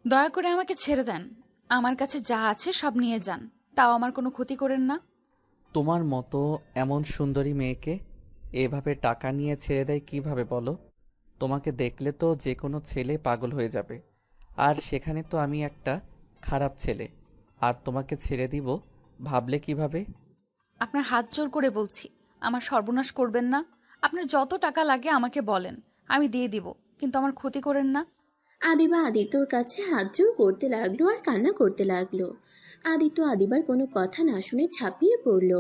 দয়া করে আমাকে ছেড়ে দেন। আমার কাছে যা আছে সব নিয়ে যান, তাও আমার কোনো ক্ষতি করেন না। তোমার মতো এমন সুন্দরী মেয়েকে এভাবে টাকা নিয়ে ছেড়ে দেয় কিভাবে বলো? তোমাকে দেখলে তো যে কোনো ছেলে পাগল হয়ে যাবে। আর সেখানে তো আমি একটা খারাপ ছেলে। আর তোমাকে ছেড়ে দিব ভাবলে কিভাবে? আপনার হাত জোর করে বলছি, আমার সর্বনাশ করবেন না। আপনার যত টাকা লাগে আমাকে বলেন, আমি দিয়ে দিব, কিন্তু আমার ক্ষতি করেন না। আদিবা আদিত্যর কাছে হাত জোড় করতে লাগলো আর কান্না করতে লাগলো। আদিত্য আদিবার কোনো কথা না শুনে ঝাঁপিয়ে পড়ল।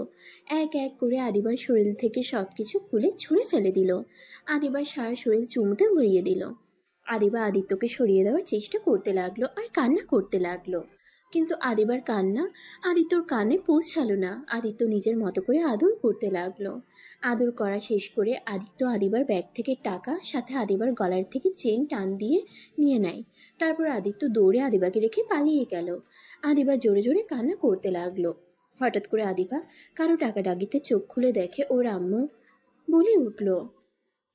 এক এক করে আদিবার শরীর থেকে সবকিছু খুলে ছুঁড়ে ফেলে দিল। আদিবার সারা শরীর চুমুতে ভরিয়ে দিল। আদিবা আদিত্যকে সরিয়ে দেওয়ার চেষ্টা করতে লাগলো আর কান্না করতে লাগলো। কিন্তু আদিবার কান্না আদিত্যর কানে পৌঁছালো না। আদিত্য নিজের মতো করে আদর করতে লাগলো। আদর করা শেষ করে আদিত্য আদিবার ব্যাগ থেকে টাকা সাথে আদিবার গলার থেকে চেন টান দিয়ে নিয়ে নেয়। তারপর আদিত্য দৌড়ে আদিবাকে রেখে পালিয়ে গেল। আদিবা জোরে জোরে কান্না করতে লাগলো। হঠাৎ করে আদিবা কারো টাকা ডাকিতে চোখ খুলে দেখে ওর আম্মু। বলে উঠল,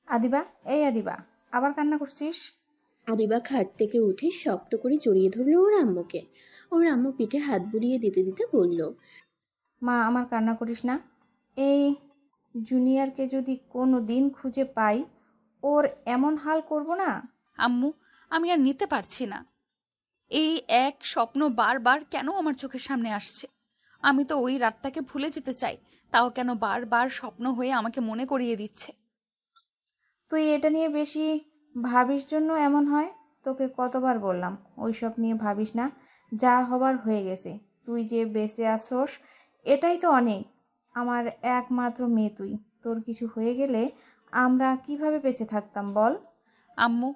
আদিবা, এই আদিবা, আবার কান্না করছিস? আদিবা খাট থেকে উঠে শক্ত করে জড়িয়ে ধরল ওর আম্মুকে। ওর আম্মু পিঠে হাত বুলিয়ে দিতে দিতে বলল, মা, আমার কান্না করিস না। এই জুনিয়রকে যদি কোনো দিন খুঁজে পাই, ওর এমন হাল করব না। আম্মু, আমি আর নিতে পারছি না। এই এক স্বপ্ন বারবার কেন আমার চোখের সামনে আসছে? আমি তো ওই রাতটাকে ভুলে যেতে চাই, তাও কেন বারবার স্বপ্ন হয়ে আমাকে মনে করিয়ে দিচ্ছে। তুই এটা নিয়ে বেশি ভাবিস জন্য এমন হয়। তোকে কতবার বললাম ওইসব নিয়ে ভাবিস না, যা হবার হয়ে গেছে। তুই যে বেঁচে আসোস এটাই তো অনেক। আমার একমাত্র মেয়ে তুই। তোর কিছু হয়ে গেলে আমরা কিভাবে বেঁচে থাকতাম বল? আম্মু,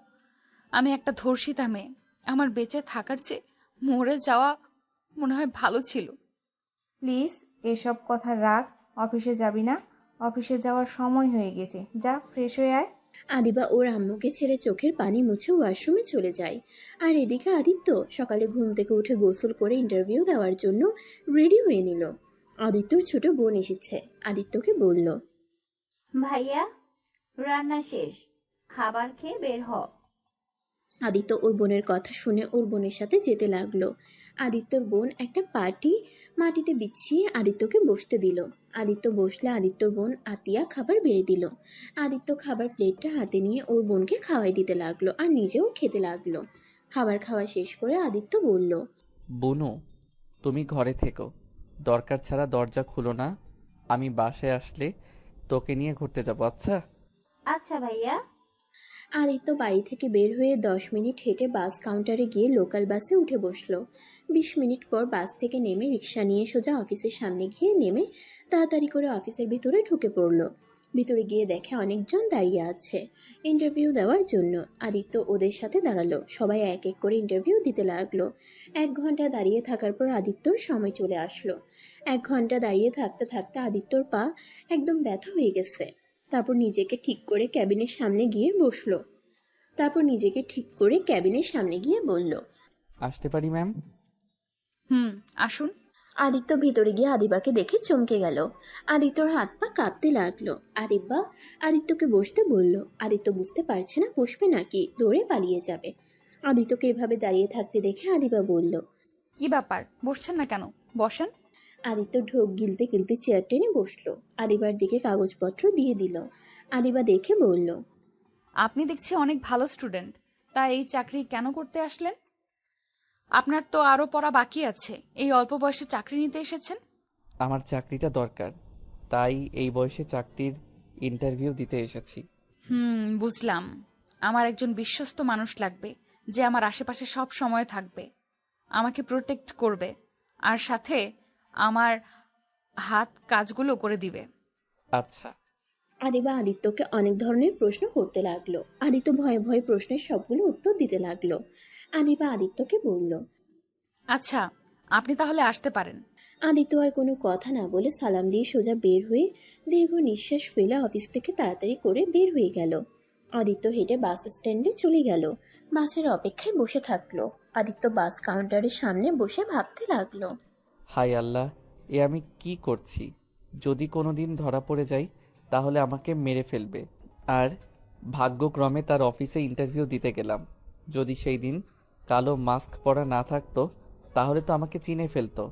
আমি একটা ধর্ষিতা মেয়ে। আমার বেঁচে থাকার চেয়ে মরে যাওয়া মনে হয় ভালো ছিল। প্লিজ এসব কথা রাখ। অফিসে যাবি না? অফিসে যাওয়ার সময় হয়ে গেছে, যা ফ্রেশ হয়ে আয়। আদিবা ওর আম্মুকে ছেড়ে চোখের পানি মুছে ওয়াশরুমে চলে যায়। আর এদিকে আদিত্য সকালে ঘুম থেকে উঠে গোসল করে ইন্টারভিউ দেওয়ার জন্য রেডি হয়ে নিল। আদিত্যর ছোট বোন এসেছে। আদিত্যকে বলল, ভাইয়া, রান্না শেষ, খাবার খেয়ে বের হ। আদিত্য ওর বোনের কথা শুনে ওর বোনের সাথে যেতে লাগলো। আদিত্যর বোন একটা পার্টি মাটিতে বিছিয়ে আদিত্যকে বসতে দিল। আদিত্য বসলে আদিত্যর বোন আতিয়া খাবার বেড়ে দিল। আদিত্য খাবার প্লেটটা হাতে নিয়ে ওর বোনকে খাওয়াই দিতে লাগলো আর নিজেও খেতে লাগলো। খাবার খাওয়া শেষ করে আদিত্য বলল, বুনু, তুমি ঘরে থেকো। দরকার ছাড়া দরজা খুলো না। আমি বাসায় আসলে তোকে নিয়ে ঘুরতে যাবো, আচ্ছা? আচ্ছা ভাইয়া। আদিত্য বাড়ি থেকে বের হয়ে 10 মিনিট হেঁটে বাস কাউন্টারে গিয়ে লোকাল বাসে উঠে বসলো। 20 মিনিট পর বাস থেকে নেমে রিক্সা নিয়ে সোজা অফিসের সামনে গিয়ে নেমে তাড়াতাড়ি করে অফিসের ভিতরে ঢুকে পড়লো। ভিতরে গিয়ে দেখে অনেকজন দাঁড়িয়ে আছে ইন্টারভিউ দেওয়ার জন্য। আদিত্য ওদের সাথে দাঁড়ালো। সবাই এক এক করে ইন্টারভিউ দিতে লাগলো। 1 ঘন্টা দাঁড়িয়ে থাকার পর আদিত্যর সময় চলে আসলো। 1 ঘন্টা দাঁড়িয়ে থাকতে থাকতে আদিত্যর পা একদম ব্যথা হয়ে গেছে। তারপর নিজেকে ঠিক করে ক্যাবিনের সামনে গিয়ে বসলো। বলল, আসতে পারি ম্যাম? আসুন। আদিত্য ভিতরে গিয়ে আদিবাকে দেখে চমকে গেল। আদিত্যর হাত পা কাঁপতে লাগলো। আদিব্বা আদিত্যকে বসতে বলল। আদিত্য বুঝতে পারছে না বসবে নাকি দৌড়ে পালিয়ে যাবে। আদিত্যকে এভাবে দাঁড়িয়ে থাকতে দেখে আদিবা বলল, কি ব্যাপার, বসছেন না কেন? বসেন। আদিত্য ঢোক গিলতে গিলতে চেয়ার টেনে বসলো। আদিবার দিকে কাগজপত্র দিয়ে দিল। আদিবা দেখে বলল, আপনি দেখছি অনেক ভালো স্টুডেন্ট, তা এই চাকরি কেন করতে আসলেন? আপনার তো আরো পড়া বাকি আছে, এই অল্প বয়সে চাকরি নিতে এসেছেন। আমার চাকরিটা দরকার, তাই এই বয়সে চাকরির ইন্টারভিউ দিতে এসেছি। বুঝলাম। আমার একজন বিশ্বস্ত মানুষ লাগবে, যে আমার আশেপাশে সব সময় থাকবে, আমাকে প্রোটেক্ট করবে, আর সাথে আমার হাত কাজগুলো করে দিবে। আচ্ছা। আদিবা আদিত্যকে অনেক ধরনের প্রশ্ন করতে লাগলো। আদিত্য ভয়ে ভয়ে প্রশ্নের সবগুলো উত্তর দিতে লাগলো। আদিবা আদিত্যকে বলল, আচ্ছা, আপনি তাহলে আসতে পারেন। আদিত্য আর কোনো কথা না বলে সালাম দিয়ে সোজা বের হয়ে দীর্ঘ নিঃশ্বাস ফেলে অফিস থেকে তাড়াতাড়ি করে বের হয়ে গেল। আদিত্য হেঁটে বাস স্ট্যান্ডে চলে গেল। বাসের অপেক্ষায় বসে থাকলো। আদিত্য বাস কাউন্টারের সামনে বসে ভাবতে লাগলো। হাই আল্লাহ, এ আমি কি করছি? যদি কোনো দিন ধরা পড়ে যাই তাহলে আমাকে মেরে ফেলবে। আর ভাগ্যক্রমে তার অফিসে ইন্টারভিউ দিতে গেলাম। যদি সেই দিন কালো মাস্ক পরা না থাকতো তাহলে তো আমাকে চিনে ফেলতো।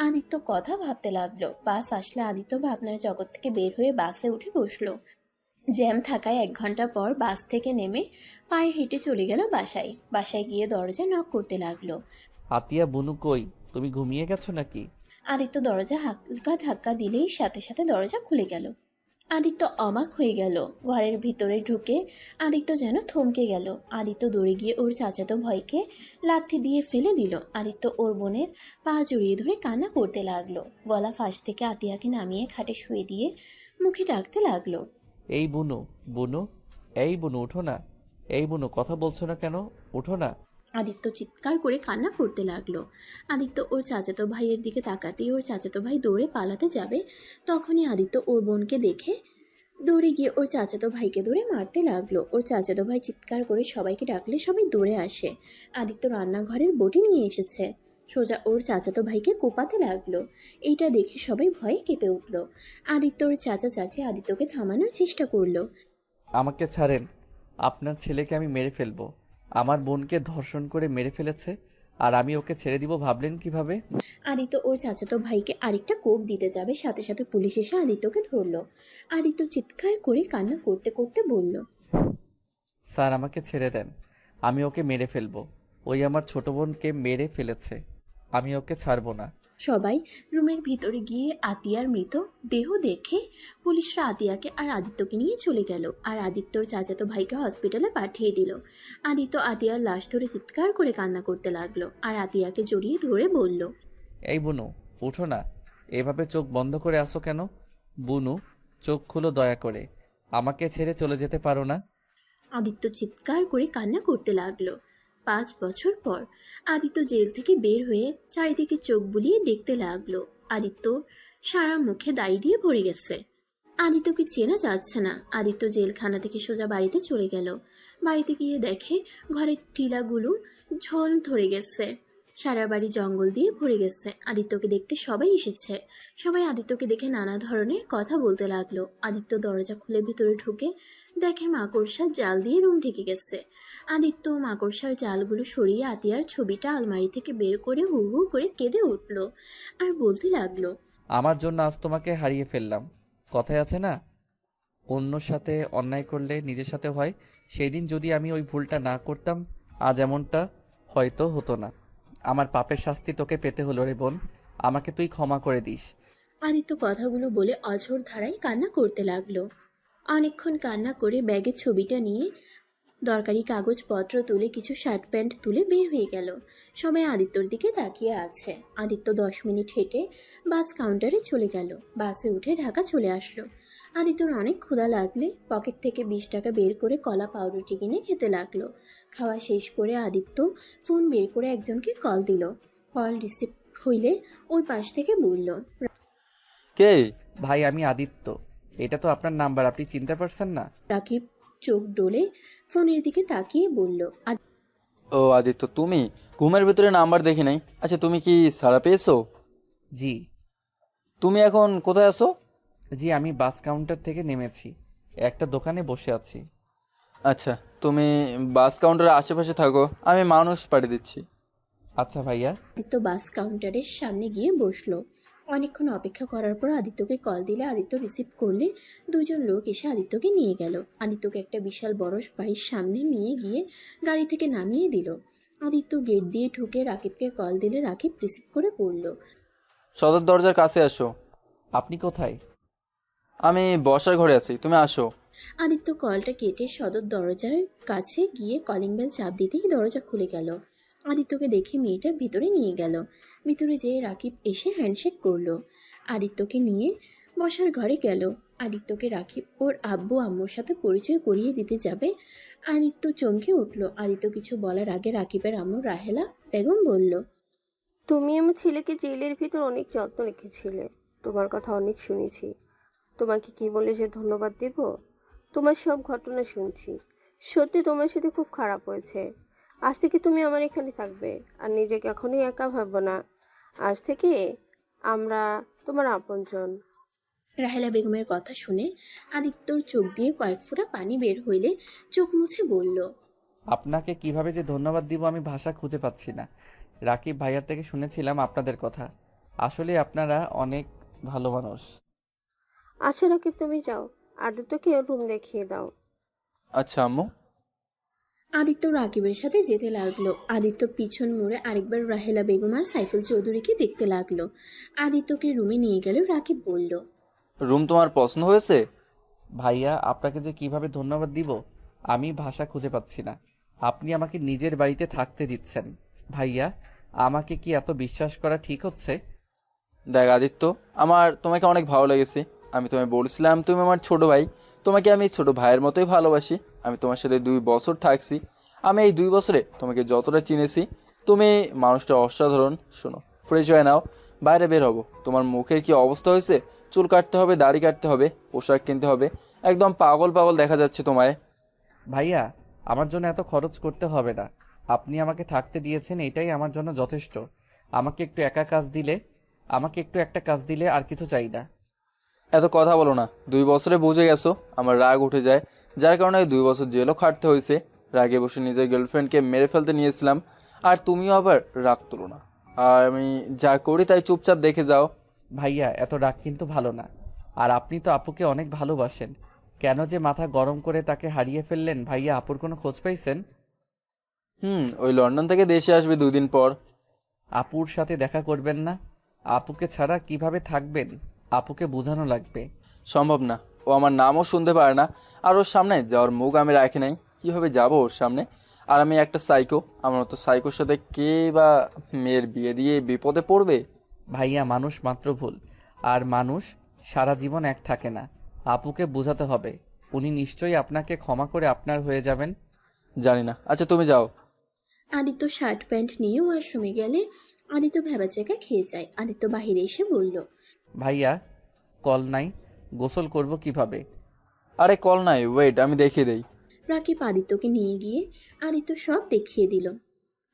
আদিত্য কথা ভাবতে লাগলো। বাস আসলে আদিত্য ভাবনার জগৎ থেকে বের হয়ে বাসে উঠে বসলো। জ্যাম থাকায় 1 ঘন্টা পর বাস থেকে নেমে পায়ে হেঁটে চলে গেল বাসায়। বাসায় গিয়ে দরজা নক করতে লাগলো। আতিয়া, বুনু কই? তুমি ঘুমিয়ে গেছো নাকি? আদিত্য দরজা হালকা ধাক্কা দিলেই সাথে সাথে দরজা খুলে গেল। আদিত্য অবাক হয়ে গেল। ঘরের ভিতরে ঢুকে আদিত্য যেন থমকে গেল। আদিত্য দৌড়ে গিয়ে ওর চাচাতো ভাইকে লাথি দিয়ে ফেলে দিল। আদিত্য ওর বোনের পা জড়িয়ে ধরে কান্না করতে লাগলো। গলা ফাঁস থেকে আতিয়াকে নামিয়ে খাটে শুয়ে দিয়ে মুখে ডাকতে লাগলো। এই বুনু, বুনু, এই বুনু উঠো না। এই বুনু, কথা বলছো না কেন? উঠো না। আদিত্য চিৎকার করে কান্না করতে লাগলো। আদিত্য ওর চাচাতো ভাইয়ের দিকে তাকাতেই ওর চাচাতো ভাই দৌড়ে পালাতে যাবে। তখনই আদিত্য ওর বোনকে দেখে দৌড়ে গিয়ে ওর চাচাতো ভাইকে দৌড়ে মারতে লাগলো। ওর চাচাতো ভাই চিৎকার করে সবাইকে ডাকলে সবাই দৌড়ে আসে। আদিত্য রান্নাঘরের বটি নিয়ে এসেছে, সোজা ওর চাচাতো ভাইকে কোপাতে লাগলো। এইটা দেখে সবাই ভয়ে কেঁপে উঠল। আদিত্য ওর চাচা চাচি আদিত্যকে থামানোর চেষ্টা করলো। আমাকে ছাড়েন, আপনার ছেলেকে আমি মেরে ফেলবো। আমার বোনকে ধর্ষণ করে মেরে ফেলেছে, আর আমি ওকে ছেড়ে দিব ভাবলেন কিভাবে? আদিত্য ওর চাচাতো ভাইকে আরেকটা কোপ দিতে যাবে, সাথে সাথে পুলিশ এসে আদিত্যকে ধরলো। আদিত্য চিৎকার করে কান্না করতে করতে বলল, স্যার, আমাকে ছেড়ে দেন, আমি ওকে মেরে ফেলবো। ওই আমার ছোট বোনকে মেরে ফেলেছে, আমি ওকে ছাড়বো না। সবাই রুমের ভিতরে গিয়ে আতিয়ার মৃত দেহ দেখে পুলিশরা আতিয়াকে আর আদিত্যকে নিয়ে চলে গেল, আর আদিত্যর চাচাতো ভাইকে হসপিটালে পাঠিয়ে দিল। আদিত্য আতিয়ার লাশ ধরে চিৎকার করে কান্না করতে লাগলো, আর আতিয়াকে জড়িয়ে ধরে বলল, এই বুনু, উঠো না। এভাবে চোখ বন্ধ করে আসো কেন? বুনু, চোখ খুলো দয়া করে। আমাকে ছেড়ে চলে যেতে পারো না? আদিত্য চিৎকার করে কান্না করতে লাগলো। 5 বছর পর আদিত্য জেল থেকে বের হয়ে চারিদিকে চোখ বুলিয়ে দেখতে লাগলো। আদিত্য সারা মুখে দাড়ি দিয়ে ভরে গেছে। আদিত্যকে চেনা যাচ্ছে না। আদিত্য জেলখানা থেকে সোজা বাড়িতে চলে গেল। বাড়িতে গিয়ে দেখে ঘরের টিলাগুলো ঝোল ধরে গেছে, সারা বাড়ি জঙ্গল দিয়ে ভরে গেছে। আদিত্যকে দেখতে সবাই এসেছে। সবাই আদিত্যকে দেখে নানা ধরনের কথা বলতে লাগলো। আদিত্য দরজা খুলে ভিতরে ঢুকে দেখে মাকড়সার জাল দিয়ে রুম ঢেকে গেছে। আদিত্য মাকড়সার জালগুলো সরিয়ে আতিয়ার ছবিটা আলমারি থেকে বের করে হু হু করে কেঁদে উঠল, আর বলতে লাগলো, আমার জন্য আজ তোমাকে হারিয়ে ফেললাম। কথায় আছে না, অন্যর সাথে অন্যায় করলে নিজের সাথে হয়। সেই দিন যদি আমি ওই ভুলটা না করতাম, আজ এমনটা হয়তো হতো না। আমার পাপের শাস্তি তোকে পেতে হলো রে বোন, আমাকে তুই ক্ষমা করে দিস। আদিত্য কথাগুলো বলে অঝোর ধারায় কান্না করতে লাগলো। অনেকক্ষণ কান্না করে ব্যাগের ছবিটা নিয়ে দরকারি কাগজপত্র তুলে কিছু শার্ট প্যান্ট তুলে বের হয়ে গেল। সবাই আদিত্যর দিকে তাকিয়ে আছে। আদিত্য 10 মিনিট হেঁটে বাস কাউন্টারে চলে গেল। বাসে উঠে ঢাকা চলে আসলো। আদিত্যর অনেক ক্ষুধা লাগলে পকেট থেকে 20 টাকা বের করে কলা পাউরুটি কিনে খেতে লাগলো। খাওয়া শেষ করে আদিত্য ফোন বের করে একজনকে কল দিল। কল রিসিভ হইলে ওই পাশ থেকে বলল, কে? ভাই, আমি আদিত্য। এটা তো আপনার নাম্বার, আপনি চিনতে পারছেন না? রাকিব চোখ ডোলে ফোনের দিকে তাকিয়ে বলল, ও আদিত্য, তুমি? ঘুমের ভিতরে নাম্বার দেখি নাই। আচ্ছা, তুমি কি সাড়া পেয়েছো? জি। তুমি এখন কোথায় আছো? জি, আমি বাস কাউন্টার থেকে নেমেছি, একটা দোকানে বসে আছি। আচ্ছা, তুমি বাস কাউন্টারের আশেপাশে থাকো, আমি মানুষ পাঠিয়ে দিচ্ছি। আচ্ছা ভাইয়া। আদিত্য বাস কাউন্টারের সামনে গিয়ে বসলো। অনেকক্ষণ অপেক্ষা করার পর আদিত্যকে কল দিলে আদিত্য রিসিভ করলে 2জন লোক এসে আদিত্যকে নিয়ে গেল। আদিত্যকে একটা বিশাল বড় বাড়ির সামনে নিয়ে গিয়ে গাড়ি থেকে নামিয়ে দিল। আদিত্য গেট দিয়ে ঢুকে রাকিবকে কল দিলে রাকিব রিসিভ করে বলল, সদর দরজার কাছে আসো। আপনি কোথায়? আমি বসার ঘরে আছি, তুমি আসো। আদিত্য কলটা কেটে সদর দরজার কাছে গিয়ে কলিং বেল চাপ দিতেই দরজা খুলে গেল। আদিত্যকে দেখে মেয়েটা ভিতরে নিয়ে গেল। ভিতরে যেয়ে রাকিব এসে হ্যান্ডশেক করলো। আদিত্যকে নিয়ে বসার ঘরে গেল। আদিত্যকে রাকিব ওর আব্বু আম্মুর সাথে পরিচয় করিয়ে দিতে যাবে। আদিত্য চমকে উঠল। আদিত্য কিছু বলার আগে রাকিবের আম্মু রাহেলা বেগম বলল, তুমি আমার ছেলেকে জেলের ভিতর অনেক যত্ন রেখেছিলে। তোমার কথা অনেক শুনেছি। তোমাকে কি বলে যে ধন্যবাদ দেব? তোমার সব ঘটনা শুনছি। সত্যি তোমার সাথে খুব খারাপ হয়েছে। আজ থেকে তুমি আমার এখানে থাকবে, আর নিজেকে এখনই একা ভাববো না। আজ থেকে আমরা তোমার আপনজন। রাহেলা বেগমের কথা শুনে আদিত্যর চোখ দিয়ে কয়েক ফোঁটা পানি বের হইলে চোখ মুছে বলল, আপনাকে কিভাবে যে ধন্যবাদ দিব আমি ভাষা খুঁজে পাচ্ছি না। রাকিব ভাইয়ার থেকে শুনেছিলাম আপনাদের কথা। আসলে আপনারা অনেক ভালো মানুষ। আচ্ছা রাকিব, তুমি যাও, আদিত্যকে রুম দেখিয়ে দাও। আচ্ছা আম্মু। আদিত্য রাকিবের সাথে যেতে লাগলো। আদিত্য পিছন মুড়ে আরেকবার রাহেলা বেগম আর সাইফুল চৌধুরীকে দেখতে লাগলো। আদিত্যকে রুমে নিয়ে গেল। রাকিব বলল, রুম তোমার পছন্দ হয়েছে? ভাইয়া আপনাকে যে কিভাবে ধন্যবাদ দিব আমি ভাষা খুঁজে পাচ্ছি না। আপনি আমাকে নিজের বাড়িতে থাকতে দিচ্ছেন। ভাইয়া আমাকে কি এত বিশ্বাস করা ঠিক হচ্ছে? দেখ আদিত্য, আমার তোমাকে অনেক ভালো লেগেছে। আমি তোমায় বলছিলাম তুমি আমার ছোট ভাই। তোমাকে আমি ছোট ভাইয়ের মতোই ভালোবাসি। আমি তোমার সাথে 2 বছর থাকছি। আমি এই 2 বছরে তোমাকে যতটা চিনেছি, তুমি মানুষটা অসাধারণ। শোনো, ফ্রেশ হয়ে নাও, বাইরে বের হবো। তোমার মুখের কি অবস্থা হয়েছে? চুল কাটতে হবে, দাড়ি কাটতে হবে, পোশাক কিনতে হবে। একদম পাগল পাগল দেখা যাচ্ছে তোমায়। ভাইয়া আমার জন্য এত খরচ করতে হবে না। আপনি আমাকে থাকতে দিয়েছেন, এটাই আমার জন্য যথেষ্ট। আমাকে একটু একটা কাজ দিলে আর কিছু চাই না। এত কথা বলো না। 2 বছরে বুঝে গেছো আমার রাগ উঠে যায়, যার কারণে 2 বছর জেলও খাটতে হয়েছে। রাগে বসে নিজের গার্লফ্রেন্ডকে মেরে ফেলতে নিয়েছিলাম, আর তুমিও আবার রাগ তুলো না। আর আমি যা করি তাই চুপচাপ দেখে যাও। ভাইয়া এত রাগ কিন্তু ভালো না। আর আপনি তো আপুকে অনেক ভালোবাসেন, কেন যে মাথা গরম করে তাকে হারিয়ে ফেললেন? ভাইয়া আপুর কোনো খোঁজ পাইছেন? ওই লন্ডন থেকে দেশে আসবে 2 দিন পর। আপুর সাথে দেখা করবেন না? আপুকে ছাড়া কিভাবে থাকবেন? আপুকে বোঝানো লাগবে। সম্ভব না, ও আমার নামও শুনতে পারে না। আর ওর সামনে যাওয়ার মুখ আমি রাখি নাই। কীভাবে যাব ওর সামনে? আর আমি একটা সাইকো। আমার মতো সাইকোর সাথে কে বা মেয়ের বিয়ে দিয়ে বিপদে পড়বে? ভাইয়া মানুষ মাত্র ভুল, আর মানুষ সারা জীবন এক থাকে না। আপুকে বোঝাতে হবে। উনি নিশ্চয়ই আপনাকে ক্ষমা করে আপনার হয়ে যাবেন। জানি না। আচ্ছা তুমি যাও। আদিত্য শার্ট প্যান্ট নিয়ে ওয়াশরুমে গেলে আদিত্য ভেবাচাকা খেয়ে যায়। আদিত্য বাহিরে এসে বলল, ভাইয়া কল নাই, গোসল করব কিভাবে? আরে কল নাই, ওয়েট আমি দেখিয়ে দেই। রাকিব আদিত্যকে নিয়ে গিয়ে আদিত্য সব দেখিয়ে দিল।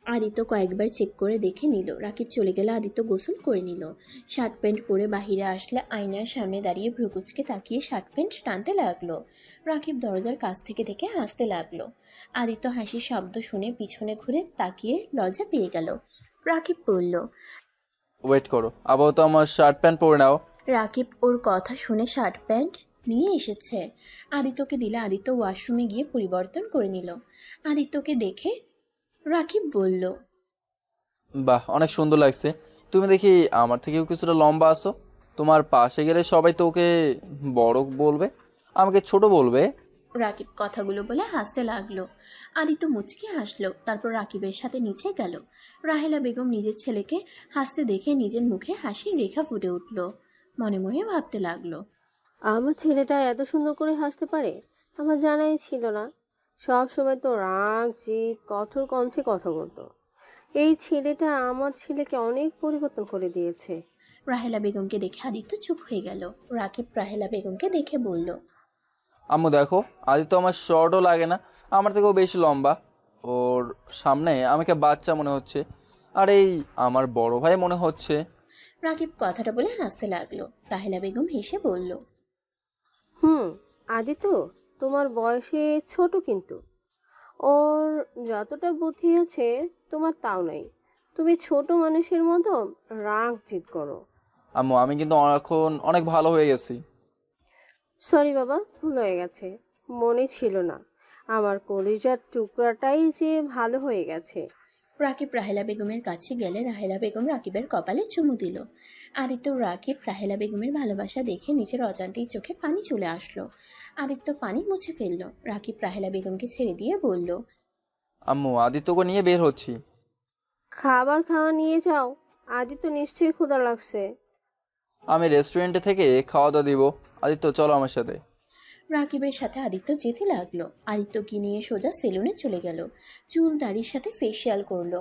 আদিত্য কয়েকবার চেক করে দেখে নিল। রাকিব চলে গেলে আদিত্য গোসল করে নিল। শার্ট প্যান্ট পরে বাহিরে আসলে আয়নার সামনে দাঁড়িয়ে ভ্রুকুচকে তাকিয়ে শার্ট প্যান্ট টানতে লাগলো। রাকিব দরজার কাছ থেকে থেকে হাসতে লাগলো। আদিত্য হাসির শব্দ শুনে পিছনে ঘুরে তাকিয়ে লজ্জা পেয়ে গেল। রাকিব বলল, ওয়েট করো, আপাতত আমার শার্ট প্যান্ট পরে নাও। রাকিব ওর কথা শুনে শার্ট প্যান্ট নিয়ে এসেছে। আদিত্যকে দিলে আদিত্য ওয়াশরুমে গিয়ে পরিবর্তন করে নিল। আদিত্যকে দেখে রাকিব বলল, বাহ, অনেক সুন্দর লাগছে। তুমি দেখি আমার থেকেও কিছুটা লম্বা আছো। তোমার পাশে গেলে সবাই তো ওকে বড় বলবে, আমাকে ছোট বলবে। রাকিব কথাগুলো বলে হাসতে লাগলো। আদিত্য মুচকি হাসলো। তারপর রাকিবের সাথে নিচে গেল। রাহেলা বেগম নিজের ছেলেকে হাসতে দেখে নিজের মুখে হাসির রেখা ফুটে উঠল। মনে মনে ভাবতে লাগলো, আমার ছেলেটা এত সুন্দর করে হাসতে পারে, আমার জানাই ছিল না। সব সময় তো রাগ জিদ কঠোর কণ্ঠে কথা বলতো। এই ছেলেটা আমার ছেলেকে অনেক পরিবর্তন করে দিয়েছে। রাহেলা বেগমকে দেখে আদিত্য চুপ হয়ে গেল। রাকিব রাহেলা বেগমকে দেখে বলল, আম্মু দেখো, আজ তো আমার শর্টও লাগে না, আমার থেকেও বেশি লম্বা। ওর সামনে আমাকে বাচ্চা মনে হচ্ছে, আর এই আমার বড় ভাই মনে হচ্ছে। রাকিব কথাটা বলে হাসতে লাগলো। রাহেলা বেগম হেসে বলল, আদিত্য তোমার বয়সে ছোট, কিন্তু ওর যতটা বুদ্ধি আছে তোমার তাও নাই। তুমি ছোট মানুষের মতো রাগ জিদ করো। আম্মু আমি কিন্তু এখন অনেক ভালো হয়ে গেছি। সরি বাবা, ভুল হয়ে গেছে, মনে ছিল না। আমার কলিজার টুকরাটাই যে ভালো হয়ে গেছে। রাকিব রাহেলা বেগমের কাছে গেলে রাহেলা বেগম রাকিবের কপালে চুমু দিল। আদিত্য রাকিব রাহেলা বেগমের ভালোবাসা দেখে নিজের অজান্তেই চোখে পানি চলে আসলো। আদিত্য পানি মুছে ফেলল। রাকিব রাহেলা বেগমকে ছেড়ে দিয়ে বলল, আম্মু আদিত্যকে নিয়ে বের হচ্ছি। খাবার খাওয়া নিয়ে যাও, আদিত্য নিশ্চয়ই ক্ষুধা লাগছে। আমি রেস্টুরেন্টে থেকে খাওয়া দাওয়া দিব। আদিত্য চলো আমার সাথে। রাকিবের সাথে আদিত্য যেতে লাগলো। আদিত্যকে নিয়ে সোজা সেলুনে চলে গেল। চুল দাড়ির সাথে ফেসিয়াল করলো।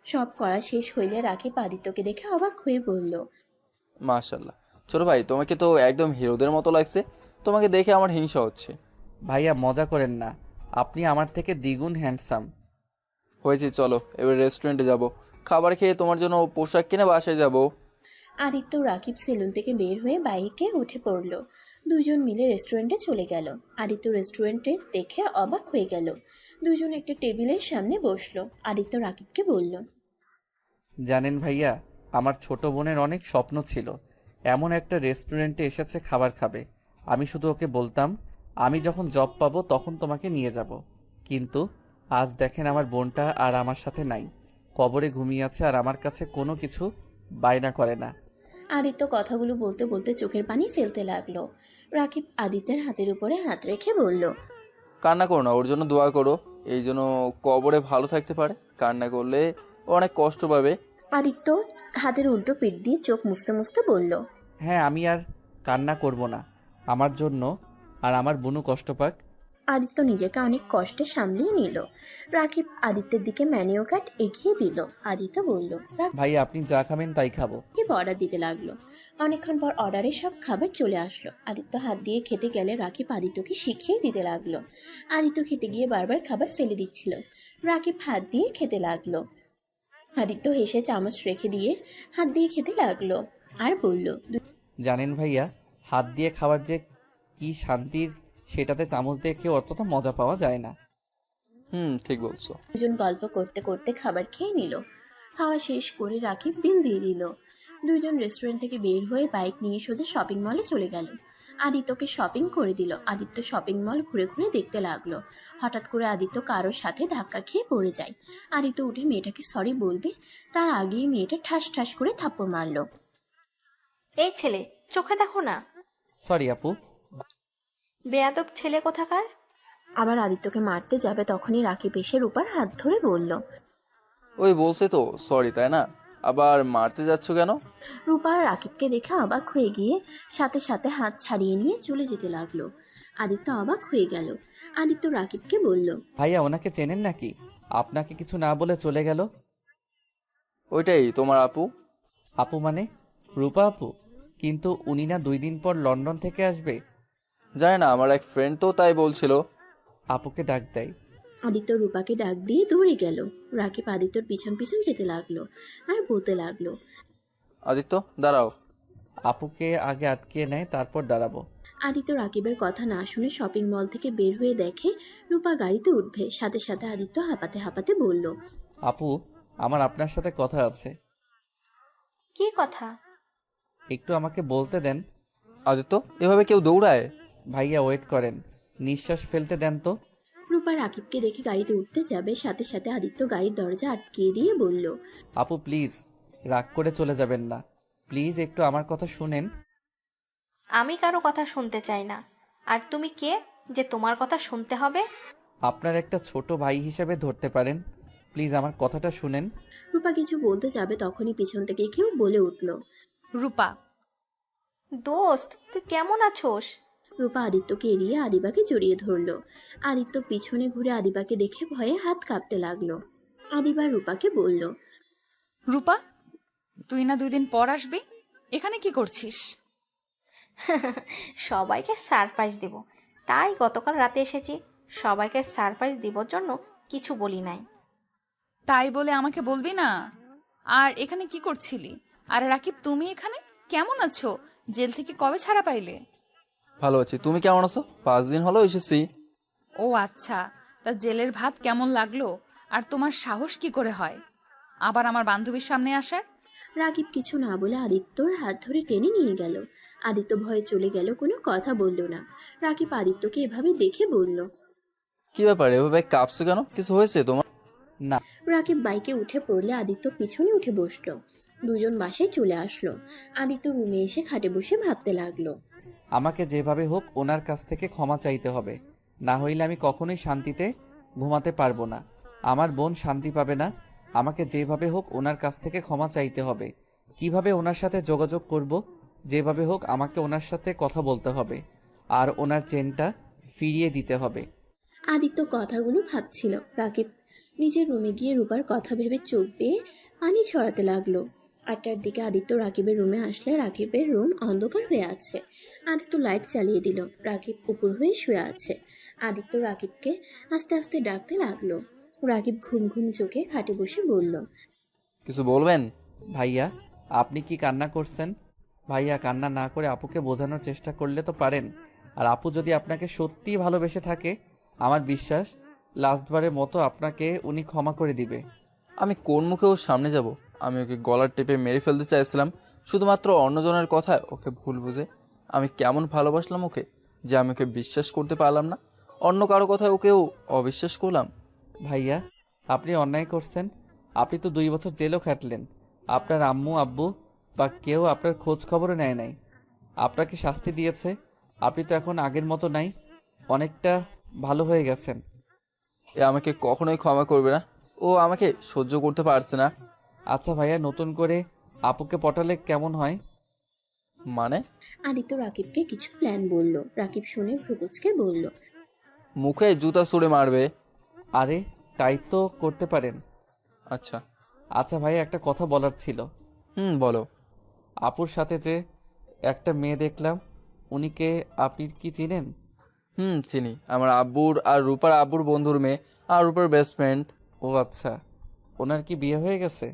সব করা শেষ হইলে রাকিব আদিত্যকে দেখে অবাক হয়ে বলল, মাশাল্লাহ, ছোট ভাই তোমাকে তো একদম হিরোদের মতো লাগছে। তোমাকে দেখে আমার হিংসা হচ্ছে। ভাইয়া মজা করেন না, আপনি আমার থেকে দ্বিগুণ হ্যান্ডসাম। হয়েছে, চলো এবার রেস্টুরেন্টে যাব। খাবার খেয়ে তোমার জন্য পোশাক কিনে বাসায় যাব। আদিত্য ও রাকিব সেলুন থেকে বের হয়ে বাইকে উঠে পড়ল। দুজন মিলে রেস্টুরেন্টে চলে গেল। আদিত্য রেস্টুরেন্টে দেখে অবাক হয়ে গেল। দুজন একটা টেবিলের সামনে বসলো। আদিত্য রাকিবকে বলল, জানেন ভাইয়া, আমার ছোট বোনের অনেক স্বপ্ন ছিল এমন একটা রেস্টুরেন্টে এসেছে খাবার খাবে। আমি শুধু ওকে বলতাম আমি যখন জব পাবো তখন তোমাকে নিয়ে যাব। কিন্তু আজ দেখেন আমার বোনটা আর আমার সাথে নাই, কবরে ঘুমিয়ে আছে আর আমার কাছে কোনো কিছু বায়না করে না। আদিত্য কথাগুলো বলতে বলতে চোখের পানি ফেলতে লাগলো। রাকিব আদিত্যের হাতের উপরে হাত রেখে বলল, কান্না করো না, ওর জন্য দোয়া করো, এই জন্য কবরে ভালো থাকতে পারে। কান্না করলে ও অনেক কষ্ট পাবে। আদিত্য হাতের উল্টো পিঠ দিয়ে চোখ মুছতে মুছতে বলল, হ্যাঁ, আমি আর কান্না করব না আমার জন্য, আর আমার বোনও কষ্ট পাক। আদিত্য নিজেকে অনেক কষ্টে সামলিয়ে নিল। রাকিব আদিত্যের দিকে ম্যানিউ কার্ড এগিয়ে দিল। আদিত্য বলল, ভাই আপনি যা খাবেন তাই খাবো। রাকিব অর্ডার দিতে লাগলো। অনেকক্ষণ পর অর্ডারে সব খাবার চলে আসলো। আদিত্য হাত দিয়ে খেতে গেলে রাকিব আদিত্যকে শিখিয়ে দিতে লাগলো। আদিত্য খেতে গিয়ে বারবার খাবার ফেলে দিচ্ছিল। রাকিব হাত দিয়ে খেতে লাগলো। আদিত্য হেসে চামচ রেখে দিয়ে হাত দিয়ে খেতে লাগলো আর বলল, জানেন ভাইয়া, হাত দিয়ে খাবার যে কি শান্তির, সেটাতে চামচ দিয়ে কেউ অতটা মজা পাওয়া যায় না। ঠিক বলছো। দুজন গল্প করতে করতে খাবার খেয়ে নিল। খাওয়া শেষ করে রাকিব বিল দিয়ে দিল। দুজন রেস্টুরেন্ট থেকে বের হয়ে বাইক নিয়ে সোজা শপিং মলে চলে গেল। আদিত্যকে শপিং করে দিল। আদিত্য শপিং মল ঘুরে ঘুরে দেখতে লাগলো। হঠাৎ করে আদিত্য কারোর সাথে ধাক্কা খেয়ে পড়ে যায়। আদিত্য উঠে মেয়েটাকে সরি বলবে, তার আগেই মেয়েটা ঠাস ঠাস করে থাপ্পড় মারলো। এই ছেলে, চোখে দেখো না, সরি আপু। বেয়াদব ছেলে কোথাকার। আবার আদিত্যকে মারতে যাবে তখনই রাকিব এসে রূপার হাত ধরে বলল, ওই বলছে তো সরি, তাই না? আবার মারতে যাচ্ছ কেন? রূপা রাকিবকে দেখে অবাক হয়ে গিয়ে সাথে সাথে হাত ছাড়িয়ে নিয়ে চলে যেতে লাগলো। আদিত্য অবাক হয়ে গেল। আদিত্য রাকিবকে বলল, ভাইয়া ওনাকে চেনেন নাকি? আপনাকে কিছু না বলে চলে গেল। ওইটাই তোমার আপু? আপু মানে রূপা আপু? কিন্তু উনি না 2 দিন পর লন্ডন থেকে আসবে। জানি না, আমার এক ফ্রেন্ড তো তাই বলছিল। আপুকে ডাক দেয়। আদিত্য রূপাকে ডাক দিয়ে দৌড়ে গেল। রাকিব আদিত্যর পিছন পিছন যেতে লাগলো আর বলতে লাগলো, আদিত্য দাঁড়াও। আপুকে আগে আটকে নেয়, তারপর দাঁড়াবো। আদিত্য রাকিবের কথা না শুনে শপিং মল থেকে বের হয়ে দেখে রূপা গাড়িতে উঠবে। সাথে সাথে আদিত্য হাঁপাতে হাঁপাতে বলল, আপু, আমার আপনার সাথে কথা আছে। কি কথা? একটু আমাকে বলতে দেন। আদিত্য, এভাবে কেউ দৌড়ায়? ভাইয়া ওয়েট করেন, নিঃশ্বাস ফেলতে দেন তো। রূপা রাকিবকে দেখে গাড়িতে উঠতে যাবে, সাথে সাথে আদিত্য গাড়ির দরজা আটকিয়ে দিয়ে বলল, আপু প্লিজ রাগ করে চলে যাবেন না, প্লিজ একটু আমার কথা শুনেন। আমি কারো কথা শুনতে চাই না। আর তুমি কে যে তোমার কথা শুনতে হবে? আপনার একটা ছোট ভাই হিসেবে ধরতে পারেন, প্লিজ আমার কথাটা শুনেন। রূপা কিছু বলতে যাবে তখনই পিছন থেকে কেউ বলে উঠল, রূপা। দোস্ত, তুই কেমন আছোস? রূপা আদিত্যকে এড়িয়ে আদিবাকে জড়িয়ে ধরল। আদিত্য পিছনে ঘুরে আদিবাকে দেখে ভয়ে হাত কাঁপতে লাগলো। আদিবা রূপাকে বলল, রূপা, তুই না 2 দিন পর আসবি, এখানে কি করছিস? সবাইকে সারপ্রাইজ দেব, তাই গতকাল রাতে এসেছি। সবাইকে সারপ্রাইজ দেবার জন্য কিছু বলি নাই। তাই বলে আমাকে বলবি না? আর এখানে কি করছিলি? আর রাকিব, তুমি এখানে কেমন আছো? জেল থেকে কবে ছাড়া পাইলে? ভালো আছি, তুমি কেমন আছো? 5 দিন হলো এসেছি। ও আচ্ছা, তা জেলের ভাত কেমন লাগলো? আর তোমার সাহস কি করে হয় আবার আমার বান্ধবীর সামনে আসার? রাকিব কিছু না বলে আদিত্যর হাত ধরে টেনে নিয়ে গেল। আদিত্য ভয়ে চলে গেল, কোনো কথা বলল না। রাকিব আদিত্যকে এভাবে দেখে বলল, কি ব্যাপার, এভাবে কাঁপছো কেন? কিছু হয়েছে তোমার? না। রাকিব বাইকে উঠে পড়লে আদিত্য পিছনে উঠে বসলো। দুজন বাসায় চলে আসলো। আদিত্য রুমে এসে খাটে বসে ভাবতে লাগলো। আমাকে যেভাবে হোক ওনার কাছ থেকে ক্ষমা চাইতে হবে, না হইলে আমি কখনোই শান্তিতে ঘুমাতে পারবো না। আমার বোন শান্তি পাবে না। আমাকে যেভাবে হোক ওনার কাছ থেকে ক্ষমা চাইতে হবে। কিভাবে ওনার সাথে যোগাযোগ করব? যেভাবে হোক আমাকে ওনার সাথে কথা বলতে হবে, আর ওনার চেনটা ফিরিয়ে দিতে হবে। আদিত্য কথাগুলো ভাবছিল। রাকিব নিজের রুমে গিয়ে রূপার কথা ভেবে চোখ বেয়ে পানি ছড়াতে লাগলো। 8টার দিকে আদিত্য রাকিবের রুমে আসলে রাকিবের রুম অন্ধকার হয়ে আছে। আদিত্য লাইট চালিয়ে দিল। রাকিব উপর হয়ে শুয়ে আছে। আদিত্য রাকিবকে আস্তে আস্তে ডাকতে লাগলো। রাকিব ঘুম ঘুম চোখে খাটে বসে বলল, কিছু বলবেন? ভাইয়া, আপনি কি কান্না করছেন? ভাইয়া, কান্না না করে আপুকে বোঝানোর চেষ্টা করলে তো পারেন। আর আপু যদি আপনাকে সত্যিই ভালোবেসে থাকে, আমার বিশ্বাস লাস্টবারের মতো আপনাকে উনি ক্ষমা করে দিবে। আমি কোন মুখে ওর সামনে যাব? আমি ওকে গলার টেপে মেরে ফেলতে চাইছিলাম শুধুমাত্র অন্যজনের কথায় ওকে ভুল বুঝে। আমি কেমন ভালোবাসলাম ওকে যে আমি ওকে বিশ্বাস করতে পারলাম না, অন্য কারো কথায় ওকেও অবিশ্বাস করলাম। ভাইয়া, আপনি অন্যায় করছেন। আপনি তো 2 বছর জেলও খাটলেন। আপনার আম্মু আব্বু বা কেউ আপনার খোঁজ খবরও নেয় নাই, আপনাকে শাস্তি দিয়েছে। আপনি তো এখন আগের মতো নাই, অনেকটা ভালো হয়ে গেছেন। এ আমাকে কখনোই ক্ষমা করবে না, ও আমাকে সহ্য করতে পারছে না। আচ্ছা ভাইয়া, নতুন করে আপুকে পটালে কেমন হয়? মানে? আদিত্য রাকিবকে কিছু প্ল্যান বলল। রাকিব শুনে ভ্রুকুচকে বলল, মুখে জুতা ছুঁড়ে মারবে। আরে, তাই তো করতে পারেন। আচ্ছা। আচ্ছা ভাইয়া, একটা কথা বলার ছিল। বলো। আপুর সাথে যে একটা মেয়ে দেখলাম, উনিকে আপনি কি চিনেন? চিনি, আমার আব্বুর আর রূপার আব্বুর বন্ধুর মেয়ে, আর রূপার বেস্ট ফ্রেন্ড। ও আচ্ছা, ওনার কি বিয়ে হয়ে গেছে?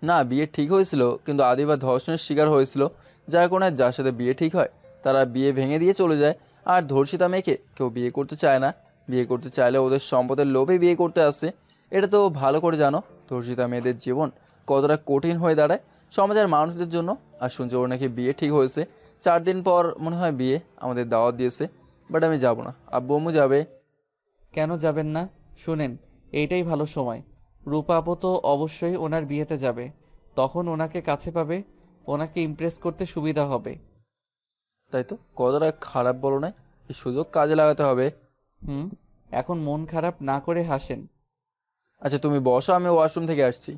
না, বিয়ে ঠিক হয়েছিল, কিন্তু আদিবা ধর্ষণের শিকার হয়েছিল, যার কারণে যার সাথে বিয়ে ঠিক হয় তারা বিয়ে ভেঙে দিয়ে চলে যায়। আর ধর্ষিতা মেয়েকে কেউ বিয়ে করতে চায় না, বিয়ে করতে চাইলে ওদের সম্পদের লোভে বিয়ে করতে আসে। এটা তো ভালো করে জানো, ধর্ষিতা মেয়েদের জীবন কতটা কঠিন হয়ে দাঁড়ায় সমাজের মানুষদের জন্য। আর শুনছি ওর নাকি বিয়ে ঠিক হয়েছে, 4 দিন পর মনে হয় বিয়ে, আমাদের দাওয়াত দিয়েছে। বাট আমি যাব না, আব্বু আম্মু যাবে। কেন যাবেন না? শুনেন, এইটাই ভালো সময়। রূপা আপু তো অবশ্যই ওনার বিয়েতে যাবে, তখন ওনাকে কাছে পাবে, ওনাকে ইমপ্রেস করতে সুবিধা হবে। তাই তো, কতটা খারাপ বলো না, এই সুযোগ কাজে লাগাতে হবে। হুম, এখন মন খারাপ না করে হাসেন। আচ্ছা তুমি বসো, আমি ওয়াশরুম থেকে আসছি।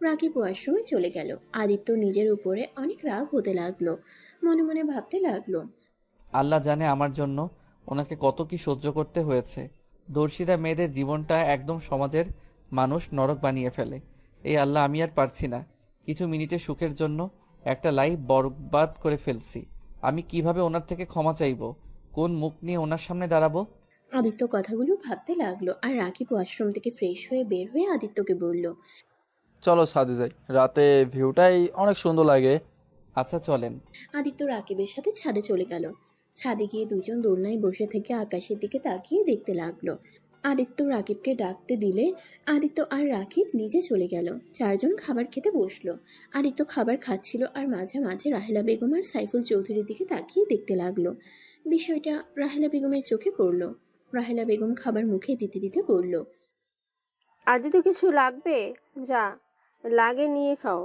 রাকিব ওয়াশরুমে চলে গেল। আদিত্য নিজের উপরে অনেক রাগ হতে লাগলো। মনে মনে ভাবতে লাগলো, আল্লাহ জানে আমার জন্য ওনাকে কত কি সহ্য করতে হয়েছে। ধর্ষিতা মেয়েদের জীবনটা একদম সমাজের মানুষ নরক বানিয়ে ফেলে। এই আল্লাহ, আমি আর পারছি না। কিছু মিনিটের সুখের জন্য একটা লাইফ বরবাদ করে ফেলছি। আমি কিভাবে ওনার থেকে ক্ষমা চাইবো? কোন মুখ নিয়ে ওনার সামনে দাঁড়াবো? আদিত্য কথাগুলো ভাবতে লাগলো। আর রাকিব ওয়াশরুম থেকে ফ্রেশ হয়ে বের হয়ে আদিত্যকে বলল, চলো ছাদে যাই, রাতে ভিউটাই অনেক সুন্দর লাগে। আচ্ছা চলেন। আদিত্য রাকিবের সাথে ছাদে চলে গেল। ছাদে গিয়ে দুজন দোলনায় বসে থেকে আকাশের দিকে তাকিয়ে দেখতে লাগলো। আদিত্য রাকিবকে ডাকতে দিলে আদিত্য আর রাকিব নিজে চলে গেল। চারজন খাবার খেতে বসলো। আদিত্য খাবার খাচ্ছিল আর মাঝে মাঝে রাহেলা বেগম আর সাইফুল চৌধুরীর দিকে তাকিয়ে দেখতে লাগলো। বিষয়টা রাহেলা বেগমের চোখে পড়লো। রাহেলা বেগম খাবার মুখে দিতে দিতে বলল, আদি তো কিছু লাগবে? যা লাগে নিয়ে খাও।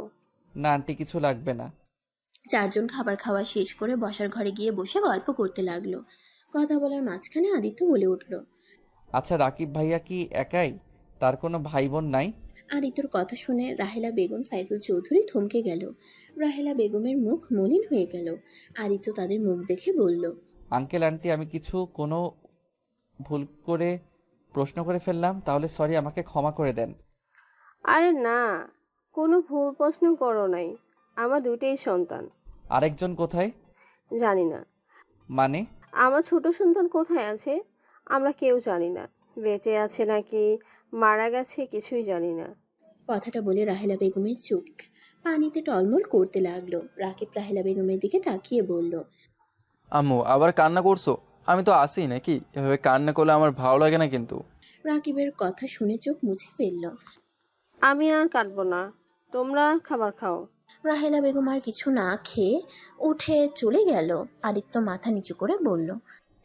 না আন্টি, কিছু লাগবে না। চারজন খাবার খাওয়া শেষ করে বসার ঘরে গিয়ে বসে গল্প করতে লাগলো। কথা বলার মাঝখানে আদিত্য বলে উঠল, আচ্ছা, রাকিব ভাইয়া কি একাই? তার কোনো ভাই বোন নাই? আদিত্যর কথা শুনে রাহেলা বেগম সাইফুল চৌধুরী থমকে গেল। রাহেলা বেগমের মুখ মলিন হয়ে গেল। আদিত্য তাদের মুখ দেখে বলল, আঙ্কেল আন্টি, আমি কোনো ভুল করে প্রশ্ন করে ফেললাম, তাহলে সরি, আমাকে ক্ষমা করে দেন। আরে না, কোনো ভুল প্রশ্ন করো নাই। আমার দুইটাই সন্তান। আরেকজন কোথায়? জানি না। মানে? আমার ছোট সন্তান কোথায় আছে আমরা কেউ জানি না। বেঁচে আছে নাকি মারা গেছে কিছুই জানি না। কথাটা বলে রাহেলা বেগমের চোখ পানিতে টলমল করতে লাগলো। রাকিব রাহেলা বেগমের দিকে তাকিয়ে বলল, আম্মু আবার কান্না করছো? আমি তো আসি নাকি, এভাবে কান্না করলে আমার ভালো লাগে না কিন্তু। রাকিবের কথা শুনে চোখ মুছে ফেলল। আমি আর কাটবো না, তোমরা খাবার খাও। রাহেলা বেগম আর কিছু না খেয়ে উঠে চলে গেল। আদিত্য মাথা নিচু করে বলল,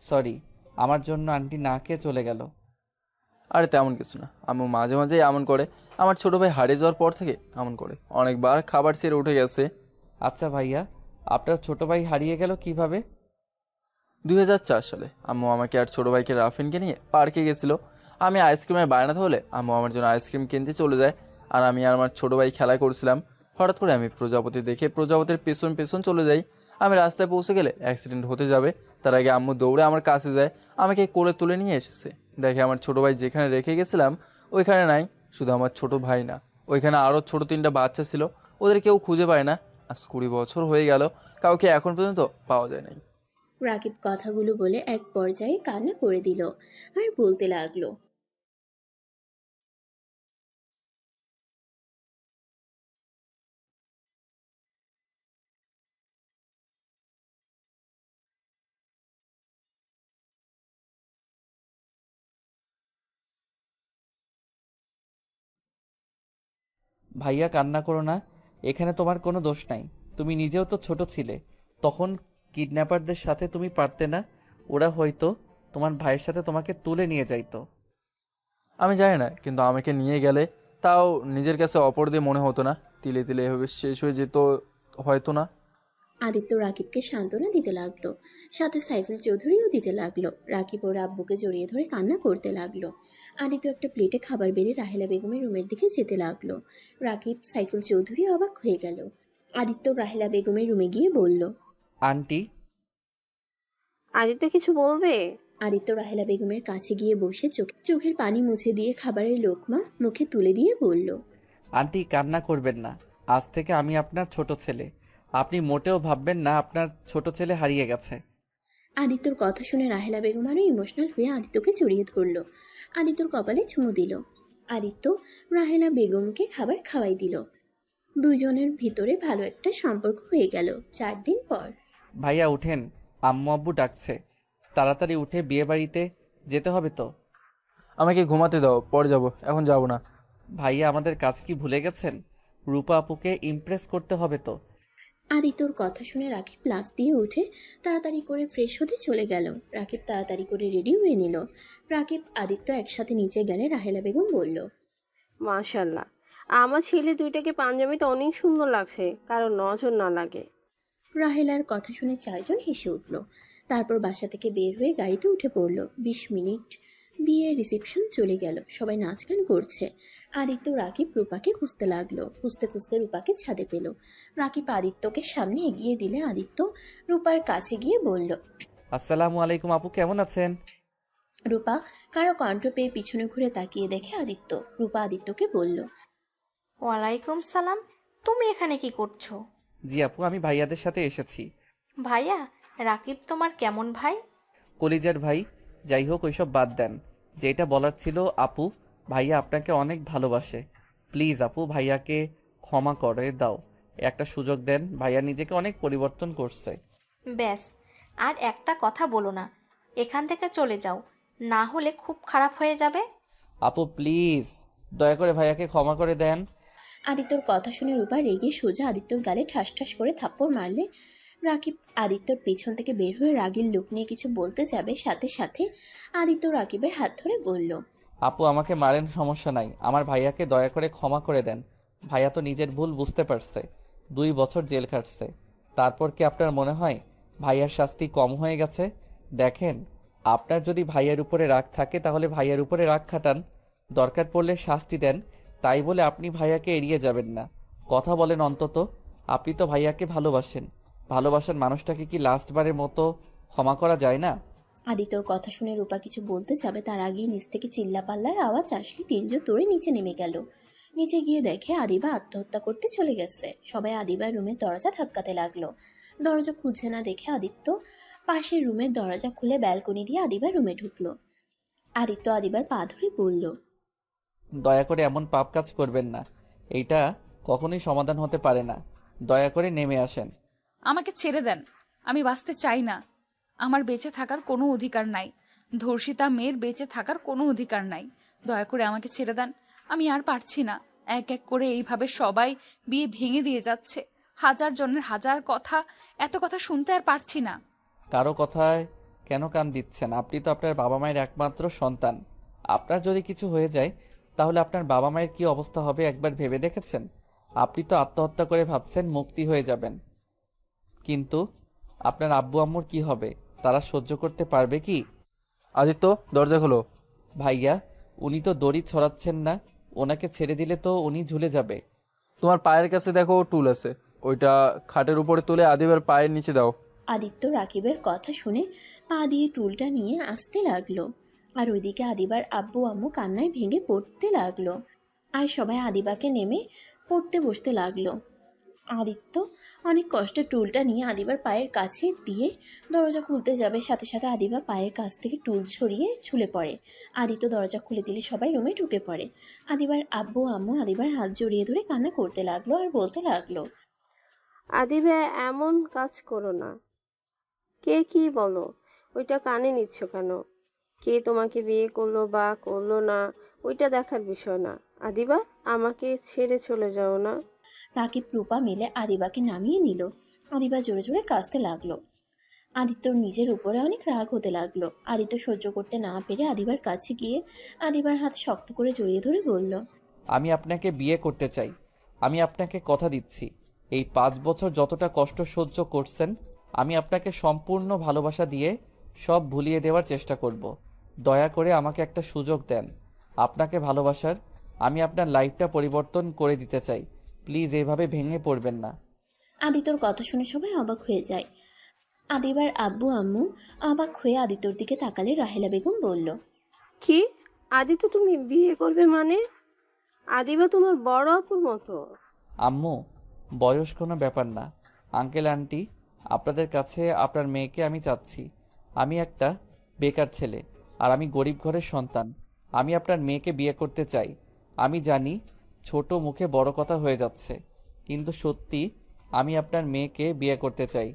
সরি, আমার জন্য আন্টি না খেয়ে চলে গেল। আরে তেমন কিছু না, আম্মু মাঝে মাঝেই এমন করে। আমার ছোট ভাই হারিয়ে যাওয়ার পর থেকে এমন করে, অনেকবার খাবার ছেড়ে উঠে গেছে। আচ্ছা ভাইয়া, আপনার ছোট ভাই হারিয়ে গেল কিভাবে? 2004 সালে আম্মু আমাকে আর ছোট ভাইকে রাফিনকে নিয়ে পার্কে গেছিল। আমি আইসক্রিমের বায়না হলে আম্মু আমার জন্য আইসক্রিম কিনতে চলে যায়, আর আমি আর আমার ছোট ভাই খেলা করছিলাম। হঠাৎ করে আমি প্রজাপতি দেখে প্রজাপতির পেছন পেছন চলে যাই। আমি রাস্তায় পৌঁছে গেলে অ্যাক্সিডেন্ট হতে যাবে, তার আগে আম্মু দৌড়ে আমার কাছে যায়, আমাকে কোলে তুলে নিয়ে এসেছে। দেখে আমার ছোট ভাই যেখানে রেখে গেছিলাম ওইখানে নাই। শুধু আমার ছোট ভাই না, ওইখানে আরও ছোট 3টা বাচ্চা ছিল, ওদের কেউ খুঁজে পায় না। আজ 20 বছর হয়ে গেল, কাউকে এখন পর্যন্ত পাওয়া যায় নাই। রাকিব কথাগুলো বলে এক পর্যায়ে কান্না করে দিল আর বলতে লাগলো, ভাইয়া কান্না করো না, এখানে তোমার কোনো দোষ নাই। তুমি নিজেও তো ছোট ছিলে, তখন কিডন্যাপারদের সাথে তুমি পারতে না? ওরা হয়তো তোমার ভাইয়ের সাথে তোমাকে তুলে নিয়ে যাইতো। আমি জানি না, কিন্তু আমাকে নিয়ে গেলে তাও নিজের কাছে অপরাধী মনে হতো না? তিলে তিলে এভাবে শেষ হয়ে যেত হয়তো না? আদিত্য রাকিবকে সান্ত্বনা দিতে লাগলো, সাথে সাইফুল চৌধুরীও দিতে লাগলো। রাকিব ওর আব্বুকে জড়িয়ে ধরে কান্না করতে লাগলো। আদিত্য একটা প্লেটে খাবার বেড়ে রাহেলা বেগমের রুমের দিকে যেতে লাগলো। রাকিব, সাইফুল চৌধুরী অবাক হয়ে গেল। আদিত্য রাহেলা বেগমের রুমে গিয়ে বলল, আন্টি। আদিত্য কিছু বলবে? আদিত্য রাহেলা বেগমের কাছে গিয়ে বসে চোখের পানি মুছে দিয়ে খাবারের লোকমা মুখে তুলে দিয়ে বলল, আন্টি কান্না করবেন না, আজ থেকে আমি আপনার ছোট ছেলে। আপনি মোটেও ভাববেন না আপনার ছোট ছেলে হারিয়ে গেছে। আদিত্যর কথা শুনে রাহেলা বেগম আরও ইমোশনাল হয়ে আদিত্যকে জড়িয়ে ধরল। আদিত্যর কপালে চুমু দিল। আদিত্য রাহেলা বেগমকে খাবার খাওয়াই দিল। দুজনের ভিতরে ভালো একটা সম্পর্ক হয়ে গেল। 4 দিন পর ভাইয়া উঠেন, আম্মু আব্বু ডাকছে। তাড়াতাড়ি উঠে বিয়ে বাড়িতে যেতে হবে তো। আমাকে ঘুমাতে দাও, পরে যাব, এখন যাব না। ভাইয়া আমাদের কাজ কি ভুলে গেছেন? রূপা আপুকে ইমপ্রেস করতে হবে তো। আদিত্যর কথা শুনে রাকিব লাফ দিয়ে উঠে তাড়াতাড়ি করে ফ্রেশ হতে চলে গেল। রাকিব তাড়াতাড়ি করে রেডি হয়ে নিল। রাকিব আদিত্য একসাথে নিচে গেলে রাহেলা বেগম বলল, মাশাল্লাহ, আমার ছেলে দুইটাকে পাঞ্জাবিতে অনেক সুন্দর লাগছে, কারণ নজর না লাগে। রাহেলার কথা শুনে 4 জন হেসে উঠল। তারপর বাসা থেকে বের হয়ে গাড়িতে উঠে পড়ল। 20 মিনিট বিয়ে রিসেপশন চলে গেল। সবাই নাচ গান করছে। আদিত্য রাকিব রূপাকে খুঁজতে লাগলো। খুঁজতে খুঁজতে রূপাকে ছাদে পেল। রাকিব আদিত্যকে সামনে এগিয়ে দিলে আদিত্য রূপার কাছে গিয়ে বলল, আসসালামু আলাইকুম আপু, কেমন আছেন? রূপা কারো কণ্ঠ পেয়ে পিছনে ঘুরে তাকিয়ে দেখে আদিত্য। রূপা আদিত্যকে বলল, ওয়ালাইকুম সালাম, তুমি এখানে কি করছো? জি আপু, আমি ভাইয়াদের সাথে এসেছি। ভাইয়া, রাকিব তোমার কেমন ভাই? কলিজার ভাই। যাই হোক, ওইসব বাদ দেন। যেটা বলার ছিল আপু, ভাইয়া আপনাকে অনেক ভালোবাসে। প্লিজ আপু, ভাইয়াকে ক্ষমা করে দাও, একটা সুযোগ দেন। ভাইয়া নিজেকে অনেক পরিবর্তন করছে। ব্যাস, আর একটা কথা বলো না, এখান থেকে চলে যাও, না হলে খুব খারাপ হয়ে যাবে। আপু প্লিজ, দয়া করে ভাইয়াকে ক্ষমা করে দেন। আদিত্যর কথা শুনে রূপা রেগে সোজা আদিত্যর গালে ঠাস ঠাস করে থাপ্পড় মারলে। রাকিব আদিত্যর পেছন থেকে বের হয়ে রাগীর লোক নিয়ে কিছু বলতে যাবে, সাথে সাথে আদিত্য রাকিবের হাত ধরে বলল, আপু আমাকে মারেন, সমস্যা নাই, আমার ভাইয়াকে দয়া করে ক্ষমা করে দেন। ভাইয়া তো নিজের ভুল বুঝতে পারছে, 2 বছর জেল খাটছে। তারপর কি আপনার মনে হয় ভাইয়ার শাস্তি কম হয়ে গেছে? দেখেন, আপনার যদি ভাইয়ার উপরে রাগ থাকে তাহলে ভাইয়ার উপরে রাগ খাটান, দরকার পড়লে শাস্তি দেন। তাই বলে আপনি ভাইয়াকে এড়িয়ে যাবেন না। কথা বলেন অন্তত। আপনি তো ভাইয়াকে ভালোবাসেন, ভালোবাসার মানুষটাকে কি লাস্টবারের মতো ক্ষমা করা যায় না? আদিত্যর কথা শুনে রূপা কিছু বলতে যাবে, তার আগেই নিচ থেকে চিল্লাপাল্লার আওয়াজ আসলে 3 জন দৌড়ে নিচে নেমে গেল। নিচে গিয়ে দেখে আদিবা আত্মহত্যা করতে চলে গেছে। সবাই আদিবার রুমের দরজা ধাক্কাতে লাগলো। দরজা খুলছে না দেখে আদিত্য পাশের রুমের দরজা খুলে ব্যালকনি দিয়ে আদিবার রুমে ঢুকলো। আদিত্য আদিবার পা ধরে বলল, দয়া করে এমন পাপ কাজ করবেন না, এইটা কখনোই সমাধান হতে পারে না। দয়া করে নেমে আসেন। আমাকে ছেড়ে দেন, আমি বাঁচতে চাই না। আমার বেঁচে থাকার কোনো অধিকার নাই। ধর্ষিতা মেয়ের বেঁচে থাকার কোনো অধিকার নাই। দয়া করে আমাকে ছেড়ে দেন, আমি আর পারছি না। এক এক করে এইভাবে সবাই বিয়ে ভেঙে দিয়ে যাচ্ছে। 1000 জনের 1000 কথা, এত কথা শুনতে আর পারছি না। কারো কথায় কেন কান দিচ্ছেন? আপনি তো আপনার বাবা মায়ের একমাত্র সন্তান। আপনার যদি কিছু হয়ে যায় তাহলে আপনার বাবা মায়ের কি অবস্থা হবে একবার ভেবে দেখেছেন? আপনি তো আত্মহত্যা করে ভাবছেন মুক্তি হয়ে যাবেন, কিন্তু আপনার আব্বু আম্মুর কি হবে? তারা সহ্য করতে পারবে কি? আদিত্য, দরজা খোলো। ভাইয়া, উনি তো দড়ি ছড়াচ্ছেন না, ওনাকে ছেড়ে দিলে তো উনি ঝুলে যাবে। তোমার পায়ের কাছে দেখো টুল আছে, ওইটা খাটের উপরে তুলে আদিবার পায়ের নিচে দাও। আদিত্য রাকিবের কথা শুনে পা দিয়ে টুলটা নিয়ে আসতে লাগলো। আর ওইদিকে আদিবার আব্বু আম্মু কান্নায় ভেঙে পড়তে লাগলো। আর সবাই আদিবাকে নেমে পড়তে বসতে লাগলো। আদিত্য অনেক কষ্টে টুলটা নিয়ে আদিবার পায়ের কাছে দিয়ে দরজা খুলতে যাবে, সাথে সাথে আদিবা পায়ের কাছ থেকে টুল ছড়িয়ে ঝুলে পড়ে। আদিত্য দরজা খুলে দিলে সবাই রুমে ঢুকে পড়ে। আদিবার আব্বু আম্মু আদিবার হাত জড়িয়ে ধরে কান্না করতে লাগলো আর বলতে লাগলো, আদিবা, এমন কাজ করো না। কে কি বলো, ওইটা কানে নিচ্ছ কেন? কে তোমাকে বিয়ে করলো বা করলো না, ওইটা দেখার বিষয় না। আদিবা, আমাকে ছেড়ে চলে যাও না। রাকিব রূপা মিলে আদিবাকে নামিয়ে নিল। আদিবা জোরে জোরে কাঁদতে লাগলো। আদিত্যর নিজের উপরে অনেক রাগ হতে লাগলো। আদিত্য সহ্য করতে না পেরে আদিবার কাছে গিয়ে আদিবার হাত শক্ত করে জড়িয়ে ধরে বলল, আমি আপনাকে বিয়ে করতে চাই। আমি আপনাকে কথা দিচ্ছি, এই 5 বছর যতটা কষ্ট সহ্য করছেন, আমি আপনাকে সম্পূর্ণ ভালোবাসা দিয়ে সব ভুলিয়ে দেওয়ার চেষ্টা করব। দয়া করে আমাকে একটা সুযোগ দেন আপনাকে ভালোবাসার। আমি আপনার লাইফটা পরিবর্তন করে দিতে চাই। প্লিজ এভাবে ভেঙে পড়বেন না। আদিত্যর কথা শুনে সবাই অবাক হয়ে যায়। আদিবার আব্বু আম্মু অবাক হয়ে আদিত্যর দিকে তাকালে রাহেলা বেগম বলল, কি? আদিত্য তুমি বিয়ে করবে মানে? আদিবা তোমার বড় আপুর মতো। আম্মু, বয়স কোনো ব্যাপার না। আঙ্কেল আন্টি, আপনাদের কাছে আপনার মেয়েকে আমি চাচ্ছি। আমি একটা বেকার ছেলে আর আমি গরিব ঘরের সন্তান। আমি আপনার মেয়েকে বিয়ে করতে চাই। আমি জানি ছোট মুখে বড় কথা হয়ে যাচ্ছে, কিন্তু সত্যি আমি আপনার মেয়েকে বিয়ে করতে চাই।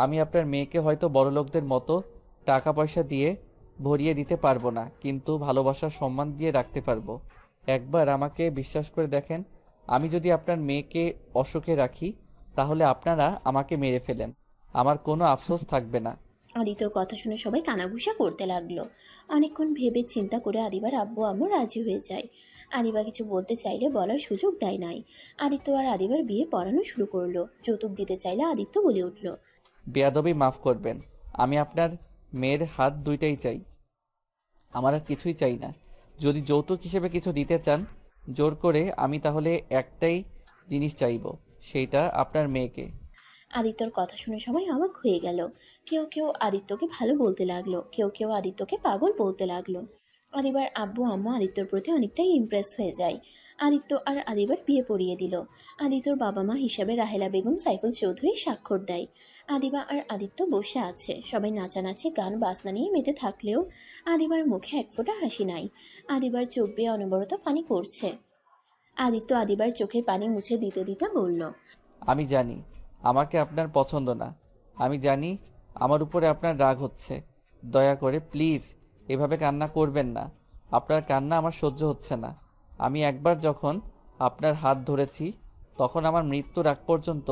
আমি আপনার মেয়েকে হয়তো বড়লোকদের মতো টাকা পয়সা দিয়ে ভরিয়ে দিতে পারবো না, কিন্তু ভালোবাসার সম্মান দিয়ে রাখতে পারবো। একবার আমাকে বিশ্বাস করে দেখেন, আমি যদি আপনার মেয়েকে অসুখে রাখি তাহলে আপনারা আমাকে মেরে ফেলেন, আমার কোনো আফসোস থাকবে না। আদিত্যর কথা শুনে সবাই কানাঘুষা করতে লাগলো। অনেকক্ষণ ভেবে চিন্তা করে আদিবার আব্বু আম্মু রাজি হয়ে যায়। আদিবা কিছু বলতে চাইলে বলার সুযোগ দেয় নাই। আদিত্য আর আদিবার বিয়ে পড়ানো শুরু করলো। যৌতুক দিতে চাইলে আদিত্য বলে উঠল, বেয়াদবি মাফ করবেন, আমি আপনার মেয়ের হাত দুইটাই চাই, আমার আর কিছুই চাই না। যদি যৌতুক হিসেবে কিছু দিতে চান জোর করে, আমি তাহলে একটাই জিনিস চাইব, সেইটা আপনার মেয়েকে। আদিত্যর কথা শুনে সবাই অবাক হয়ে গেল। কেউ কেউ আদিত্যকে ভালো বলতে লাগলো, কেউ কেউ আদিত্যকে পাগল বলতে লাগলো। আদিবার আব্বু আম্মু আদিত্যর প্রতি অনেকটাই ইমপ্রেস হয়ে যায়। আদিত্য আর আদিবার বিয়ে পড়িয়ে দিল। আদিত্যর বাবা মা হিসাবে রাহেলা বেগম সাইফুল চৌধুরী স্বাক্ষর দেয়। আদিবা আর আদিত্য বসে আছে। সবাই নাচানাচি গান বাজনা নিয়ে মেতে থাকলেও আদিবার মুখে এক ফোঁটা হাসি নাই। আদিবার চোখ বেয়ে অনবরত পানি পড়ছে। আদিত্য আদিবার চোখের পানি মুছে দিতে দিতে বলল, আমি জানি আমাকে আপনার পছন্দ না, আমি জানি আমার উপরে আপনার রাগ হচ্ছে। দয়া করে প্লিজ এভাবে কান্না করবেন না। আপনার কান্না আমার সহ্য হচ্ছে না। আমি একবার যখন আপনার হাত ধরেছি তখন আমার মৃত্যুর আগ পর্যন্ত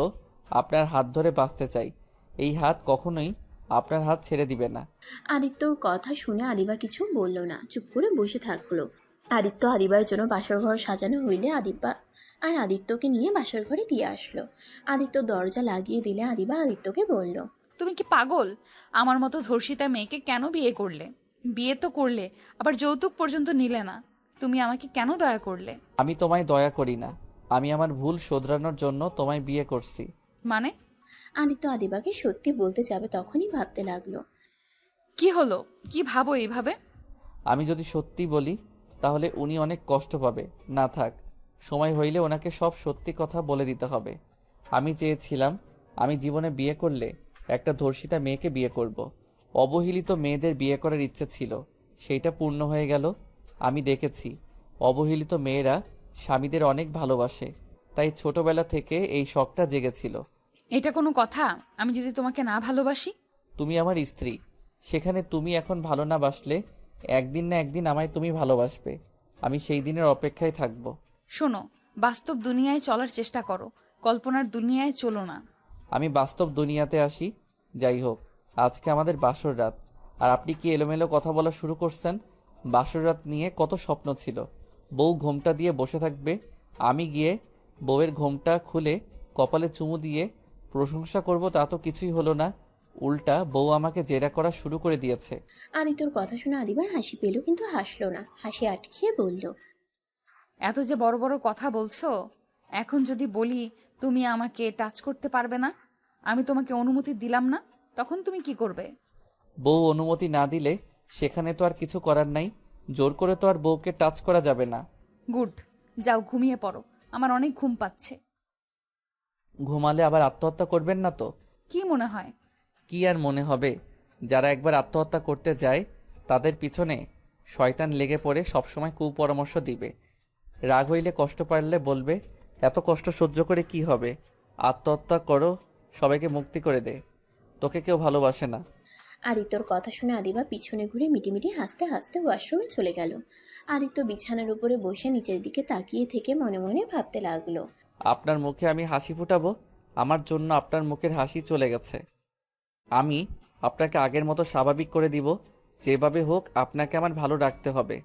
আপনার হাত ধরে বাঁচতে চাই। এই হাত কখনোই আপনার হাত ছেড়ে দিবে না। আদিত্যর কথা শুনে আদিবা কিছু বলল না, চুপ করে বসে থাকলো। আদিত্য আদিবার জন্য বাসর ঘর সাজানো হইলে আদিবা আর আদিত্যকে নিয়ে বাসর ঘরে দিয়ে আসলো। আদিত্য দরজা লাগিয়ে দিলে আদিবা আদিত্যকে বলল, তুমি কি পাগল? আমার মতো ধর্ষিতা মেয়েকে কেন বিয়ে করলে? বিয়ে তো করলে, আবার যৌতুক পর্যন্ত নিলে না। তুমি আমাকে কেন দয়া করলে? আমি তোমায় দয়া করি না, আমি আমার ভুল শোধরানোর জন্য তোমায় বিয়ে করছি। মানে? আদিত্য আদিবাকে সত্যি বলতে যাবে তখনই ভাবতে লাগলো। কি হলো? কি ভাবো এইভাবে? আমি যদি সত্যি বলি তাহলে উনি অনেক কষ্ট পাবে। না থাক, সময় হইলে ওনাকে সব সত্যি কথা বলে দিতে হবে। আমি চেয়েছিলাম আমি জীবনে বিয়ে করলে একটা ধর্ষিতা মেয়েকে বিয়ে করব। অবহেলিত মেয়েদের বিয়ে করার ইচ্ছে ছিল, সেইটা পূর্ণ হয়ে গেল। আমি দেখেছি অবহেলিত মেয়েরা স্বামীদের অনেক ভালোবাসে, তাই ছোটবেলা থেকে এই শখটা জেগেছিল। এটা কোনো কথা? আমি যদি তোমাকে না ভালোবাসি? তুমি আমার স্ত্রী, সেখানে তুমি এখন ভালো না বাসলে একদিন না একদিন আমায় তুমি ভালোবাসবে। আমি সেই দিনের অপেক্ষায় থাকব। শোনো, বাস্তব দুনিয়ায় চলার চেষ্টা করো, কল্পনার দুনিয়ায় চলো না। আমি বাস্তব দুনিয়াতে আসি। যাই হোক, আজকে আমাদের বাসর রাত, আর আপনি কি এলোমেলো কথা বলা শুরু করছেন? বাসর রাত নিয়ে কত স্বপ্ন ছিল। বউ ঘোমটা দিয়ে বসে থাকবে, আমি গিয়ে বউয়ের ঘোমটা খুলে কপালে চুমু দিয়ে প্রশংসা করব, তা তো কিছুই হলো না। উল্টা বউ আমাকে জেরা করা শুরু করে দিয়েছে। আদিত্যর কথা শুনে আদিবার হাসি পেল, কিন্তু হাসলো না। হাসি আটকিয়ে বলল, এত যে বড় বড় কথা বলছো, এখন যদি বলি তুমি আমাকে টাচ করতে পারবে না, আমি তোমাকে অনুমতি দিলাম না, তখন তুমি কি করবে? বউ অনুমতি না দিলে সেখানে তো আর কিছু করার নাই। জোর করে তো আর বউকে টাচ করা যাবে না। গুড, যাও ঘুমিয়ে পড়ো, আমার অনেক ঘুম পাচ্ছে। ঘুমালে আবার আত্মহত্যা করবেন না তো? কি মনে হয়? কি আর মনে হবে, যারা একবার আত্মহত্যা করতে যায় তাদের পিছনে শয়তান লেগে পড়ে সবসময় কুপরামর্শ দিবে। রাগ হইলে কষ্ট পারলে বলবে এত কষ্ট সহ্য করে কি হবে, আত্মহত্যা করো, সবাইকে মুক্তি করে দে, তোকে কেউ ভালোবাসে না। আদিত্যর কথা শুনে আদিবা পিছনে ঘুরে মিটিমিটি হাসতে হাসতে ওয়াশরুমে চলে গেল। আদিত্য বিছানার উপরে বসে নিচের দিকে তাকিয়ে থেকে মনে মনে ভাবতে লাগলো। আপনার মুখে আমি হাসি ফুটাবো, আমার জন্য আপনার মুখের হাসি চলে গেছে। আমি আপনাকে আগের মতো স্বাভাবিক করে দিব, যেভাবে হোক আপনাকে আমার ভালো রাখতে হবে।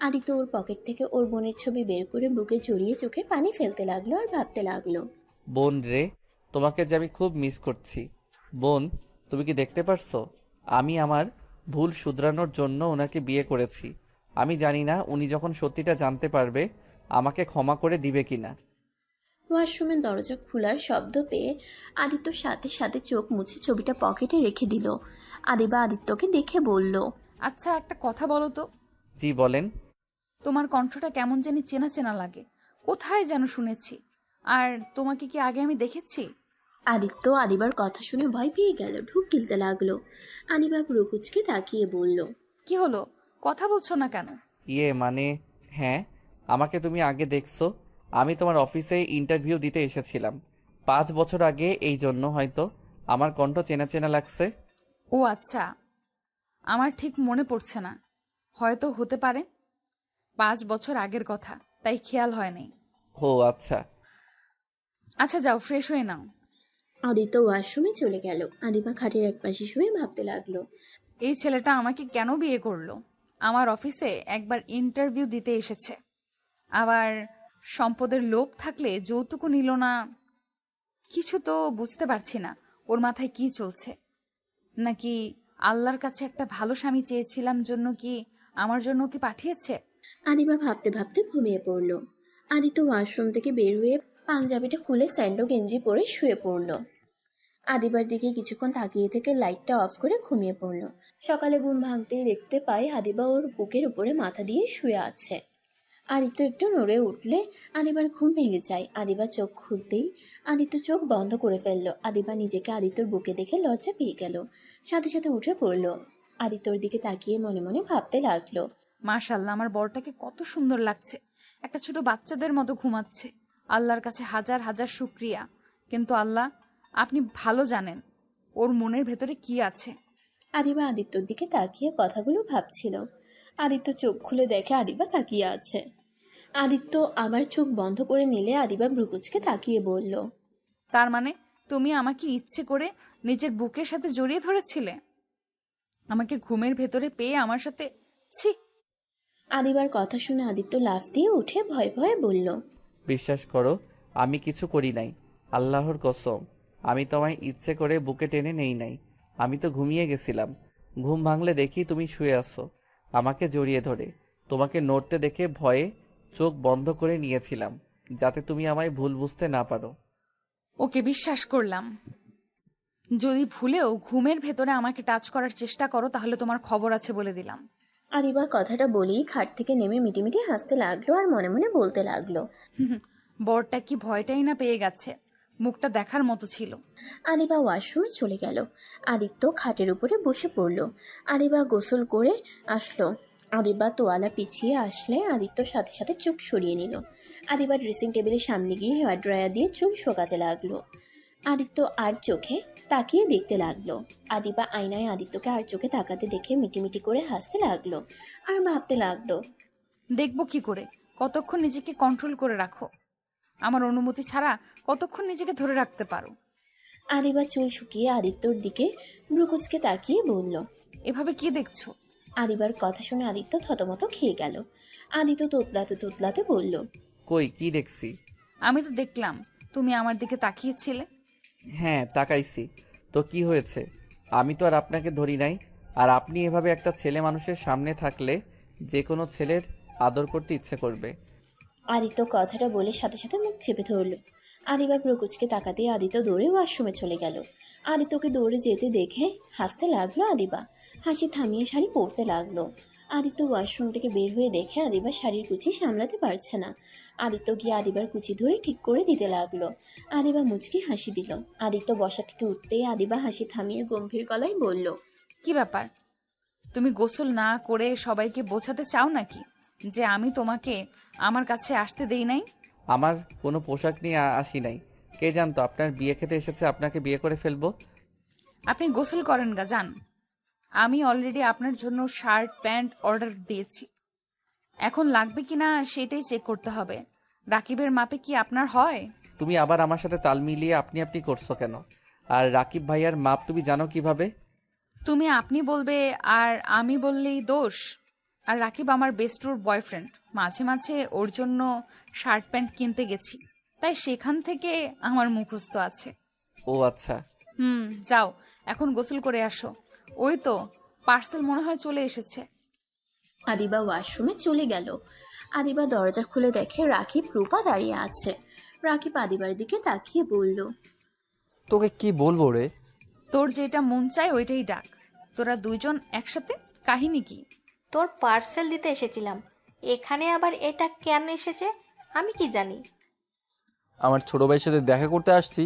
আদিত্য ওর পকেট থেকে ওর বোনের ছবি বের করে বুকে জড়িয়ে চোখে পানি ফেলতে লাগলো আর ভাবতে লাগলো। বোন রে, তোমাকে যে আমি খুব মিস করছি। বোন, তুমি কি দেখতে পারছো? আমি আমার ভুল শুধরানোর জন্য ওনাকে বিয়ে করেছি। আমি জানি না উনি যখন সত্যিটা জানতে পারবে আমাকে ক্ষমা করে দিবে কিনা। ওয়াশরুমের দরজা খোলার শব্দ পেয়ে আদিত্য সাথে সাথে চোখ মুছে ছবিটা পকেটে রেখে দিল। আদিবা আদিত্যকে দেখে বলল, আচ্ছা, একটা কথা বলো তো। জি বলেন। তোমার কণ্ঠটা কেমন জানি চেনা চেনা লাগে, কোথায় যেন শুনেছি। আর তোমাকে কি আগে আমি দেখেছি? আদিত্য আদিবার কথা শুনে ভয় পেয়ে গেল, ঢুক গিলতে লাগলো। আদিবা পুরুকুচকে তাকিয়ে বলল, কি হলো, কথা বলছো না কেন? মানে হ্যাঁ, আমাকে তুমি আগে দেখছো। আমি তোমার অফিসে ইন্টারভিউ দিতে এসেছিলাম 5 বছর আগে, এই জন্য হয়তো আমার কণ্ঠ চেনা চেনা লাগছে। ও আচ্ছা, আমার ঠিক মনে পড়ছে না, হয়তো হতে পারে 5 বছর আগের কথা, তাই খেয়াল হয়নি। ও আচ্ছা। আচ্ছা যাও, ফ্রেশ হয়ে নাও। আদিত্য ওয়াশরুমে চলে গেল। আদিবা খাটের একপাশে শুয়ে ভাবতে লাগলো। এই ছেলেটা আমাকে কেন বিয়ে করলো? আমার অফিসে একবার ইন্টারভিউ দিতে এসেছে, আবার সম্পদের লোভ থাকলে যৌতুকও নিল না। কিছু তো বুঝতে পারছি না, ওর মাথায় কি চলছে। নাকি আল্লাহর কাছে একটা ভালো স্বামী চেয়েছিলাম জন্য কি আমার জন্য কি পাঠিয়েছে? আদিবা ভাবতে ভাবতে ঘুমিয়ে পড়ল। আদিত্য ওয়াশরুম থেকে বের হয়ে পাঞ্জাবিটা খুলে স্যান্ডো গেঞ্জি পরে শুয়ে পড়ল। আদিবার দিকে কিছুক্ষণ তাকিয়ে থেকে লাইটটা অফ করে ঘুমিয়ে পড়ল। সকালে ঘুম ভাঙতেই দেখতে পায় আদিবা ওর বুকের উপরে মাথা দিয়ে শুয়ে আছে। আদিত্য একটু নড়ে উঠলে আদিবার ঘুম ভেঙে যায়। আদিবা চোখ খুলতেই আদিত্য চোখ বন্ধ করে ফেলল। আদিবা নিজেকে আদিত্যর বুকে দেখে লজ্জা পেয়ে গেল, সাথে সাথে উঠে পড়ল। আদিত্যর দিকে তাকিয়ে মনে মনে ভাবতে লাগলো, মাশাআল্লাহ, আমার বরটাকে কত সুন্দর লাগছে, একটা ছোট বাচ্চাদের মতো ঘুমাচ্ছে। আল্লাহর কাছে হাজার হাজার শুকরিয়া। কিন্তু আল্লাহ, আপনি ভালো জানেন ওর মনের ভেতরে কি আছে। আদিবা আদিত্যর দিকে তাকিয়ে কথাগুলো ভাবছিল। আদিত্য চোখ খুলে দেখে আদিবা তাকিয়ে আছে। আদিত্য আবার চোখ বন্ধ করে নিলে আদিবা ভ্রুকুচকে তাকিয়ে বলল, তার মানে তুমি আমাকে ইচ্ছে করে নিজের বুকের সাথে জড়িয়ে ধরেছিলে, আমাকে ঘুমের ভেতরে পেয়ে আমার সাথে? ছি! আদিবার কথা শুনে আদিত্য লাফ দিয়ে উঠে ভয়ে ভয়ে বলল, বিশ্বাস করো, আমি কিছু করি নাই, আল্লাহর কসম। আমি তোমায় ইচ্ছে করে বুকে টেনে নেই নাই। আমি তো ঘুমিয়ে গেছিলাম। ঘুম ভাঙলে দেখি তুমি শুয়ে আছো আমাকে জড়িয়ে ধরে। তোমাকে নড়তে দেখে ভয়ে চোখ বন্ধ করে নিয়েছিলাম, যাতে তুমি আমায় ভুল বুঝতে না পারো। ওকে বিশ্বাস করলাম। যদি ভুলেও ঘুমের ভেতরে আমাকে টাচ করার চেষ্টা করো তাহলে তোমার খবর আছে বলে দিলাম। আদিবা কথাটা বলেই খাট থেকে নেমে মিটিমিটি হাসতে লাগলো আর মনে মনে বলতে লাগলো, বরটা কি ভয়টাই না পেয়ে গেছে, মুখটা দেখার মতো ছিল। আদিবা ওয়াশরুমে চলে গেল। আদিত্য খাটের উপরে বসে পড়ল। আদিবা গোসল করে আসলো। আদিবা তোয়ালা পিছিয়ে আসলে আদিত্য সাথে সাথে চোখ সরিয়ে নিল। আদিবা ড্রেসিং টেবিলের সামনে গিয়ে হেয়ার ড্রায়ার দিয়ে চুল শোকাতে লাগলো। আদিত্য আর চোখে তাকিয়ে দেখতে লাগলো। আদিবা আয়নায় আদিত্যকে আর চোখে তাকাতে দেখে মিটিমিটি করে হাসতে লাগলো আর ভাবতে লাগলো, দেখবো কি করে, কতক্ষণ নিজেকে কন্ট্রোল করে রাখো, আমার অনুমতি ছাড়া কতক্ষণ নিজেকে ধরে রাখতে পারো। আদিবা চুল শুকিয়ে আদিত্যর দিকে ভ্রুকুচকে তাকিয়ে বলল, এভাবে কি দেখছো? আদিবার কথা শুনে আদিত্য থতমত খেয়ে গেল। আদিত্য তোতলাতে তোতলাতে বলল, কই কি দেখছি? আমি তো দেখলাম তুমি আমার দিকে তাকিয়েছিলে। হ্যাঁ তাকাইছি, তো কি হয়েছে? আমি তো আর আপনাকে ধরি নাই। আর আপনি এভাবে একটা ছেলে মানুষের সামনে থাকলে যে কোনো ছেলের আদর করতে ইচ্ছে করবে। আদিত্য কথাটা বলে সাথে সাথে মুখ চেপে ধরল। আদিবা প্রকুচকে তাকাতেই আদিত্য দৌড়ে ওয়াশরুমে চলে গেল। আদিত্যকে দৌড়ে যেতে দেখে হাসতে লাগলো আদিবা। হাসি থামিয়ে শাড়ি পরতে লাগলো। আদিত্য ওয়াশরুম থেকে বের হয়ে দেখে আদিবা শাড়ির কুচি সামলাতে পারছে না। আদিত্য গিয়ে আদিবার কুচি ধরে ঠিক করে দিতে লাগলো। আদিবা মুচকি হাসি দিল। আদিত্য বসা থেকে উঠতেই আদিবা হাসি থামিয়ে গম্ভীর গলায় বলল, কি ব্যাপার, তুমি গোসল না করে সবাইকে বোঝাতে চাও নাকি যে আমি তোমাকে আমার কাছে আসতে দেই নাই? আমার কোনো পোশাক নিয়ে আসি নাই। কে জানতো আপনার বিয়ে খেতে এসেছে আপনাকে বিয়ে করে ফেলবো। আপনি গোসল করেন গা, যান। আমি অলরেডি আপনার জন্য শার্ট প্যান্ট অর্ডার দিয়েছি। এখন লাগবে কিনা সেটাই চেক করতে হবে। রাকিবের মাপে কি আপনার হয়? তুমি আবার আমার সাথে তাল মিলিয়ে আপনি আপনি করছো কেন? আর রাকিব ভাইয়ার মাপ তুমি জানো কিভাবে? তুমি আপনি বলবে আর আমি বললেই দোষ? আর রাকিব আমার বেস্টুর বয়ফ্রেন্ড, মাঝে মাঝে ওর জন্য শার্ট প্যান্ট কিনতে গেছি, তাই সেখান থেকে আমার মুখস্থ আছে। ও আচ্ছা। যাও এখন গোসল করে আসো। ওই তো পার্সেল মনে হয় চলে এসেছে। আদিবা ওয়াশরুমে চলে গেল। আদিবা দরজা খুলে দেখে রাকিব রূপা দাঁড়িয়ে আছে। রাকিব আদিবার দিকে তাকিয়ে বলল, তোকে কি বলবো রে? তোর যেটা মন চায় ওইটাই ডাক। তোরা দুইজন একসাথে কাহিনী কি? তোর পার্সেল দিতে এসেছিলাম, এখানে আবার এটা কেন এসেছে আমি কি জানি। আমার ছোট ভাইয়ের সাথে দেখা করতে আসছি।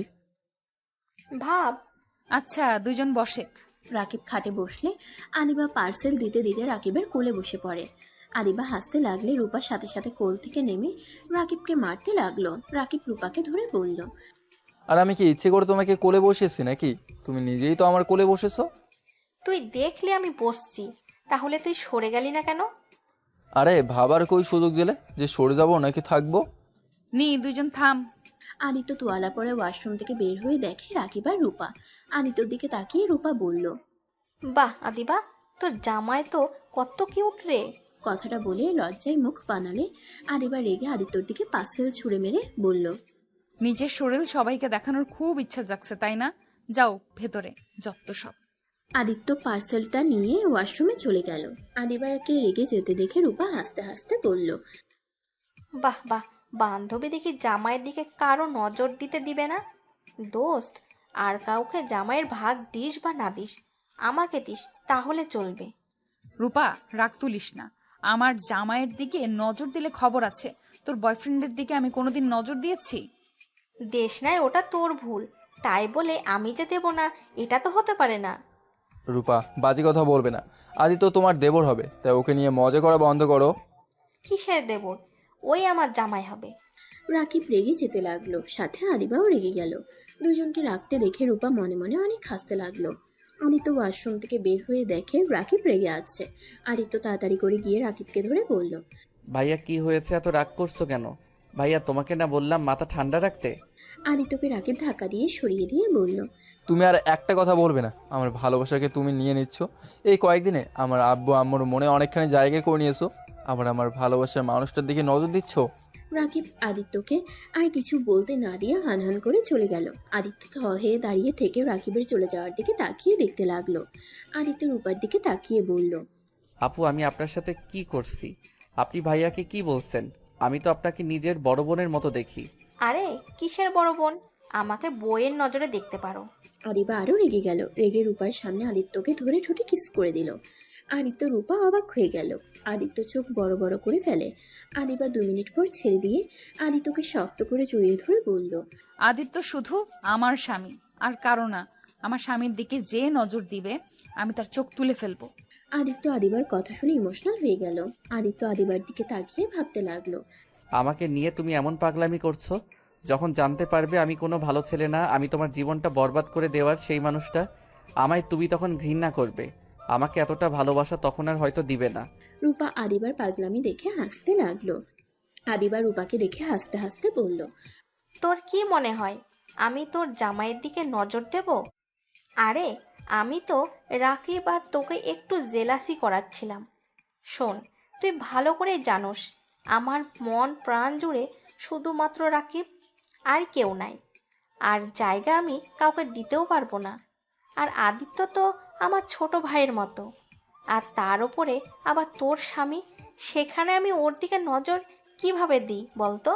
ভাব। আচ্ছা দুইজন বসেক। রাকিব খাটে বসলে আদিবা পার্সেল দিতে দিতে রাকিবের কোলে বসে পড়ে। আদিবা হাসতে লাগলে রূপার সাথে সাথে কোল থেকে নেমে রাকিবকে মারতে লাগলো। রাকিব রূপাকে ধরে বলল, আর আমি কি ইচ্ছে করে তোমাকে কোলে বসেছি নাকি? তুমি নিজেই তো আমার কোলে বসেছো। তুই দেখলে আমি বসছি, তাহলে তুই সরে গেলি না কেন? আরে ভাবার কই সুযোগ দিলে যে সরে যাবো নাকি থাকবো? দুইজন থাম। আদিত্য তোয়ালা পরে ওয়াশরুম থেকে বের হয়ে দেখে রাকিব আর রূপা। আদিত্যর দিকে তাকিয়ে রূপা বলল, বাহ আদিবা, তোর জামাই তো কত কিউট রে। কথাটা বলে লজ্জায় মুখ বানালে আদিবা রেগে আদিত্যর দিকে পার্সেল ছুঁড়ে মেরে বলল, নিজের শরীর সবাইকে দেখানোর খুব ইচ্ছা জাগছে তাই না? যাও ভেতরে, যত সব। আদিত্য পার্সেলটা নিয়ে ওয়াশরুমে চলে গেল। আদিবাকে রেগে যেতে দেখে রূপা হাসতে হাসতে বলল, বাহ বাহ, বান্ধবী দেখি জামাইয়ের দিকে কারো নজর দিতে দিবে না। দোস্ত, আর কাউকে জামাইয়ের ভাগ দিস বা না দিস, আমাকে দিস তাহলে চলবে। রূপা রাগ তুলিস না। আমার জামাইয়ের দিকে নজর দিলে খবর আছে। তোর বয়ফ্রেন্ডের দিকে আমি কোনোদিন নজর দিয়েছি? দেশ নাই, ওটা তোর ভুল, তাই বলে আমি যে দেব না এটা তো হতে পারে না। রূপা বাজে কথা বলবে না। আদি তো তোমার দেবর হবে, তাই ওকে নিয়ে মজা করা বন্ধ করো। কিসের দেবর? ওই আমার জামাই হবে। রাকিব রেগে যেতে লাগলো, সাথে আদিবাও রেগে গেল। দুজনকে রাখতে দেখে রূপা মনে মনে অনেক হাসতে লাগলো। আদিত্য ওয়াশরুম থেকে বের হয়ে দেখে রাকিব রেগে আছে। আদিত্য তাড়াতাড়ি করে গিয়ে রাকিবকে ধরে বলল, ভাইয়া কি হয়েছে, এত রাগ করছো কেন? ভাইয়া তোমাকে না বললাম মাথা ঠান্ডা রাখতে? আদিত্যকে রাকিব ধাক্কা দিয়ে সরিয়ে দিয়ে বলল, তুমি আর একটা কথা বলবে না। আমার ভালোবাসাকে তুমি নিয়ে নিচ্ছ। এই কয়েকদিনে আমার আব্বু আম্মুর মনে অনেকখানি জায়গা করে নিয়েছো, আবার আমার ভালোবাসার মানুষটার দিকে নজর দিচ্ছ। রাকিব আদিত্যকে আর কিছু বলতে না দিয়ে হানহান করে চলে গেল। আদিত্য থ হয়ে দাঁড়িয়ে থেকে রাকিবের চলে যাওয়ার দিকে তাকিয়ে দেখতে লাগলো। আদিত্য রূপার দিকে তাকিয়ে বলল, আপু আমি আপনার সাথে কি করছি? আপনি ভাইয়াকে কি বলছেন? আমি তো আপনাকে নিজের বড় বোনের মতো দেখি। আরে কিসের বড় বোন, আমাকে বইয়ের নজরে দেখতে পারো। আদিবা আরো রেগে গেল। রেগে রূপার সামনে আদিত্যকে ধরে ঠোঁটে কিস করে দিল। আদিত্য রূপা অবাক হয়ে গেল। আদিত্য চোখ বড় বড় করে ফেলে। আদিবা 2 মিনিট পর ছেড়ে দিয়ে আদিত্যকে শক্ত করে জড়িয়ে ধরে বলল, আদিত্য শুধু আমার স্বামী, আর কারো না। আমার স্বামীর দিকে যে নজর দিবে আমি তার চোখ তুলে ফেলবো। আদিত্য আদিবার কথা শুনে ইমোশনাল হয়ে গেল। আদিত্য আদিবার দিকে তাকিয়ে ভাবতে লাগলো, আমাকে নিয়ে তুমি এমন পাগলামি করছো? যখন জানতে পারবে আমি কোনো ভালো ছেলে না, আমি তোমার জীবনটা বরবাদ করে দেওয়ার সেই মানুষটা, আমায় তুমি তখন ঘৃণা করবে। আমাকে এতটা ভালোবাসা তখন আর হয়তো দিবে না। রূপা আদিবার পাগলামি দেখে হাসতে লাগলো। আদিবা রূপাকে দেখে হাসতে হাসতে বলল, তোর কি মনে হয় আমি তোর জামাইয়ের দিকে নজর দেব? আরে আমি তো রাকিব আর তোকে একটু জেলাসি করাচ্ছিলাম। শোন, তুই ভালো করে জানোস আমার মন প্রাণ জুড়ে শুধুমাত্র রাকিব, আর কেউ নাই। আর জায়গা আমি কাউকে দিতেও পারবো না। আর আদিত্য তো আমার ছোট ভাইয়ের মতো, আর তার উপরে আবার তোর স্বামী, সেখানে আমি ওর দিকে নজর কিভাবে দিই বলতো?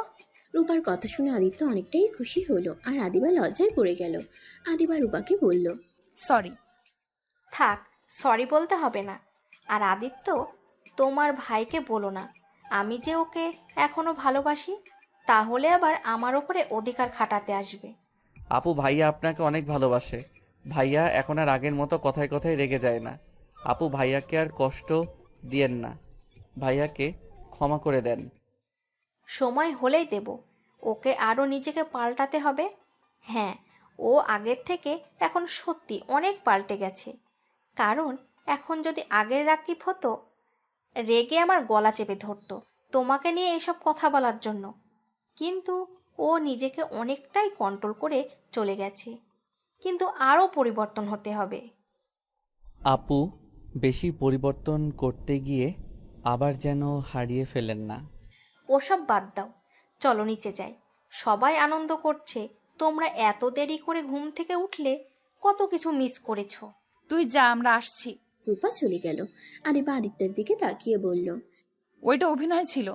রূপার কথা শুনে আদিত্য অনেকটাই খুশি হলো আর আদিবা লজ্জায় পড়ে গেল। আদিবা রূপাকে বলল, সরি। থাক, সরি বলতে হবে না। আর আদিত্য, তোমার ভাইকে বলো না আমি যে ওকে এখনো ভালোবাসি, তাহলে আবার আমার ওপরে অধিকার খাটাতে আসবে। আপু ভাইয়া আপনাকে অনেক ভালোবাসে। ভাইয়া এখন আর আগের মতো কথায় কথায় রেগে যায় না। আপু ভাইয়াকে আর কষ্ট দিয়েন না, ভাইয়াকে ক্ষমা করে দেন। সময় হলেই দেব। ওকে আরও নিজেকে পাল্টাতে হবে। হ্যাঁ, ও আগের থেকে এখন সত্যি অনেক পাল্টে গেছে। কারণ এখন যদি আগের রাকিব হতো, রেগে আমার গলা চেপে ধরতো তোমাকে নিয়ে এসব কথা বলার জন্য। কিন্তু ও নিজেকে অনেকটাই কন্ট্রোল করে চলে গেছে, কিন্তু আরও পরিবর্তন হতে হবে। আপু, বেশি পরিবর্তন করতে গিয়ে আবার যেন হারিয়ে ফেলেন না। ওসব বাদ দাও, চলো নিচে যাই। সবাই আনন্দ করছে, তোমরা এত দেরি করে ঘুম থেকে উঠলে, কত কিছু মিস করেছো। তুই যা, আমরা আসছি। রূপা চলে গেল। আদিবা আদিত্যের দিকে তাকিয়ে বলল, ওইটা অভিনয় ছিল,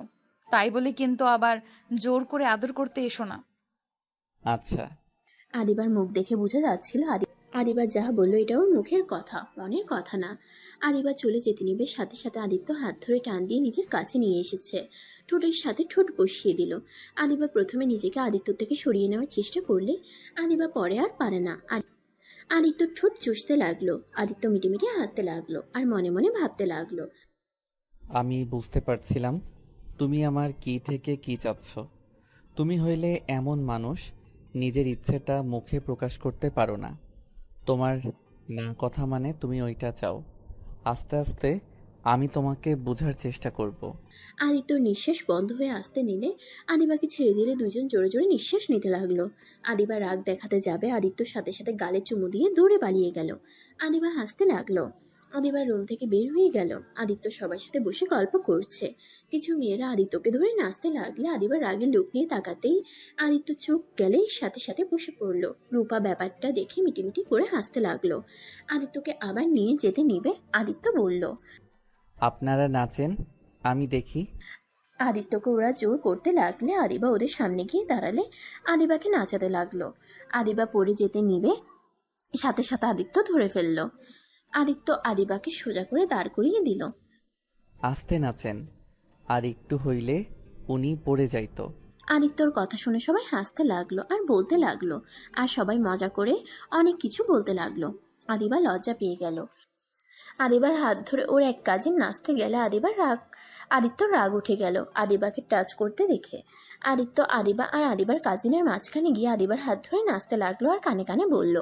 তাই বলে কিন্তু আবার জোর করে আদর করতে এসো না। আচ্ছা। আদিবার মুখ দেখে বোঝা যাচ্ছিল আদিবা যা বললো এটা ওর মুখের কথা, মনের কথা না। আদিবা চলে যেতে নিবে, সাথে সাথে আদিত্য হাত ধরে টান দিয়ে নিজের কাছে নিয়ে এসেছে, ঠোঁটের সাথে ঠোঁট বসিয়ে দিল। আদিবা প্রথমে নিজেকে আদিত্য থেকে সরিয়ে নেওয়ার চেষ্টা করলে আদিবা পরে আর পারে না। আদিত্য ঠোঁট চুষতে লাগলো, আদিত্য মিটিমিটি হাসতে লাগলো আর মনে মনে ভাবতে লাগলো, আমি বুঝতে পারছিলাম তুমি আমার কি থেকে কি চাচ্ছ। তুমি হইলে এমন মানুষ, নিজের ইচ্ছেটা মুখে প্রকাশ করতে পারো না। তোমার না কথা মানে তুমি ওইটা চাও। আস্তে আস্তে আমি তোমাকে বোঝার চেষ্টা করব। আদিত্যর নিঃশ্বাস বন্ধ হয়ে আসতে নিলে আদিবাকে ছেড়ে দিলে দুজন জোরে জোরে নিঃশ্বাস নিতে লাগলো। আদিবা রাগ দেখাতে যাবে, আদিত্যর সাথে সাথে গালে চুমু দিয়ে দৌড়ে পালিয়ে গেল। আদিবা হাসতে লাগলো। আদিবা রুম থেকে বের হয়ে গেল। আদিত্য সবার সাথে বসে গল্প করছে। কিছু মেয়েরা আদিত্যকে ধরে নাচতে লাগলে আদিবা রাগের লোক নিয়ে তাকাতেই আদিত্য চোখ গেলে সাথে সাথে বসে পড়লো। রূপা ব্যাপারটা দেখে মিটিমিটি করে হাসতে লাগলো। আদিত্যকে আবার নিয়ে যেতে নিবে, আদিত্য বলল, আপনারা নাচেন, আমি দেখি। আদিত্যকে ওরা জোর করতে লাগলে আদিবা ওদের সামনে গিয়ে দাঁড়ালে আদিবাকে নাচাতে লাগলো। আদিবা পড়ে যেতে নিবে, সাথে সাথে আদিত্য ধরে ফেললো। আদিত্য আদিবাকে সোজা করে দাঁড় করিয়ে দিল। আস্তে নাচেন, আর একটু হইলে উনি পড়ে যাইতো। আদিত্যর কথা শুনে সবাই হাসতে লাগলো আর বলতে লাগলো, আর সবাই মজা করে অনেক কিছু বলতে লাগলো। আদিবা লজ্জা পেয়ে গেল। আদিবার হাত ধরে ওর এক কাজিন নাচতে গেলে আদিত্যর রাগ উঠে গেল আদিবাকে টাচ করতে দেখে। আদিত্য আদিবা আর আদিবার কাজিনের মাঝখানে গিয়ে আদিবার হাত ধরে নাচতে লাগলো আর কানে কানে বলল,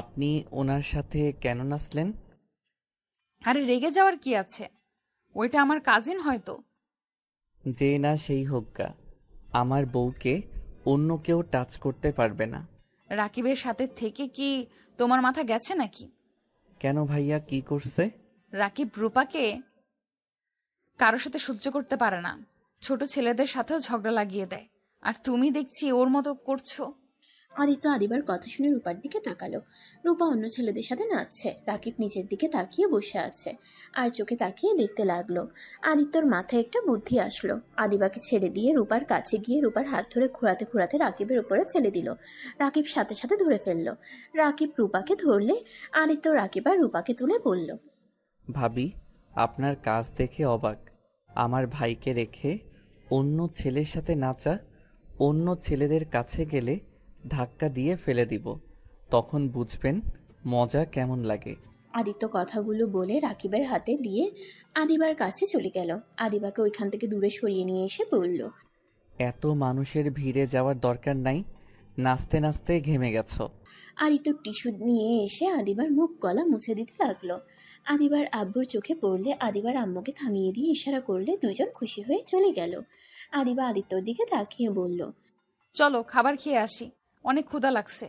আপনি ওনার সাথে কেন নাচলেন? আরে রেগে যাওয়ার কি আছে, ওইটা আমার কাজিন হয়তো। যে না সেই হোক্কা, আমার বউকে অন্য কেউ টাচ করতে পারবে না। রাকিবের সাথে থেকে কি তোমার মাথা গেছে নাকি? কেন ভাইয়া, কি করছে? রাকিব রূপাকে কারোর সাথে সহ্য করতে পারে না, ছোট ছেলেদের সাথেও ঝগড়া লাগিয়ে দেয়, আর তুমি দেখছি ওর মতো করছো। আদিত্য আদিবার কথা শুনে রূপার দিকে তাকালো। রূপা অন্য ছেলেদের সাথে নাচছে, রাকিব নিচের দিকে তাকিয়ে বসে আছে আর চোখে তাকিয়ে দেখতে লাগলো। আদিত্যর মাথায় একটা বুদ্ধি আসলো। আদিবাকে ছেড়ে দিয়ে রূপার কাছে গিয়ে রূপার হাত ধরে ঘোরাতে ঘোরাতে রাকিবের উপরে ফেলে দিল। রাকিব সাথে সাথে ধরে ফেললো। রাকিব রূপাকে ধরলে আদিত্য রাকিব আর রূপাকে তুলে বলল, ভাবি, আপনার কাজ দেখে অবাক। আমার ভাইকে রেখে অন্য ছেলের সাথে নাচা, অন্য ছেলেদের কাছে গেলে ধাক্কা দিয়ে ফেলে দিব, তখন বুঝবেন মজা কেমন লাগে। আদিত্য কথাগুলো বলে রাকিবের হাতে দিয়ে আদিবার কাছে চলে গেল। আদিবাকে ওইখান থেকে দূরে সরিয়ে নিয়ে এসে বলল, এত মানুষের ভিড়ে যাওয়ার দরকার নাই, নাচতে নাচতে ঘেমে গেছো। আদিত্য টিস্যু নিয়ে এসে আদিবার মুখ গলা মুছে দিতে লাগলো। আদিবার আব্বুর চোখে পড়লে আদিবার আম্মুকে থামিয়ে দিয়ে ইশারা করলে দুজন খুশি হয়ে চলে গেল। আদিবা আদিত্যর দিকে তাকিয়ে বলল, চলো খাবার খেয়ে আসি, অনেক ক্ষুধা লাগছে।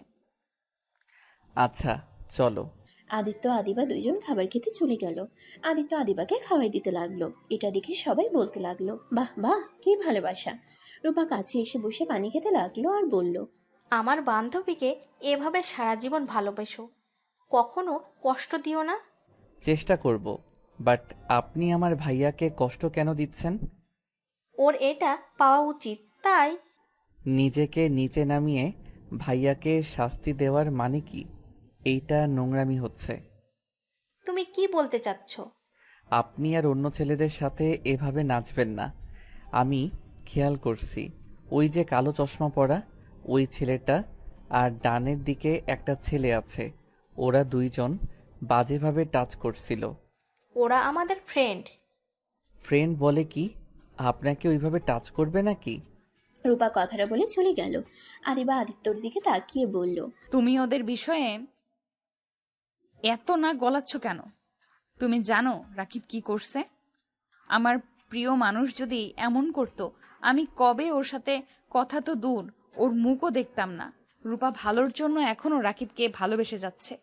আচ্ছা চলো। আদিত্য আদিবা দুইজন খাবার খেতে চলে গেল। আদিত্য আদিবাকে খাওয়াই দিতে লাগলো। এটা দেখে সবাই বলতে লাগলো, বাহ বাহ, কি ভালোবাসা। রূপা কাছে এসে বসে পানি খেতে লাগলো আর বলল, আমার বান্ধবীকে এভাবে সারা জীবন ভালোবেসো, কখনো কষ্ট দিও না। চেষ্টা করব, বাট আপনি আমার ভাইয়াকে কষ্ট কেন দিচ্ছেন? ওর এটা পাওয়া উচিত, তাই। নিজেকে নিচে নামিয়ে ভাইয়াকে শাস্তি দেওয়ার মানে কি? এইটা নোংরামি হচ্ছে। তুমি কি বলতে চাচ্ছ? আপনি আর অন্য ছেলেদের সাথে এভাবে নাচবেন না। আমি খেয়াল করছি, ওই যে কালো চশমা পরা ওই ছেলেটা আর ডানের দিকে একটা ছেলে আছে, ওরা দুইজন বাজেভাবে টাচ করছিল। ওরা আমাদের ফ্রেন্ড। ফ্রেন্ড বলে কি? আপনাকে ওইভাবে টাচ করবে নাকি? রূপা কথাটা বলে চলে গেল। আদিবা আদিত্যর দিকে তাকিয়ে বলল, তুমি ওদের বিষয়ে এত না গলাচ্ছ কেন? তুমি জানো রাকিব কি করছে? আমার প্রিয় মানুষ যদি এমন করতো, আমি কবে ওর সাথে কথা তো দূর, ওর মুখও দেখতাম না। রূপা ভালোর জন্য এখনো রাকিবকে ভালোবেসে যাচ্ছে।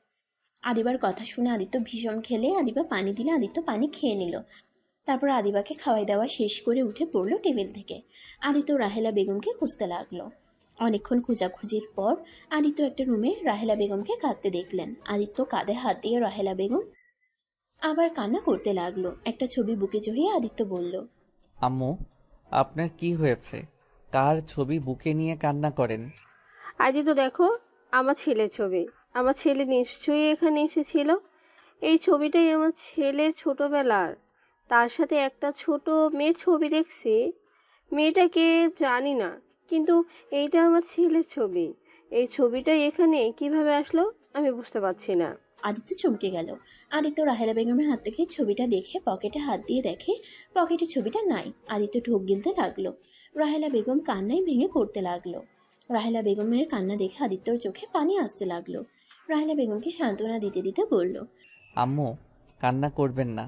আদিবার কথা শুনে আদিত্য ভীষণ খেলে আদিবা পানি দিলে আদিত্য পানি খেয়ে নিল। তারপর আদিবাকে খাওয়াই দেওয়া শেষ করে উঠে পড়ল টেবিল থেকে। আদিত্য রাহেলা বেগমকে খুঁজতে লাগলো। অনেকক্ষণ খোঁজাখুঁজির পর আদিত্য একটা রুমে রাহেলা বেগমকে কাঁদতে দেখলেন। আদিত্য কাঁধে হাত দিয়ে রাহেলা বেগম আবার কান্না করতে লাগলো। একটা ছবি বুকে জড়িয়ে আদিত্য বলল, আম্মু, আপনার কি হয়েছে? কার ছবি বুকে নিয়ে কান্না করেন? আদি তো দেখো, আমার ছেলের ছবি। আমার ছেলে নিশ্চয়ই এখানে এসেছিল। এই ছবিটাই আমার ছেলের ছোটবেলার। তার সাথে একটা ছোট মেয়ের ছবি দেখছি। মেয়েটাকে জানি না, কিন্তু এইটা আমার ছেলের ছবি। এই ছবিটা এখানে কিভাবে আসলো আমি বুঝতে পারছি না। আদিত্য চমকে গেল। আদিত্য রাহেলা বেগমের হাত থেকে ছবিটা দেখে পকেটে হাত দিয়ে দেখে পকেটে ছবিটা নাই। আদিত্য ঢোক গিলতে লাগলো। রাহেলা বেগম কান্নায় ভেঙে পড়তে লাগলো। রাহেলা বেগমের কান্না দেখে আদিত্যর চোখে পানি আসতে লাগলো। রাহেলা বেগমকে সান্ত্বনা দিতে দিতে বলল, আম্মু, কান্না করবেন না।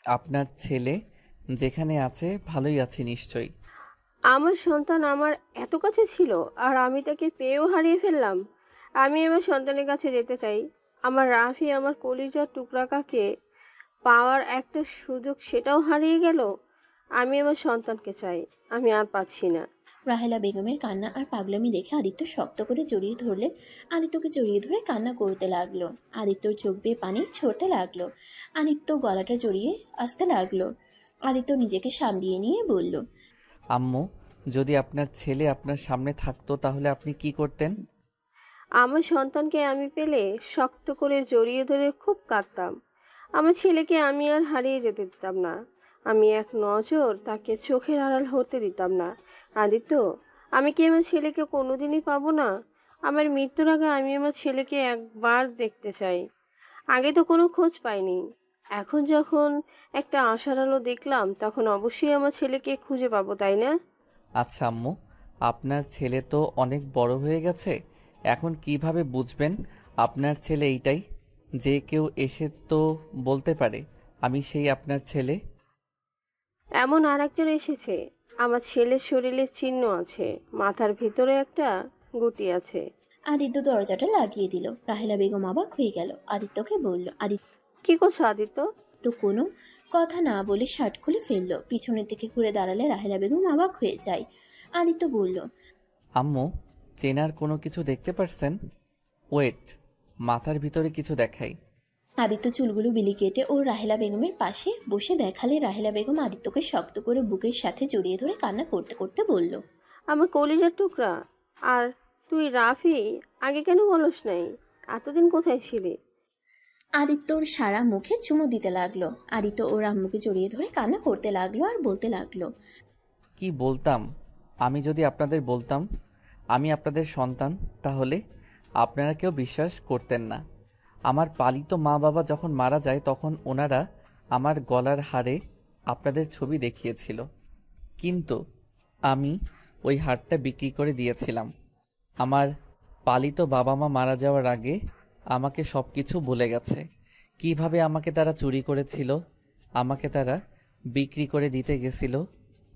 আপনার ছেলে যেখানে আছে ভালোই আছে নিশ্চয়ই। আমার সন্তান আমার এত কাছে ছিল, আর আমি তাকে পেয়েও হারিয়ে ফেললাম। আমি আমার সন্তানের কাছে যেতে চাই। আমার রাফি, আমার কলিজার টুকরাকে পাওয়ার একটা সুযোগ, সেটাও হারিয়ে গেল। আমি আমার সন্তানকে চাই। আমি আর পাচ্ছি না। রাহেলা বেগমের কান্না আর পাগলামি দেখে আদিত্য শক্ত করে জড়িয়ে ধরলে আদিত্যকে জড়িয়ে ধরে কান্না করতে লাগলো। আদিত্যর চোখ বেয়ে পানি ছড়তে লাগলো। আদিত্য গলাটা জড়িয়ে আসতে লাগলো। আদিত্য নিজেকে সামলিয়ে নিয়ে বলল, আম্মু, যদি আপনার ছেলে আপনার সামনে থাকতো তাহলে আপনি কি করতেন? আমার সন্তানকে আমি পেলে শক্ত করে জড়িয়ে ধরে খুব কাঁদতাম। আমার ছেলেকে আমি আর হারিয়ে যেতে দিতাম না। আমি এক নজর তাকে চোখের আড়াল হতে দিতাম না। আদিত্য, আমি কি আমার ছেলেকে কোনোদিনই পাবো না? আমার মৃত্যুর আগে আমি আমার ছেলেকে একবার দেখতে চাই। আগে তো কোনো খোঁজ পাইনি। এখন যখন একটা আশার আলো দেখলাম, তখন অবশ্যই আমার ছেলেকে খুঁজে পাবো, তাই না? আচ্ছা আম্মু, আপনার ছেলে তো অনেক বড় হয়ে গেছে। এখন কিভাবে বুঝবেন আপনার ছেলে এইটাই? যে কেউ এসে তো বলতে পারে আমি সেই আপনার ছেলে। এমন আর একজন এসেছে। আমার ছেলের শরীরে চিহ্ন আছে, মাথার ভিতরে একটা গুটি আছে। আদিত্য দরজাটা লাগিয়ে দিল। রাহেলা বেগম অবাক হয়ে গেল। আদিত্যকে বলল, আদিত্য কি করছো আদিত্য? কোনো কথা না বলে শার্ট খুলে ফেললো। পিছনের দিকে ঘুরে দাঁড়ালে রাহেলা বেগম অবাক হয়ে যায়। আদিত্য বলল, আম্মু, চেনার কোনো কিছু দেখতে পারছেন? ওয়েট, মাথার ভিতরে কিছু দেখাই। আদিত্য চুলগুলো বিলি কেটে ও রাহেলা বেগমের পাশে বসে দেখালে রাহেলা বেগম আদিত্যকে শক্ত করে বুকের সাথে জড়িয়ে ধরে কান্না করতে করতে বলল, আমার কলিজার টুকরা। আর তুই রাফি, আগে কেন বলস নাই? এতদিন কোথায় ছিলি? আদিত্যর সারা মুখে চুমু দিতে লাগলো। আদিত্য ওর আম্মুকে জড়িয়ে ধরে কান্না করতে লাগলো আর বলতে লাগলো, কি বলতাম? আমি যদি আপনাদের বলতাম আমি আপনাদের সন্তান, তাহলে আপনারা কেউ বিশ্বাস করতেন না। আমার পালিত মা বাবা যখন মারা যায় তখন ওনারা আমার গলার হারে আপনাদের ছবি দেখিয়েছিল, কিন্তু আমি ওই হারটা বিক্রি করে দিয়েছিলাম। আমার পালিত বাবা মা মারা যাওয়ার আগে আমাকে সব কিছু বলে গেছে। কিভাবে আমাকে তারা চুরি করেছিল, আমাকে তারা বিক্রি করে দিতে গেছিল,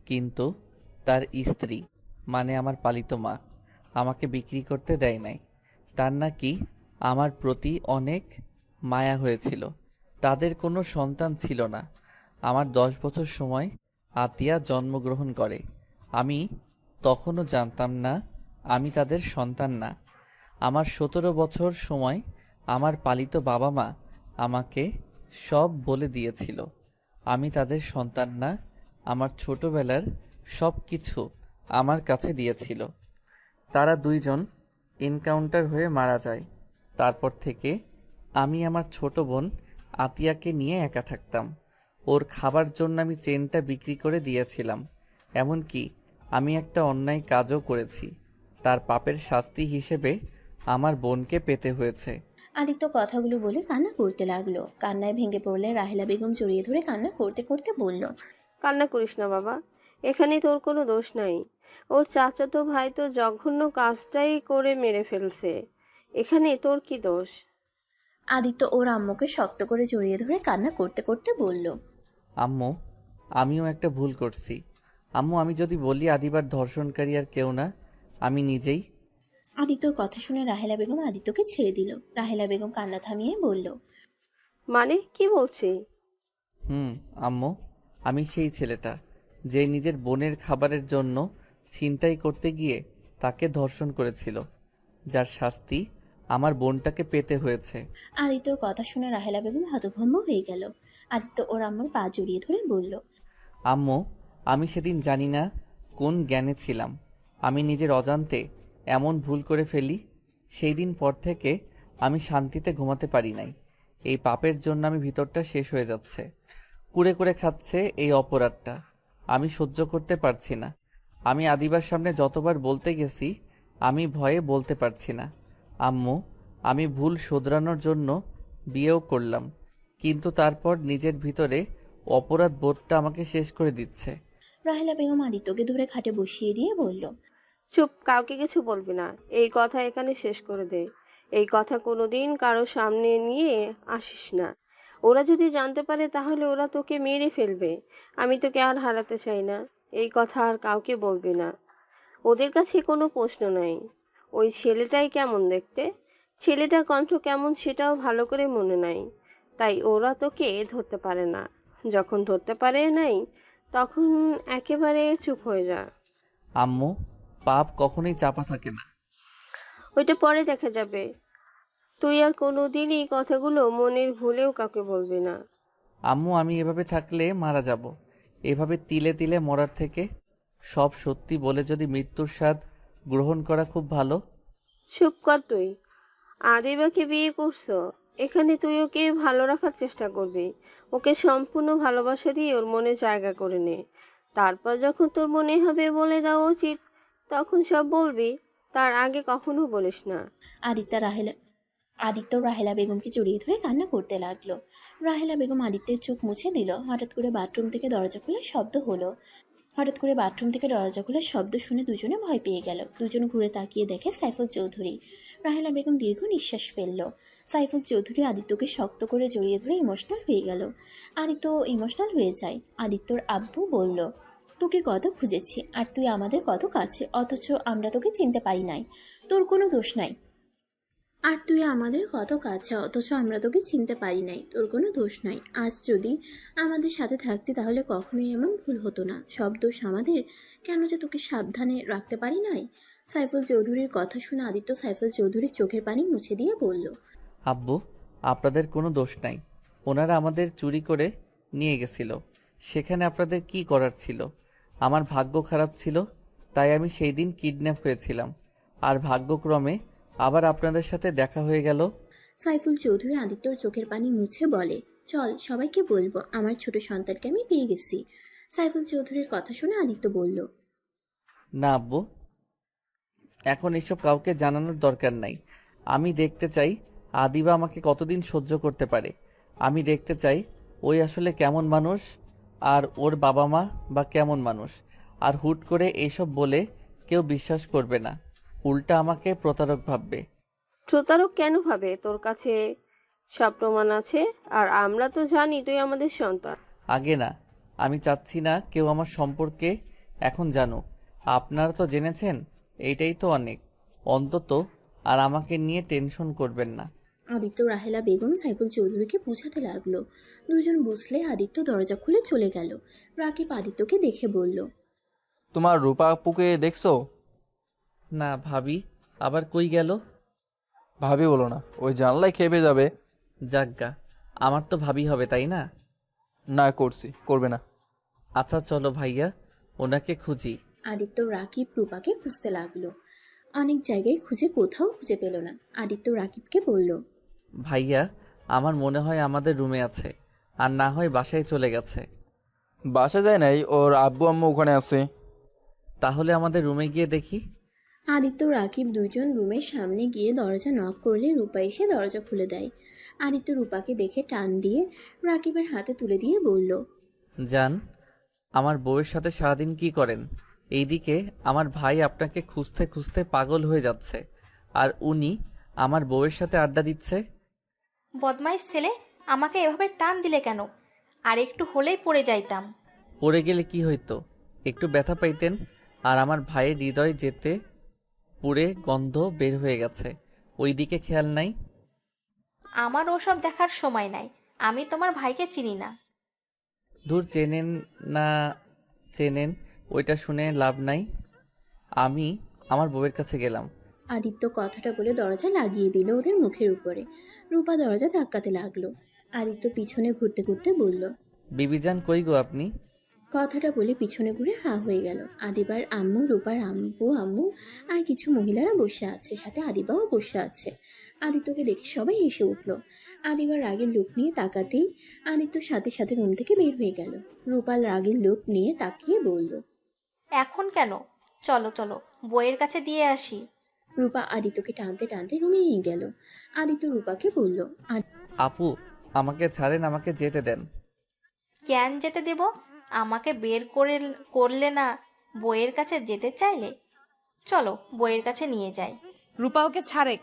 কিন্তু তার স্ত্রী মানে আমার পালিত মা আমাকে বিক্রি করতে দেয় নাই। তার নাকি আমার প্রতি অনেক মায়া হয়েছিল। তাদের কোনো সন্তান ছিল না। আমার 10 বছর সময় আতিয়া জন্মগ্রহণ করে। আমি তখনও জানতাম না আমি তাদের সন্তান না। আমার 17 বছর সময় আমার পালিত বাবা মা আমাকে সব বলে দিয়েছিল আমি তাদের সন্তান না। আমার ছোটবেলার সব কিছু আমার কাছে দিয়েছিল। তারা দুইজন এনকাউন্টার হয়ে মারা যায়। তারপর থেকে আমি আমার ছোট বোন আতিয়াকে নিয়ে একা থাকতাম। ওর খাবার জন্য আমি চেনটা বিক্রি করে দিয়েছিলাম। এমনকি আমি একটা অন্যায় কাজও করেছি। তার পাপের শাস্তি হিসেবে আমার বোনকে পেতে হয়েছে। আদিত্য কথাগুলো বলে কান্না করতে লাগলো। কান্নায় ভেঙে পড়লে রাহেলা বেগম জড়িয়ে ধরে কান্না করতে করতে বলল, কান্না করিস না বাবা, এখানে তোর কোনো দোষ নাই। ওর চাচাতো ভাই তো জঘন্য কাজটাই করে মেরে ফেলছে। এখানে তোর কি দোষ? আদিত্য ওর আম্মুকে শক্ত করে জড়িয়ে ধরে কান্না করতে করতে বলল, আম্মু, আমিও একটা ভুল করছি। আম্মু, আমি যদি বলি আদিবার ধর্ষণকারী আর কেউ না, আমি নিজেই। আদিত্যর কথা শুনে রাহেলা বেগম আদিত্যকে ছেড়ে দিল। রাহেলা বেগম কান্না থামিয়ে বলল, মানে কি বলছি? আম্মু, আমি সেই ছেলেটা যে নিজের বোনের খাবারের জন্য ছিনতাই করতে গিয়ে তাকে ধর্ষণ করেছিল, যার শাস্তি আমার বোনটাকে পেতে হয়েছে। আদিত্যর কথা শুনে রাহেলা বেগম হতভম্ব হয়ে গেল। আদিত্য ওর আম্মুর পা জড়িয়ে ধরে বলল, আম্মু, আমি সেদিন জানি না কোন জ্ঞানে ছিলাম, আমি নিজের অজান্তে এমন ভুল করে ফেলি। সেই দিন পর থেকে আমি শান্তিতে ঘুমাতে পারি নাই। এই পাপের জন্য আমি ভিতরটা শেষ হয়ে যাচ্ছে, কুড়ে কুড়ে খাচ্ছে এই অপরাধটা। আমি সহ্য করতে পারছি না। আমি আদিবার সামনে যতবার বলতে গেছি, আমি ভয়ে বলতে পারছি না। আম্মু, আমি ভুল শোধরানোর জন্য বিয়েও করলাম, কিন্তু তারপর নিজের ভিতরে অপরাধ বোধটা আমাকে শেষ করে দিচ্ছে। রাহেলা বেগম আদিত্যকে ধরে খাটে বসিয়ে দিয়ে বলল, চুপ, কাউকে কিছু বলবি না। এই কথা এখানে শেষ করে দে। এই কথা কোনোদিন কারো সামনে নিয়ে আসিস না। ওরা যদি জানতে পারে তাহলে ওরা তোকে মেরে ফেলবে। আমি তোকে আর হারাতে চাই না। এই কথা আর কাউকে বলবি না। ওদের কাছে কোনো প্রশ্ন নাই। ওই ছেলেটাই কেমন দেখতে, ছেলেটার কণ্ঠ কেমন সেটাও ভালো করে মনে নাই, তাই ওরা তোকে ধরতে পারে না। যখন ধরতে পারে নাই তখন একেবারে চুপ হয়ে যা। আম্মু, পাপ কখনোই চাপা থাকে না। ওইটা পরে দেখা যাবে। তুই আর কোনোদিন এই কথাগুলো মনের ভুলেও কাউকে বলবি না। আম্মু, আমি এভাবে থাকলে মারা যাব। এভাবে তিলে তিলে মরার থেকে সব সত্যি বলে যদি মৃত্যুর স্বাদ গ্রহণ করা খুব ভালো। চুপ কর তুই। আদিবাকে বিয়ে করছো, এখানে তুই ওকে ভালো রাখার চেষ্টা করবি। ওকে সম্পূর্ণ ভালোবাসা দিয়ে ওর মনে জায়গা করে নে। তারপর যখন তোর মনে হবে বলে দেওয়া উচিত তখন সব বলবি, তার আগে কখনো বলিস না। আদিত্য রাহেলা বেগমকে জড়িয়ে ধরে কান্না করতে লাগলো। রাহেলা বেগম আদিত্যের চোখ মুছে দিল। হঠাৎ করে বাথরুম থেকে দরজা খোলার শব্দ শুনে দুজনে ভয় পেয়ে গেল। দুজন ঘুরে তাকিয়ে দেখে সাইফুল চৌধুরী। রাহেলা বেগম দীর্ঘ নিঃশ্বাস ফেলল। সাইফুল চৌধুরী আদিত্যকে শক্ত করে জড়িয়ে ধরে ইমোশনাল হয়ে গেল। আদিত্য ইমোশনাল হয়ে যায়। আদিত্যর আব্বু বলল, তোকে কত খুঁজেছি আর তুই আমাদের কত কাছে, অথচ আমরা তোকে চিনতে পারি নাই। তোর কোনো দোষ নাই। আর তুই আমাদের কত কাছে, অথচ আমরা তোকে চিনতে পারি নাই। তোর কোনো দোষ নাই। আজ যদি আমাদের সাথে থাকতি তাহলে কখনোই এমন ভুল হতো না। সব দোষ আমাদের। কেন যে তোকে সাবধানে রাখতে পারি নাই। সাইফুল চৌধুরীর কথা শুনে আদিত্য সাইফুল চৌধুরীর চোখের পানি মুছে দিয়ে বলল, আব্বু, আপনাদের কোনো দোষ নাই। ওনারা আমাদের চুরি করে নিয়ে গেছিল। সেখানে আপনাদের কি করার ছিল? আমার ভাগ্য খারাপ ছিল, তাই আমি সেই দিন কিডন্যাপ হয়েছিলাম। আর ভাগ্যক্রমে আবার আপনাদের সাথে দেখা হয়ে গেল। সাইফুল চৌধুরী আদিত্যর চোখের পানি মুছে বলে, চল সবাইকে বলবো আমার ছোট সন্তানকে আমি পেয়ে গেছি। সাইফুল চৌধুরীর কথা শুনে আদিত্য বলল, না আব্বু, এখন এসব কাউকে জানানোর দরকার নাই। আমি দেখতে চাই আদিবা আমাকে কতদিন সহ্য করতে পারে। আমি দেখতে চাই ওই আসলে কেমন মানুষ, আর ওর বাবা মা বা কেমন মানুষ। আর হুট করে এইসব বলে কেউ বিশ্বাস করবে না, উল্টা আমাকে প্রতারক ভাববে। প্রতারক কেন ভাবে? তোর কাছে সব প্রমাণ আছে, আর আমরা তো জানি তুই আমাদের সন্তান। আগে না, আমি চাচ্ছি না কেউ আমার সম্পর্কে এখন জানুক। আপনারা তো জেনেছেন, এইটাই তো অনেক। অন্তত আর আমাকে নিয়ে টেনশন করবেন না। আদিত্য রাহেলা বেগম সাইফুল চৌধুরীকে বুঝাতে লাগলো। দুজন বুঝলে আদিত্য দরজা খুলে চলে গেল। রাকিব আদিত্যকে দেখে বলল, তোমার রূপা আপুকে দেখছো? না ভাবি, আবার কই গেল? ভাবি বলো না, ওই জানলায় খেপে যাবে। যাজ্ঞা, আমার তো ভাবি হবে তাই না? না, করবে না। আচ্ছা চলো ভাইয়া, ওনাকে খুঁজি। আদিত্য রাকিব রূপাকে খুঁজতে লাগলো। অনেক জায়গায় খুঁজে কোথাও খুঁজে পেল না। আদিত্য রাকিবকে বলল, ভাইয়া, আমার মনে হয় আমাদের রুমে আছে, আর না হয় বাসায় চলে গেছে। বাসা যায় নাই, ওর আব্বু আম্মু ওখানে আছে। তাহলে আমাদের রুমে গিয়ে দেখি। আদিত্য রাকিব দুজন রুমের সামনে গিয়ে দরজা নক করলে রূপা এসে দরজা খুলে দেয়। আদিত্য রূপাকে দেখে টান দিয়ে রাকিবের হাতে তুলে দিয়ে বলল, যান, আমার বউয়ের সাথে সারাদিন কি করেন? এইদিকে আমার ভাই আপনাকে খুঁজতে খুঁজতে পাগল হয়ে যাচ্ছে, আর উনি আমার বউয়ের সাথে আড্ডা দিচ্ছে। বদমাইশ ছেলে, আমাকে এভাবে টান দিলে কেন? আর একটু হলেই পড়ে যাইতাম। পড়ে গেলে কি হইতো? একটু ব্যথা পাইতেন। আর আমার ভাইয়ের হৃদয় যেতে পুড়ে গন্ধ বের হয়ে গেছে, ওই দিকে খেয়াল নাই? আমার ওসব দেখার সময় নাই। আমি তোমার ভাইকে চিনি না। দূর, চেনেন না চেনেন ওইটা শুনে লাভ নাই। আমি আমার বউয়ের কাছে গেলাম। আদিত্য কথাটা বলে দরজা লাগিয়ে দিল ওদের মুখের উপরে। রূপা দরজা ধাক্কাতে লাগলো। আদিত্য পিছনে ঘুরতে ঘুরতে বলল, বিবিজান কই গো আপনি? কথাটা বলে পিছনে ঘুরে হা হয়ে গেল। আদিবার আম্মু, রূপার আম্মু আর কিছু মহিলারা বসে আছে, সাথে আদিবাও বসে আছে। আদিত্যকে দেখে সবাই হেসে উঠল। আদিবার রাগের লোক নিয়ে তাকাতেই আদিত্য সাথে সাথে রুম থেকে বের হয়ে গেল। রূপাল রাগের লোক নিয়ে তাকিয়ে বলল, এখন কেন? চলো চলো, বইয়ের কাছে দিয়ে আসি। রূপা আদিত্যকে টানতে টানতে রুমে নিয়ে গেল। আদিত্য রূপাকে বলল, আপু, আমাকে ছাড়েন, আমাকে যেতে দেন। কেন যেতে দেব? আমাকে বের করলে না বইয়ের কাছে যেতে চাইলে? চলো বইয়ের কাছে নিয়ে যাই। রূপা ওকে ছাড়ে।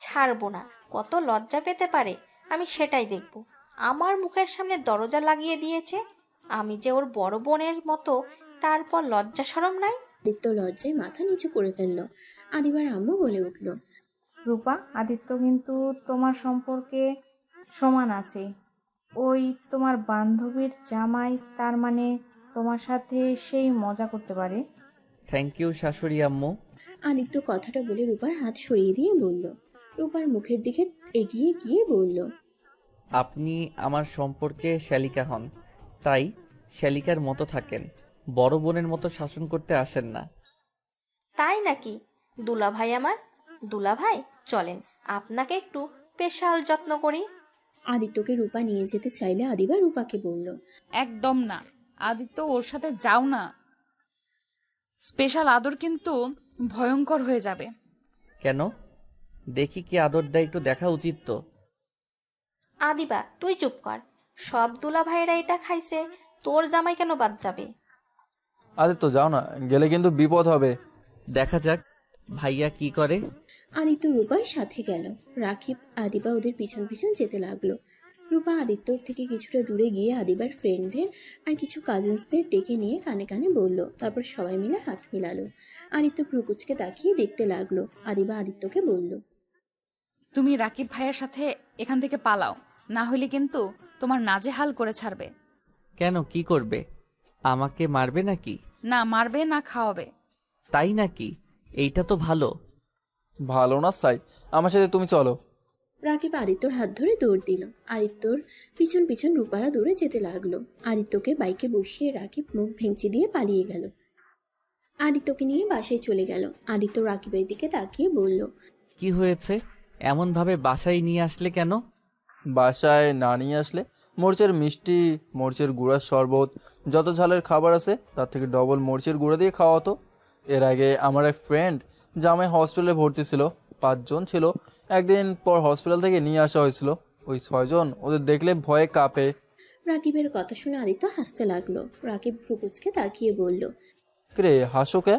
ছাড়বো না। কত লজ্জা পেতে পারে আমি সেটাই দেখব। আমার মুখের সামনে দরজা লাগিয়ে দিয়েছে। আমি যে ওর বড় বোনের মতো, তারপর লজ্জা শরম নাই। আদিত্য লজ্জায় মাথা নিচু করে ফেলল। আদিবার আম্মু বলে উঠল, রূপা, আদিত্য কিন্তু তোমার সম্পর্কে সমান আছে। ওই তোমার বান্ধবীর জামাই, তার মানে তোমার সাথে সেই মজা করতে পারে। থ্যাংক ইউ শাশুড়ি আম্মু। আদিত্য কথাটা বলে রূপার হাত সরিয়ে দিয়ে বলল। রূপার মুখের দিকে এগিয়ে গিয়ে বলল, আপনি আমার সম্পর্কে শ্যালিকা হন, তাই শ্যালিকার মতো থাকেন, বড় বোনের মতো শাসন করতে আসেন না। তাই নাকি? দুলাভাই আমার, দুলাভাই চলেন আপনাকে একটু স্পেশাল যত্ন করি। আদিত্যকে রূপা নিয়ে যেতে চাইলে আদিবা রূপাকে বলল, একদম না, আদিত্য ওর সাথে যাও না। স্পেশাল আদর কিন্তু ভয়ঙ্কর হয়ে যাবে। কেন? দেখি কি আদর দেয়, একটু দেখা উচিত তো। আদিবা তুই চুপ কর। সব দুলাভাইরা এটা খাইছে, তোর জামাই কেন বাদ যাবে? আদিত্য যাও না, গেলে কিন্তু বিপদ হবে। দেখা যাক ভাইয়া কি করে। আদিত্য রূপার সাথে গেল। রাকিব আদিবা ওদের পিছন পিছন যেতে লাগলো। রূপা আদিত্যর থেকে কিছুটা দূরে গিয়ে আদিবার ফ্রেন্ডদের আর কিছু কাজিনসদের ডেকে নিয়ে কানে কানে বলল। তারপর সবাই মিলে হাত মিলালো। আদিত্য ভ্রুকুচকে তাকিয়ে দেখতে লাগলো। আদিবা আদিত্যকে বলল, তুমি রাকিব ভাইয়ের সাথে এখান থেকে পালাও, না হলে কিন্তু তোমার নাজেহাল করে ছাড়বে। কেন, কি করবে? আমাকে মারবে নাকি? না মারবে না খাওয়াবে। তাই নাকি? এইটা তো ভালো। ভালো না সাই, আমার সাথে তুমি চলো। রাকিব আদিত্যর হাত ধরে দৌড় দিল। আদিত্যর পিছন পিছন রূপারা দৌড়ে যেতে লাগলো। আদিত্যকে বাইকে বসিয়ে রাকিব মুখ ভেঙচি দিয়ে পালিয়ে গেল। আদিত্যকে নিয়ে বাসায় চলে গেল। আদিত্য রাকিবের দিকে তাকিয়ে বলল, কি হয়েছে? এমন ভাবে বাসায় নিয়ে আসলে কেন? বাসায় না নিয়ে আসলে? মরিচের মিষ্টি, মরিচের গুঁড়ার শরবত, যত ঝালের খাবার আছে তার থেকে ডবল মরিচের গুঁড়া দিয়ে খাওয়াতো। এর আগে আমার এক ফ্রেন্ড জামাই হসপিটালে ভর্তি ছিল, 5 জন ছিল। একদিন পর হসপিটাল থেকে নিয়ে আসা হয়েছিল। ওই 6 জন ওদের দেখলে ভয়ে কাঁপে। রাকিবের কথা শুনে আদিত্য হাসতে লাগলো। রাকিব ভ্রুকুচকে তাকিয়ে বলল, রে হাসো কে?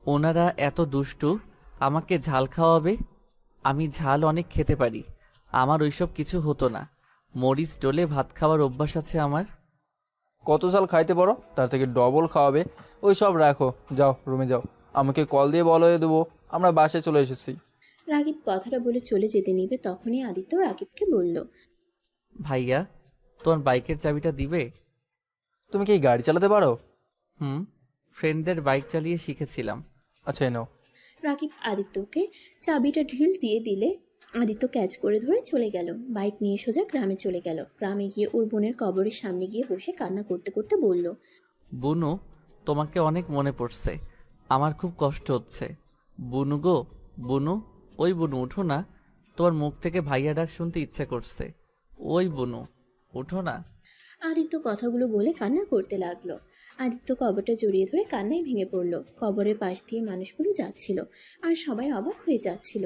ওনারা এত দুষ্টু, আমাকে ঝাল খাওয়াবে। আমি ঝাল অনেক খেতে পারি, আমার ওইসব কিছু হতো না। মরিচ ডলে ভাত খাওয়ার অভ্যাস আছে আমার। কত ঝাল খাইতে পারো, তার থেকে ডবল খাওয়াবে। ওই সব রাখো, যাও রুমে যাও, আমাকে কল দিয়ে বলে দেবো আমরা বাসায় চলে এসেছি। রাকিব কথাটা বলে চলে যেতে নিবে, তখনই আদিত্য রাকিবকে বলল, ভাইয়া, তোমার বাইকের চাবিটা দিবে? তুমি কি গাড়ি চালাতে পারো? ফ্রেন্ডদের বাইক চালিয়ে শিখেছিলাম। আচ্ছা নাও। রাকিব আদিত্যকে চাবিটা ঢিল দিয়ে দিলে আদিত্য ক্যাচ করে ধরে চলে গেল। বাইক নিয়ে সোজা গ্রামে চলে গেল। গ্রামে গিয়ে ওর বোনের কবরের সামনে গিয়ে বসে কান্না করতে করতে বলল, বুনু, তোমাকে অনেক মনে পড়ছে, আমার খুব কষ্ট হচ্ছে। বুনু গো, বুনু, ওই বুনু উঠো না, তোমার মুখ থেকে ভাইয়া ডাক শুনতে ইচ্ছে করছে। ওই বুনু উঠো না। আদিত্য কথাগুলো বলে কান্না করতে লাগলো। আদিত্য কবরটা জড়িয়ে ধরে কান্নায় ভেঙে পড়ল। কবরের পাশ দিয়ে মানুষগুলো যাচ্ছিল আর সবাই অবাক হয়ে যাচ্ছিল।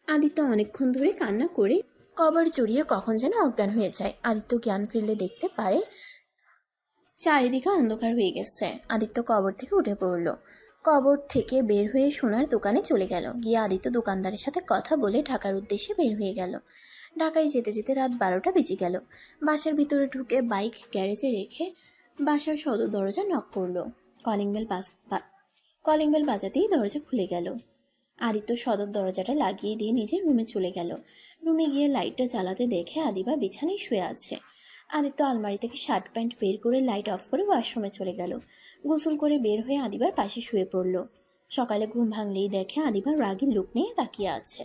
আদিত্য অনেকক্ষণ ধরে কান্না করে কবর জড়িয়ে কখন যেন অজ্ঞান হয়ে যায়। আদিত্য জ্ঞান ফিরলে দেখতে পারে চারিদিকে অন্ধকার হয়ে গেছে। আদিত্য কবর থেকে উঠে পড়ল। কবর থেকে বের হয়ে সোনার দোকানে চলে গেল। গিয়ে আদিত্য দোকানদারের সাথে কথা বলে ঢাকার উদ্দেশ্যে বের হয়ে গেল। ঢাকায় যেতে যেতে রাত 12টা বেজে গেল। বাসার ভিতরে ঢুকে বাইক গ্যারেজে রেখে বাসার সদর দরজা নক করলো। কলিং বেল বাজাতেই দরজা খুলে গেল। আদিত্য সদর দরজাটা লাগিয়ে দিয়ে নিজের রুমে চলে গেল। রুমে গিয়ে লাইটটা জ্বালাতে দেখে আদিবা বিছানায় শুয়ে আছে। আদিত্য আলমারি থেকে শার্ট প্যান্ট বের করে লাইট অফ করে ওয়াশরুমে চলে গেল। গোসল করে বের হয়ে আদিবার পাশে শুয়ে পড়ল। সকালে ঘুম ভাঙলেই দেখে আদিবার রাগী লুক নিয়ে তাকিয়ে আছে।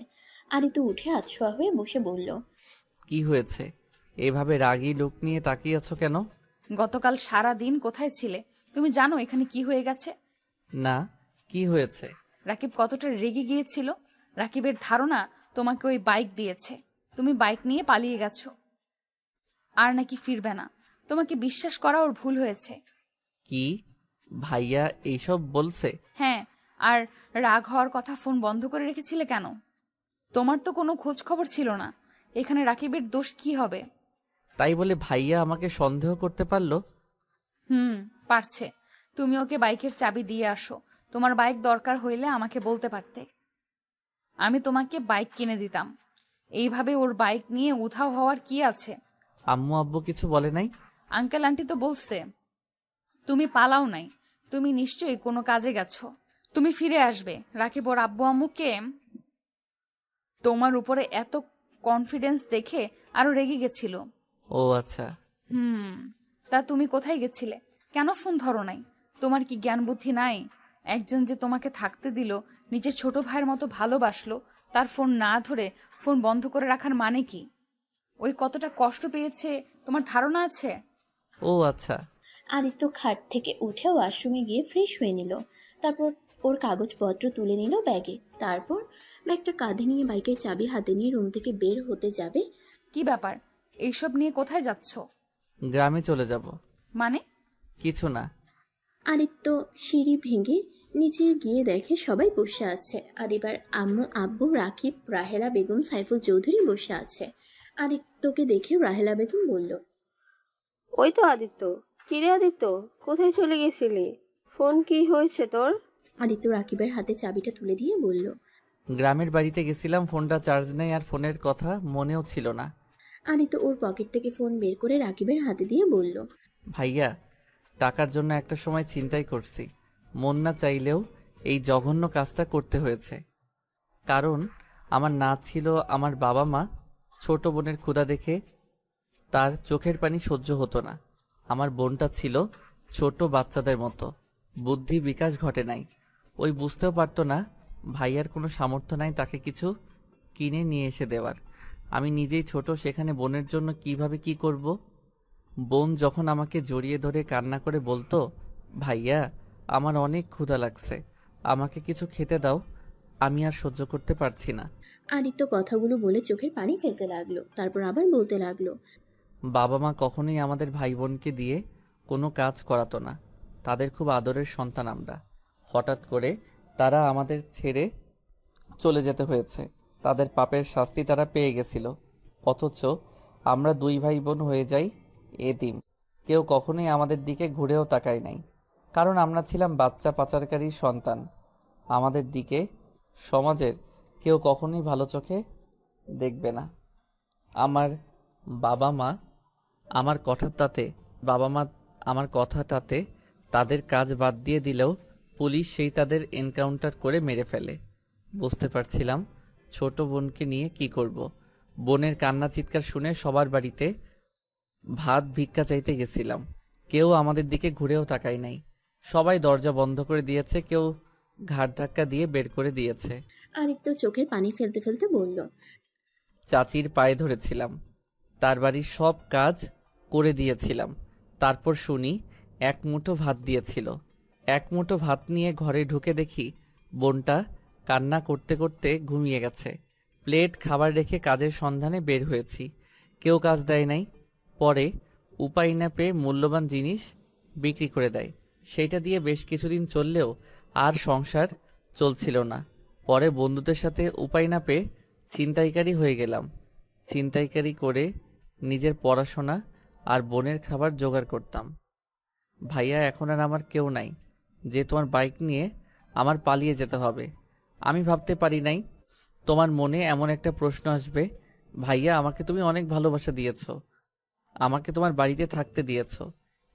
আদিত্য উঠে আতশোয়া হয়ে বসে বলল, কি হয়েছে? এভাবে রাগী লোক নিয়ে তাকিয়ে আছো কেন? গতকাল সারা দিন কোথায় ছিলে? তুমি জানো এখানে কি হয়ে গেছে? না, কি হয়েছে? রাকিব কতটা রেগে গিয়েছিল। রাকিবের ধারণা তোমাকে ওই বাইক দিয়েছে, তুমি বাইক নিয়ে পালিয়ে গেছো, আর নাকি ফিরবে না। তোমাকে বিশ্বাস করা ওর ভুল হয়েছে। কি? ভাইয়া এইসব বলছে? হ্যাঁ, আর রাগ হওয়ার কথা ফোন বন্ধ করে রেখেছিলে কেন? তোমার তো কোনো খোঁজ খবর ছিল না। এখানে রাকিবের দোষ কি হবে? তাই বলে ভাইয়া আমাকে সন্দেহ করতে পারলো? পারছে। তুমি ওকে বাইকের চাবি দিয়ে আসো। তোমার বাইক দরকার হইলে আমাকে বলতে পারতে, আমি তোমাকে বাইক কিনে দিতাম। এইভাবে ওর বাইক নিয়ে উধাও হওয়ার কি আছে? আম্মু আব্বু কিছু বলে নাই? আঙ্কেল আন্টি তো বলছে তুমি পালাও নাই, তুমি নিশ্চয়ই কোনো কাজে গেছো। তুমি ফিরে আসবে। রাকিব ওর আব্বু আম্মুকে তোমার উপরে এত কনফিডেন্স দেখে আরো রেগে গেছিল। ও আচ্ছা। তা তুমি কোথায় গেছিলে? কেন ফোন ধরো নাই? তোমার কি জ্ঞান বুদ্ধি নাই? একজন যে তোমাকে থাকতে দিল, নিজের ছোট ভাইয়ের মতো ভালোবাসলো, তার ফোন না ধরে ফোন বন্ধ করে রাখার মানে কি? ওই কতটা কষ্ট পেয়েছে তোমার ধারণা আছে? ও আচ্ছা। আদিত্য খাট থেকে উঠে ওয়াশরুমে গিয়ে ফ্রেশ হয়ে নিল। তারপর ওর কাগজপত্র তুলে নিল ব্যাগে। তারপর ব্যাগটা কাঁধে নিয়ে বাইকের চাবি হাতে নিয়ে রুম থেকে বের হতে যাবে। কি ব্যাপার? এইসব নিয়ে কোথায় যাচ্ছ? গ্রামে চলে যাব। মানে? কিছু না। আদিত্য সিঁড়ি ভেঙে নিচে গিয়ে দেখে সবাই বসে আছে। আদিবার আম্মু আব্বু রাকিব রাহেলা বেগম সাইফুল চৌধুরী বসে আছে। আদিত্যকে দেখে রাহেলা বেগম বলল, ওই তো আদিত্য। কিরে আদিত্য, কোথায় চলে গেছিলি? ফোন কি হয়েছে তোর? আদিত্য রাকিবের হাতে চাবিটা তুলে দিয়ে বলল, গ্রামের বাড়িতে গেছিলাম, ফোনটা চার্জ নেই আর ফোনের কথা মনেও ছিল না। আদিত্য ওর পকেট থেকে ফোন বের করে রাকিবের হাতে দিয়ে বলল, ভাইয়া, টাকার জন্য একটা সময় চিন্তাই করছি, মন না চাইলেও এই জঘন্য কাজটা করতে হয়েছে। কারণ আমার না ছিল আমার বাবা মা। ছোট বোনের ক্ষুধা দেখে তার চোখের পানি সহ্য হতো না। আমার বোনটা ছিল ছোট বাচ্চাদের মতো, বুদ্ধি বিকাশ ঘটে নাই। ওই বুঝতেও পারতো না ভাইয়ার কোনো সামর্থ্য নাই তাকে কিছু কিনে নিয়ে এসে দেওয়ার। আমি নিজেই ছোট, সেখানে বোনের জন্য কিভাবে কি করব। বোন যখন আমাকে জড়িয়ে ধরে কান্না করে বলতো, ভাইয়া আমার অনেক ক্ষুধা লাগছে, আমাকে কিছু খেতে দাও, আমি আর সহ্য করতে পারছি না। আদিত্য কথাগুলো বলে চোখের পানি ফেলতে লাগলো। তারপর আবার বলতে লাগলো, বাবা মা কখনোই আমাদের ভাই বোনকে দিয়ে কোনো কাজ করাতো না। তাদের খুব আদরের সন্তান আমরা। হঠাৎ করে তারা আমাদের ছেড়ে চলে যেতে হয়েছে। তাদের পাপের শাস্তি তারা পেয়ে গেছিল। অথচ আমরা দুই ভাই বোন হয়ে যাই এতিম। কেউ কখনোই আমাদের দিকে ঘুরেও তাকায় নাই, কারণ আমরা ছিলাম বাচ্চা পাচারকারীর সন্তান। আমাদের দিকে সমাজের কেউ কখনোই ভালো চোখে দেখবে না। আমার বাবা মা আমার কথাটাতে তাদের কাজ বাদ দিয়ে দিলেও পুলিশ সেই তাদের এনকাউন্টার করে মেরে ফেলে। বুঝতে পারছিলাম ছোট বোনকে নিয়ে কি করব। বোনের কান্না চিৎকার শুনে সবার বাড়িতে ভাত ভিক্ষা চাইতে গেছিলাম। কেউ আমাদের দিকে ঘুরেও তাকায় নাই। সবাই দরজা বন্ধ করে দিয়েছে, কেউ ঘাড় ধাক্কা দিয়ে বের করে দিয়েছে। আদিত্য চোখের পানি ফেলতে ফেলতে বলল, চাচির পায়ে ধরেছিলাম, তার বাড়ির সব কাজ করে দিয়েছিলাম। তারপর শুনি এক মুঠো ভাত দিয়েছিল। এক মুঠো ভাত নিয়ে ঘরে ঢুকে দেখি বোনটা কান্না করতে করতে ঘুমিয়ে গেছে। প্লেট খাবার রেখে কাজের সন্ধানে বের হয়েছি, কেউ কাজ দেয় নাই। পরে উপায় না পেয়ে মূল্যবান জিনিস বিক্রি করে দেয়। সেইটা দিয়ে বেশ কিছুদিন চললেও আর সংসার চলছিল না। পরে বন্ধুদের সাথে উপায় না পেয়ে ছিনতাইকারী হয়ে গেলাম। ছিনতাইকারী করে নিজের পড়াশোনা আর বোনের খাবার জোগাড় করতাম। ভাইয়া, এখন আর আমার কেউ নাই যে তোমার বাইক নিয়ে আমার পালিয়ে যেতে হবে। আমি ভাবতে পারি নাই তোমার মনে এমন একটা প্রশ্ন আসবে। ভাইয়া, আমাকে তুমি অনেক ভালোবাসা দিয়েছো, আমাকে তোমার বাড়িতে থাকতে দিয়েছো,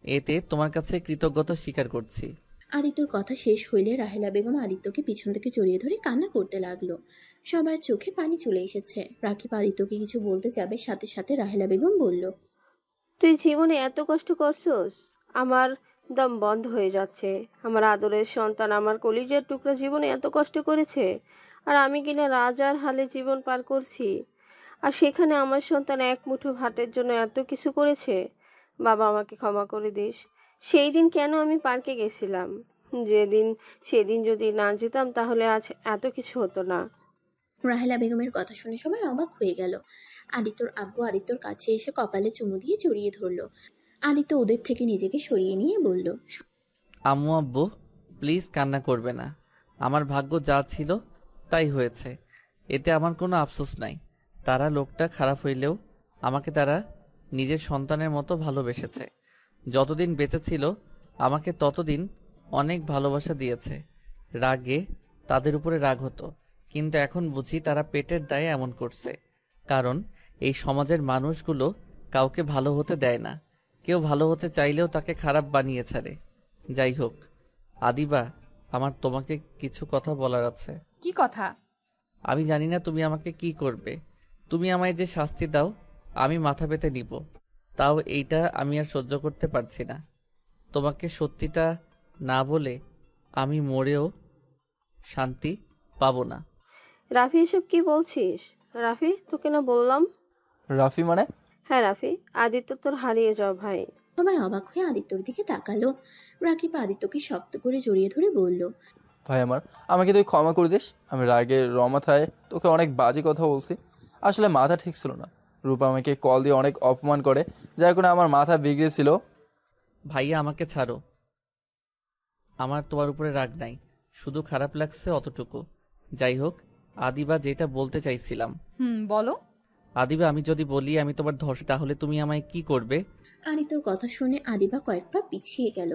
এতে তোমার কাছে কৃতজ্ঞতা স্বীকার করছি। আদিত্যর কথা শেষ হইলে রাহেলা বেগম আদিত্যকে পিছন থেকে জড়িয়ে ধরে কান্না করতে লাগলো। সবার চোখে পানি চলে এসেছে। রাকিব আদিত্যকে কিছু বলতে যাবে, সাথে সাথে রাহেলা বেগম বলল, তুই জীবনে এত কষ্ট করছস, আমার দম বন্ধ হয়ে যাচ্ছে। আমার আদরের সন্তান, আমার কলিজার টুকরা জীবনে এত কষ্ট করেছে, আর আমি কিনা রাজার হালে জীবন পার করছি। আর সেখানে আমার সন্তান এক মুঠো ভাতের জন্য এত কিছু করেছে। বাবা, আমাকে ক্ষমা করে দিস। সেই দিন কেন আমি পার্কে গেছিলাম? সেদিন যদি না যেতাম তাহলে আজ এত কিছু হতো না। রাহেলা বেগমের কথা শুনে সবাই অবাক হয়ে গেল। আদিত্যর আব্বু আদিত্যর কাছে এসে কপালে চুমু দিয়ে জড়িয়ে ধরলো। আদিত্য ওদের থেকে নিজেকে সরিয়ে নিয়ে বলল, আম্মু আব্বু, প্লিজ কান্না করবে না। আমার ভাগ্য যা ছিল তাই হয়েছে, এতে আমার কোনো আফসোস নাই। তারা লোকটা খারাপ হইলেও আমাকে তারা নিজের সন্তানের মতো ভালোবেসেছে। যতদিন বেঁচে ছিল আমাকে ততদিন অনেক ভালোবাসা দিয়েছে। রাগে তাদের উপরে রাগ হতো, কিন্তু এখন বুঝি তারা পেটের দায়ে এমন করছে। কারণ এই সমাজের মানুষগুলো কাউকে ভালো হতে দেয় না। কেউ ভালো হতে চাইলেও তাকে খারাপ বানিয়ে ছাড়ে। যাই হোক আদিবা, আমার তোমাকে কিছু কথা বলার আছে। কি কথা? আমি জানি না তুমি আমাকে কি করবে। তুমি আমায় যে শাস্তি দাও আমি মাথা পেতে নিব, তাও এইটা আমি আর সহ্য করতে পারছি না। তোমাকে সত্যিটা না বলে আমি মরেও শান্তি পাবো না। রাফি, এসব কি বলছিস? রাফি, তোকে না বললাম। রাফি মানে? হ্যাঁ রাফি, আদিত্য তোর হারিয়ে যাও ভাই। সবাই অবাক হয়ে আদিত্যর দিকে তাকালো। রাকিব আদিত্যকে শক্ত করে জড়িয়ে ধরে বলল, ভাই আমার, আমাকে তুই ক্ষমা করে দিস। আমি রাগে রমাথায় তোকে অনেক বাজে কথা বলছি। আসলে মাথা ঠিক ছিল না। রূপা আমাকে কল দিয়ে অনেক অপমান করে, যার কারণে আমার মাথা বিগড়েছিল। ভাইয়া, আমাকে ছাড়ো। আমার তোমার উপরে রাগ নাই, শুধু খারাপ লাগছে অতটুকু। যাই হোক আদিবা, যেটা বলতে চাইছিলাম। বলো। আদিবা, আমি যদি বলি আমি তোমার ধর্ষক, তাহলে তুমি আমায় কি করবে? আদিত্যর কথা শুনে আদিবা কয়েক পা পিছিয়ে গেল।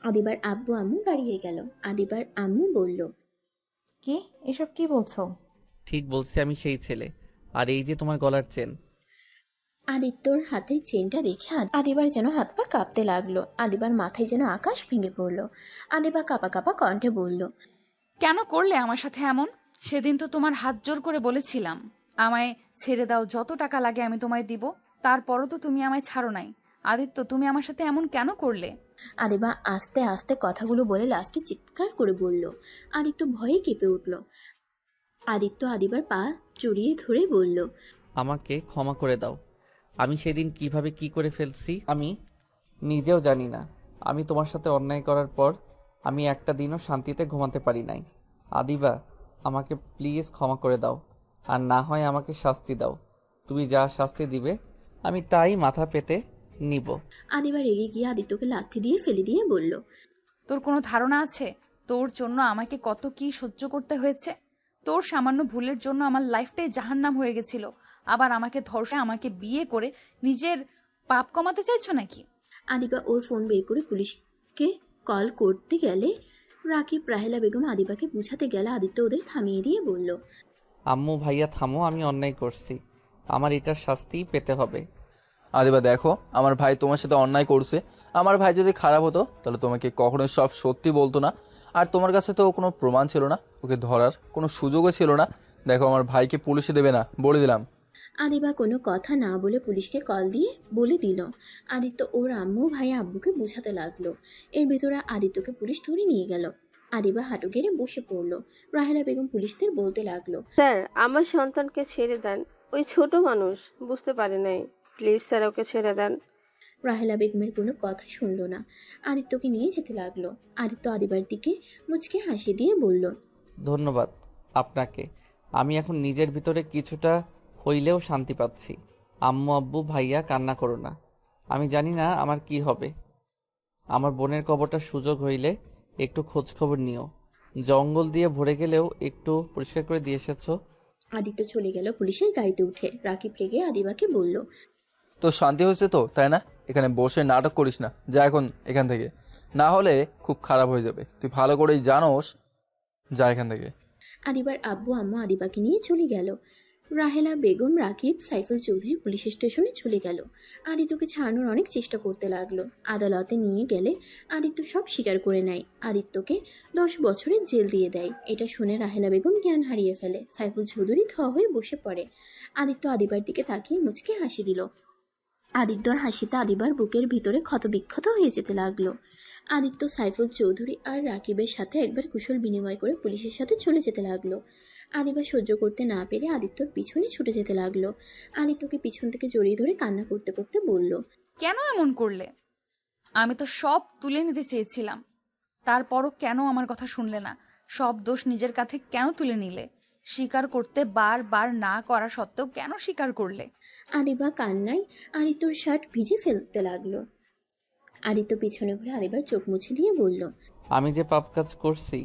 আদিবার আব্বু আম্মু দাঁড়িয়ে গেল। আদিবার আম্মু বলল, কি এসব কি বলছো? ঠিক বলছি, আমি সেই ছেলে। আর এই যে তোমার গলার চেন। আদিত্যর হাতের চেনটা দেখে আদিবার যেন হাত পা কাঁপতে লাগলো। আদিবার মাথায় যেন আকাশ ভেঙে পড়লো। আদিবা কাঁপা কাঁপা কণ্ঠে বলল, কেন করলে আমার সাথে এমন? সেদিন তো তোমার হাত জোর করে বলেছিলাম আমায় ছেড়ে দাও, যত টাকা লাগে আমি তোমায় দিব। তারপরও তো তুমি আমায় ছাড়ো নাই। আদিত্য, তুমি আমার সাথে এমন কেন করলে? আদিবা আস্তে আস্তে কথাগুলো বলে লাস্টে চিৎকার করে বলল। আদিত্য ভয়ে কেঁপে উঠল। আদিত্য আদিবার পা জড়িয়ে ধরে বলল, আমাকে ক্ষমা করে দাও। আমি সেদিন কিভাবে কি করে ফেলছি আমি নিজেও জানি না। আমি তোমার সাথে অন্যায় করার পর আমি একটা দিনও শান্তিতে ঘুমাতে পারি নাই। আদিবা, আমাকে প্লিজ ক্ষমা করে দাও। আর না হয় আমাকে শাস্তি দাও। তুমি যা শাস্তি দিবে আমি তাই মাথা পেতে নিব। আদিবা রেগে গিয়ে আদিত্যকে লাথি দিয়ে ফেলে দিয়ে বলল, তোর কোনো ধারণা আছে তোর জন্য আমাকে কত কি সহ্য করতে হয়েছে? তোর সামান্য ভুলের জন্য আমার লাইফটাই জাহান্নাম হয়ে গেছিল। আবার আমাকে ধর্ষে আমাকে বিয়ে করে নিজের পাপ কমাতে চাইছো নাকি? আদিবা ওর ফোন বের করে পুলিশকে কল করতে গেলে রাকিব রাহেলা বেগম আদিবাকে বুঝাতে গেলে আদিত্য ওদের থামিয়ে দিয়ে বলল, আম্মু ভাইয়া থামো, আমি অন্যায় করছি, আমার এটার শাস্তি পেতে হবে। আদিবা দেখো, আমার ভাই তোমার সাথে অন্যায় করছে। আমার ভাই যদি খারাপ হতো তাহলে তোমাকে কখনোই সব সত্যি বলতো না। আর তোমার কাছে তো কোনো প্রমাণ ছিল না, ওকে ধরার কোনো সুযোগও ছিল না। দেখো, আমার ভাইকে পুলিশে দেবে না, বলে দিলাম। আদিবা কোনো কথা না বলে পুলিশকে কল দিয়ে বলে দিল। আদিত্য ওর আম্মু ভাই আব্বুকে বুঝাতে লাগলো। এর ভেতরে আদিত্যকে পুলিশ ধরে নিয়ে গেল। আদিবা হাঁটু গেড়ে বসে পড়ল। রাহেলা বেগম পুলিশদের বলতে লাগলো, স্যার, আমার সন্তানকে ছেড়ে দেন। ওই ছোট মানুষ বুঝতে পারে নাই। প্লিজ স্যার, ওকে ছেড়ে দেন। রাহেলা বেগমের কোনো কথা শুনল না। আদিত্যকে নিয়ে যেতে লাগলো। আদিত্য আদিবার দিকে মুচকে হাসি দিয়ে বলল, ধন্যবাদ আপনাকে। আমি এখন নিজের ভিতরে কিছুটা হইলেও শান্তি পাচ্ছি। আম্মু আব্বু ভাইয়া, কান্না করো না। আমি জানি না আমার কি হবে। আমার বোনের কবরটা সুযোগ হইলে একটু খোঁজ খবর নিও। জঙ্গল দিয়ে ভরে গেলেও একটু পরিষ্কার করে দিয়ে এসেছো। আদিত্য চলে গেল পুলিশের গাড়িতে উঠে। রাকিব রেগে আদিবাকে বলল, তো শান্তি হয়েছে তো, তাই না? এখানে বসে নাটক করিস না, যা এখন এখান থেকে, না হলে খুব খারাপ হয়ে যাবে। তুই ভালো করেই জানোস যা এখান থেকে। আদিবার আব্বু আম্মু আদিবাকে নিয়ে চলে গেল। রাহেলা বেগম, রাকিব, সাইফুল চৌধুরী পুলিশ স্টেশনে চলে গেল। আদিত্যকে ছাড়ানোর অনেক চেষ্টা করতে লাগলো। আদালতে নিয়ে গেলে আদিত্য সব স্বীকার করে নেয়। আদিত্যকে 10 বছরের জেল দিয়ে দেয়। এটা শুনে রাহেলা বেগম জ্ঞান হারিয়ে ফেলে। সাইফুল চৌধুরী থ হয়ে বসে পড়ে। আদিত্য আদিবার দিকে তাকিয়ে মুচকে হাসি দিল। আদিত্যর হাসিতে আদিবার বুকের ভিতরে ক্ষতবিক্ষত হয়ে যেতে লাগলো। আদিত্য সাইফুল চৌধুরী আর রাকিবের সাথে একবার কুশল বিনিময় করে পুলিশের সাথে চলে যেতে লাগলো। আদিবা সহ্য করতে না পেরে আদিত্যর পিছনে ছুটে যেতে লাগলো। আদিত্যকে পিছন থেকে জড়িয়ে ধরে কান্না করতে করতে বলল, কেন এমন করলে? আমি তো সব তুলে নিতে চেয়েছিলাম, তারপরও কেন আমার কথা শুনলে না? সব দোষ নিজের কাছে কেন তুলে নিলে? স্বীকার করতে বারবার না করা সত্ত্বেও কেন স্বীকার করলে? আদিবা কান্নায় আদিত্যর শার্ট ভিজে ফেলতে লাগলো। আদিত্য পিছনে ঘুরে আদিবার চোখ মুছে দিয়ে বলল, আমি যে পাপ কাজ করছি,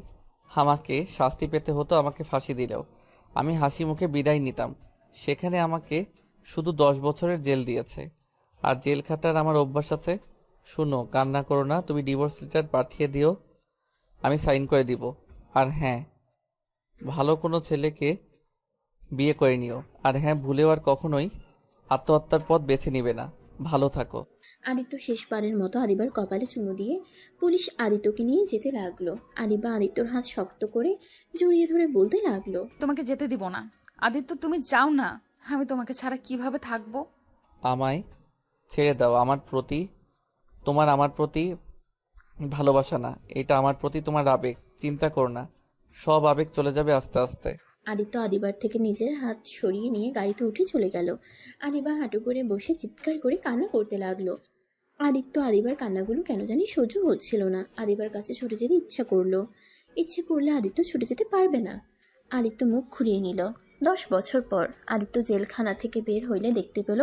আমাকে শাস্তি পেতে হতো, আমাকে ফাঁসি দিলেও আমি হাসি মুখে বিদায় নিতাম। সেখানে আমাকে শুধু 10 বছরের জেল দিয়েছে। আর জেল খাটার আমার অভ্যাস আছে। শুনো, কান্না করো না, তুমি ডিভোর্স লেটার পাঠিয়ে দিও, আমি সাইন করে দিব। আর হ্যাঁ, ভালো কোনো ছেলেকে বিয়ে করে নিও। আর হ্যাঁ, ভুলেও আর কখনোই আত্মহত্যার পথ বেছে নিবে না। ভালো থাকো। আদিত্য শেষবারের মতো আদিবার কপালে চুমু দিয়ে পুলিশ আদিত্যকে নিয়ে যেতে লাগলো। আদিবা আদিত্যর হাত শক্ত করে জড়িয়ে ধরে বলতে লাগলো, তোমাকে যেতে দিব না। আদিত্য, তুমি যাও না। আমি তোমাকে ছাড়া কিভাবে থাকবো? আমায় ছেড়ে দাও। আমার প্রতি ভালোবাসা না, এটা আমার প্রতি তোমার আবেগ। চিন্তা করো না, সব আবেগ চলে যাবে আস্তে আস্তে। আদিত্য আদিবার থেকে নিজের হাত সরিয়ে নিয়ে গাড়িতে উঠে চলে গেল। আদিবা হাঁটু করে বসে চিৎকার করে কান্না করতে লাগলো। আদিত্য আদিবার কান্নাগুলো কেন জানি সহ্য হচ্ছিল না। আদিবার কাছে ছুটে যেতে ইচ্ছে করলে আদিত্য ছুটে যেতে পারবে না। আদিত্য মুখ ঘুরিয়ে নিল। 10 বছর পর আদিত্য জেলখানা থেকে বের হইলে দেখতে পেল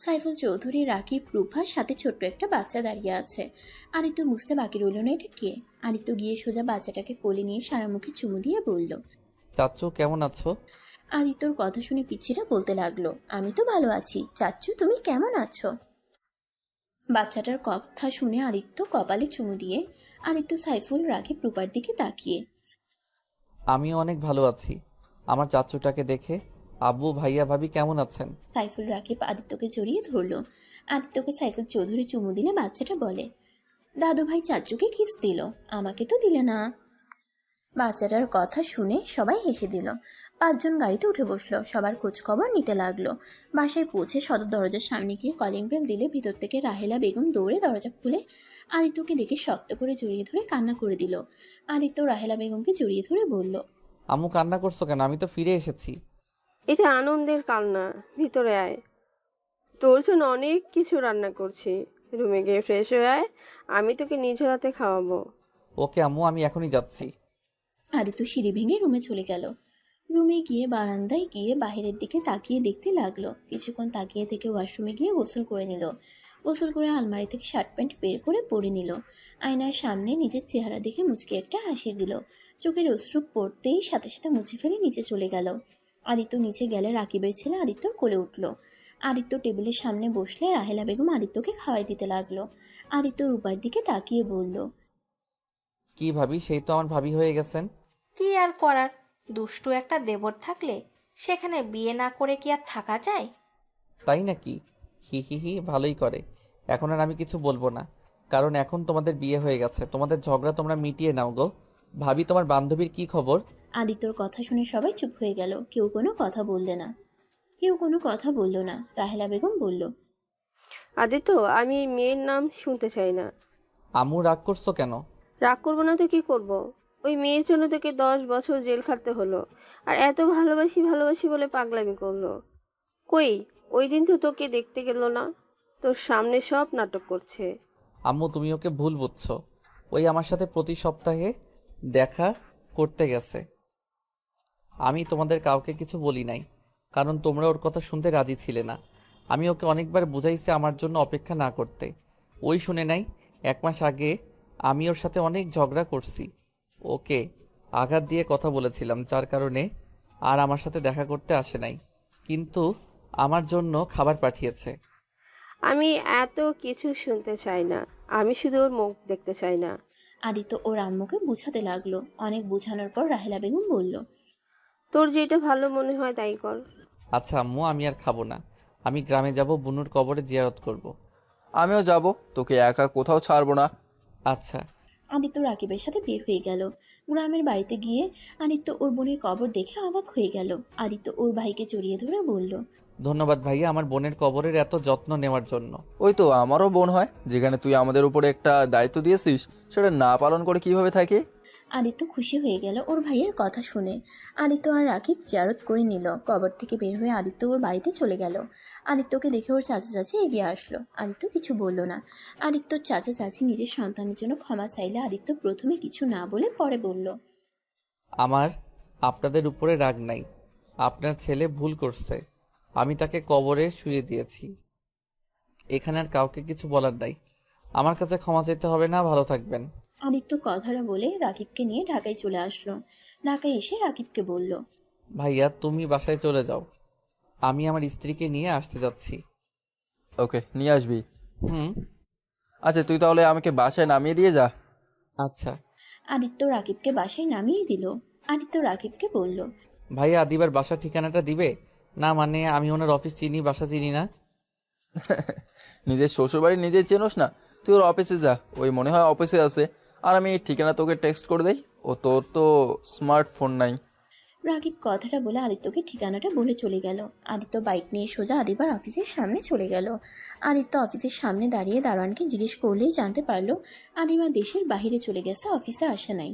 সাইফুল চৌধুরী, রাকিব, রূপার সাথে ছোট্ট একটা বাচ্চা দাঁড়িয়ে আছে। আদিত্য বুঝতে বাকি রইল না এটা কে। আদিত্য গিয়ে সোজা বাচ্চাটাকে কোলে নিয়ে সারা মুখে চুমু দিয়ে বলল, চাচ্চু কেমন আছো? আদিত্যর কথা শুনে পিচ্ছিটা বলতে লাগলো, আমি তো ভালো আছি, চাচ্চু তুমি কেমন আছো? বাচ্চাটার কথা শুনে আদিত্য কপালে চুমু দিয়ে আদিত্য সাইফুল, রাকিব, রূপার দিকে তাকিয়ে, আমিও অনেক ভালো আছি। আমার চাচ্চুটাকে দেখে আব্বু, ভাইয়া, ভাবি কেমন আছেন? সাইফুল, রাকিব আদিত্যকে জড়িয়ে ধরলো। আদিত্যকে সাইফুল চৌধুরী চুমু দিলে বাচ্চাটা বলে, দাদু ভাই চাচ্চুকে কিস দিল, আমাকে তো দিলে না। বাচ্চাটার কথা শুনে সবাই হেসে দিল। 5 জন গাড়িতে উঠে বসলো। সবার খোঁজ খবর নিতে লাগলো। বাসায় পৌঁছে সদর দরজার সামনে গিয়ে কলিং বেল দিলে ভিতর থেকে রাহেলা বেগম দৌড়ে দরজা খুলে আদিত্যকে দেখে শক্ত করে জড়িয়ে ধরে কান্না করে দিল। আদিত্য রাহেলা বেগমকে জড়িয়ে ধরে বলল, আম্মু কান্না করছো কেন? আমি তো ফিরে এসেছি। এটা আনন্দের কান্না, ভিতরে আয়, তোর জন্য অনেক কিছু রান্না করছি। রুমে গিয়ে ফ্রেশ হয়ে আয়, আমি তোকে নিজের হাতে খাওয়াবো। ওকে আম্মু, আমি এখনই যাচ্ছি। আদিত্য সিঁড়ি ভেঙে রুমে চলে গেল। রুমে গিয়ে বারান্দায় গিয়ে বাইরের দিকে তাকিয়ে দেখতে লাগলো। কিছুক্ষণ তাকিয়ে থেকে ওয়াশরুমে গিয়ে গোসল করে নিল। গোসল করে আলমারি থেকে শার্ট প্যান্ট বের করে পরে নিল। আয়নার সামনে নিজের চেহারা দেখে মুচকে একটা হাসি দিল। চোখের অশ্রু পড়তেই সাথে সাথে মুছে ফেলে নিচে চলে গেল। আদিত্য নিচে গেলে রাকিবের ছেলে আদিত্যর কোলে উঠল। আদিত্য টেবিলের সামনে বসলে রাহেলা বেগম আদিত্যকে খাওয়াই দিতে লাগলো। আদিত্য রূপার দিকে তাকিয়ে বলল, কি ভাবি, সেই তো আমার ভাবি হয়ে গেছেন। কি আর করার, দুষ্টু একটা দেবর থাকলে সেখানে বিয়ে না করে কি আর থাকা যায়? তাই নাকি? হি হি হি, ভালোই করে। এখন আর আমি কিছু বলবো না, কারণ এখন তোমাদের বিয়ে হয়ে গেছে। তোমাদের ঝগড়া তোমরা মিটিয়ে নাও গো। ভাবি, তোমার বান্ধবীর কি খবর? আদিত্যর কথা শুনে সবাই চুপ হয়ে গেল। কেউ কোনো কথা বলল না। রাহেলা বেগম বলল, আদিত্য, আমি এই মেয়ের নাম শুনতে চাই না। আম্মু রাগ করছো কেন? রাগ করবো না তো কি করব? ওই মেয়ের জন্য তোকে 10 বছর জেল খাটতে হলো। আর এত ভালোবাসি বলে পাগলামি করলো। কই, ওই দিন তো তোকে দেখতে গেল না, তোর সামনে সব নাটক করছে। আম্মু, তুমি ওকে ভুল বুঝছো। ওই আমার সাথে প্রতি সপ্তাহে দেখা করতে গেছে। আমি তোমাদের কাউকে কিছু বলি নাই, কারণ তোমরা ওর কথা শুনতে রাজি ছিলে না। আমি ওকে অনেকবার বুঝাইছি আমার জন্য অপেক্ষা না করতে, ওই শুনে নাই। 1 মাস আগে আমি ওর সাথে অনেক ঝগড়া করছি। ওকে আঘাত দিয়ে কথা বলেছিলাম, যার কারণে আর আমার সাথে দেখা করতে আসে নাই, কিন্তু আমার জন্য খাবার পাঠিয়েছে। আমি এত কিছু শুনতে চাই না, আমি শুধু ওর মুখ দেখতে চাই না। আদিত্য ওর আম্মুকে বুঝাতে লাগলো। অনেক বোঝানোর পর রাহেলা বেগম বলল, তোর যেটা ভালো মনে হয় তাই কর। আচ্ছা আম্মু, আমি আর খাবো না। আমি গ্রামে যাব, বুনুর কবরে জিয়ারত করব। আমিও যাব, তোকে একা কোথাও ছাড়বো না। আচ্ছা। আদিত্য রাকিবের সাথে বের হয়ে গেল। গ্রামের বাড়িতে গিয়ে আদিত্য ওর বোনের কবর দেখে অবাক হয়ে গেল। আদিত্য ওর ভাইকে জড়িয়ে ধরে বলল, ধন্যবাদ ভাইয়া আমার বোনের কবরের এত যত্ন নেওয়ার জন্য। ওই তো আমারও বোন হয়, যেখানে তুই আমাদের উপরে একটা দায়িত্ব দিয়েছিস সেটা না পালন করে কিভাবে থাকে। আদিত্য খুশি হয়ে গেল ওর ভাইয়ের কথা শুনে। আদিত্য আর রাকিব জিয়ারত করে নিল। কবর থেকে বের হয়ে আদিত্য ওর বাড়িতে চলে গেল। আদিত্যকে দেখে ওর চাচা চাচি এগিয়ে আসলো। আদিত্য কিছু বলল না। আদিত্যর চাচা চাচি নিজের সন্তানের জন্য ক্ষমা চাইলে আদিত্য প্রথমে কিছু না বলে পরে বলল, আমার আপনাদের উপরে রাগ নাই। আপনার ছেলে ভুল করছে, আমি তাকে কবরে শুয়ে দিয়েছি। এখানে আর কাউকে কিছু বলার নাই। আমার কাছে ক্ষমা চাইতে হবে না। ভালো থাকবেন। আদিত্য কথাটা বলে রাকিবকে নিয়ে ঢাকায় চলে আসলো। ঢাকায় এসে রাকিবকে বলল, ভাইয়া তুমি বাসায় চলে যাও, আমি আমার স্ত্রীকে নিয়ে আসতে যাচ্ছি। ওকে, নিয়ে আসবি। হুম। আচ্ছা, তুই তাহলে আমাকে বাসায় নামিয়ে দিয়ে যা। আচ্ছা। আদিত্য রাকিবকে বাসায় নামিয়ে দিল। আদিত্য রাকিবকে বলল, ভাইয়া আদিবার বাসার ঠিকানাটা দিবে? না মানে আমি ওনার অফিস চিনি, বাসা চিনি না। নিজের শ্বশুরবাড়ি নিজের চেনোস না? তুই ওর অফিসে যা, ওই মনে হয় অফিসে আছে। আর আমি ঠিকানা তোকে টেক্সট করে দেই। ও তোর তো স্মার্টফোন নাই। রাকিব কথাটা বলে আদিত্যকে ঠিকানাটা বলে চলে গেল। আদিত্য বাইক নিয়ে সোজা আদিবার অফিসের সামনে চলে গেল। আদিত্য অফিসের সামনে দাঁড়িয়ে দারোয়ানকে জিজ্ঞেস করলেই জানতে পারলো আদিবা দেশের বাইরে চলে গেছে, অফিসে আসে নাই।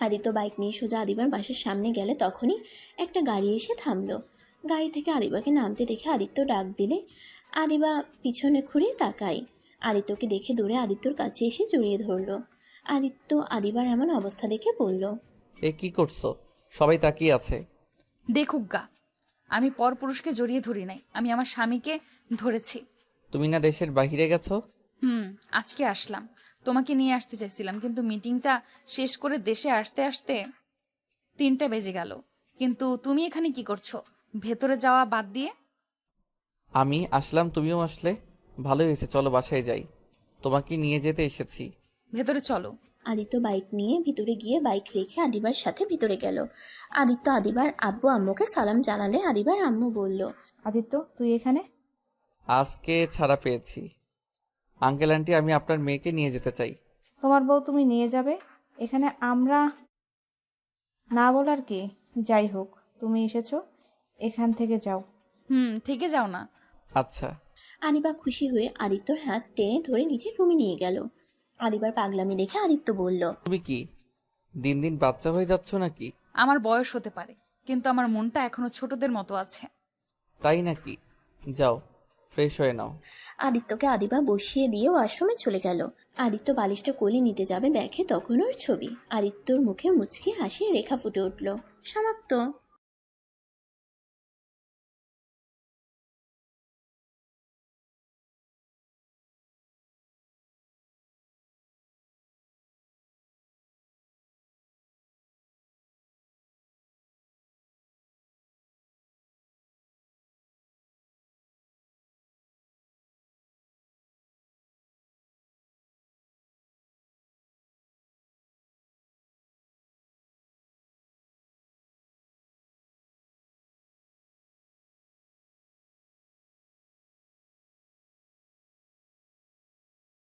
আদিত্য বাইক নিয়ে সোজা আদিবার বাসার সামনে গেলে তখনই একটা গাড়ি এসে থামলো। গাড়ি থেকে আদিবাকে নামতে দেখে আদিত্য ডাক দিলে আদিবা পিছনে ঘুরে তাকায়। আদিত্যকে দেখে দৌড়ে আদিত্যর কাছে এসে জড়িয়ে ধরলো। আদিত্য আদিবার এমন অবস্থা দেখে বলল, এ কি করছো? সবাই তাকিয়ে আছে। দেখুক গা, আমি পরপুরুষকে জড়িয়ে ধরি নাই, আমি আমার স্বামীকে ধরেছি। তুমি না দেশের বাইরে গেছো? আজকে আসলাম, তোমাকে নিয়ে আসতে চাইছিলাম, কিন্তু মিটিংটা শেষ করে দেশে আসতে আসতে 3টা বেজে গেল। কিন্তু তুমি এখানে কি করছো ভেতরে যাওয়া বাদ দিয়ে? আমি আসলাম, তুমিও আসলে, ভালোই হয়েছে। চলো বাসায় যাই, তোমাকে নিয়ে যেতে এসেছি। ভেতরে চলো। আদিত্য বাইক নিয়ে ভিতরে গিয়ে বাইক রেখে আদিবার সাথে ভিতরে গেল। আদিত্য আদিবার আব্বু আম্মুকে সালাম জানালে আদিবার আম্মু বলল, আদিত্য তুই এখানে? আজকে ছাড়া পেয়েছি। আঙ্কেল আন্টি, আমি আপনার মেয়েকে নিয়ে যেতে চাই। তোমার বউ তুমি নিয়ে যাবে? এখানে আমরা না বলার কি? যাই হোক, তুমি এসেছো, এখান থেকে যাও। থেকে যাও না। আচ্ছা। আদিবা খুশি হয়ে আদিত্যর হাত টেনে ধরে নিচে রুমে নিয়ে গেল। আদিবার পাগলামি দেখে আদিত্য বলল, তুমি কি দিন দিন বাচ্চা হয়ে যাচ্ছ নাকি? আমার বয়স হতে পারে, কিন্তু আমার মনটা এখনো ছোটদের মতো আছে। তাই নাকি? যাও ফ্রেশ হয়ে নাও। আদিত্যকে আদিবা বসিয়ে দিয়ে ওয়াশরুমে চলে গেল। আদিত্য বালিশটা কোলে নিতে যাবে, দেখে তখন ওর ছবি। আদিত্যর মুখে মুচকি হাসির রেখা ফুটে উঠল। সমাপ্ত।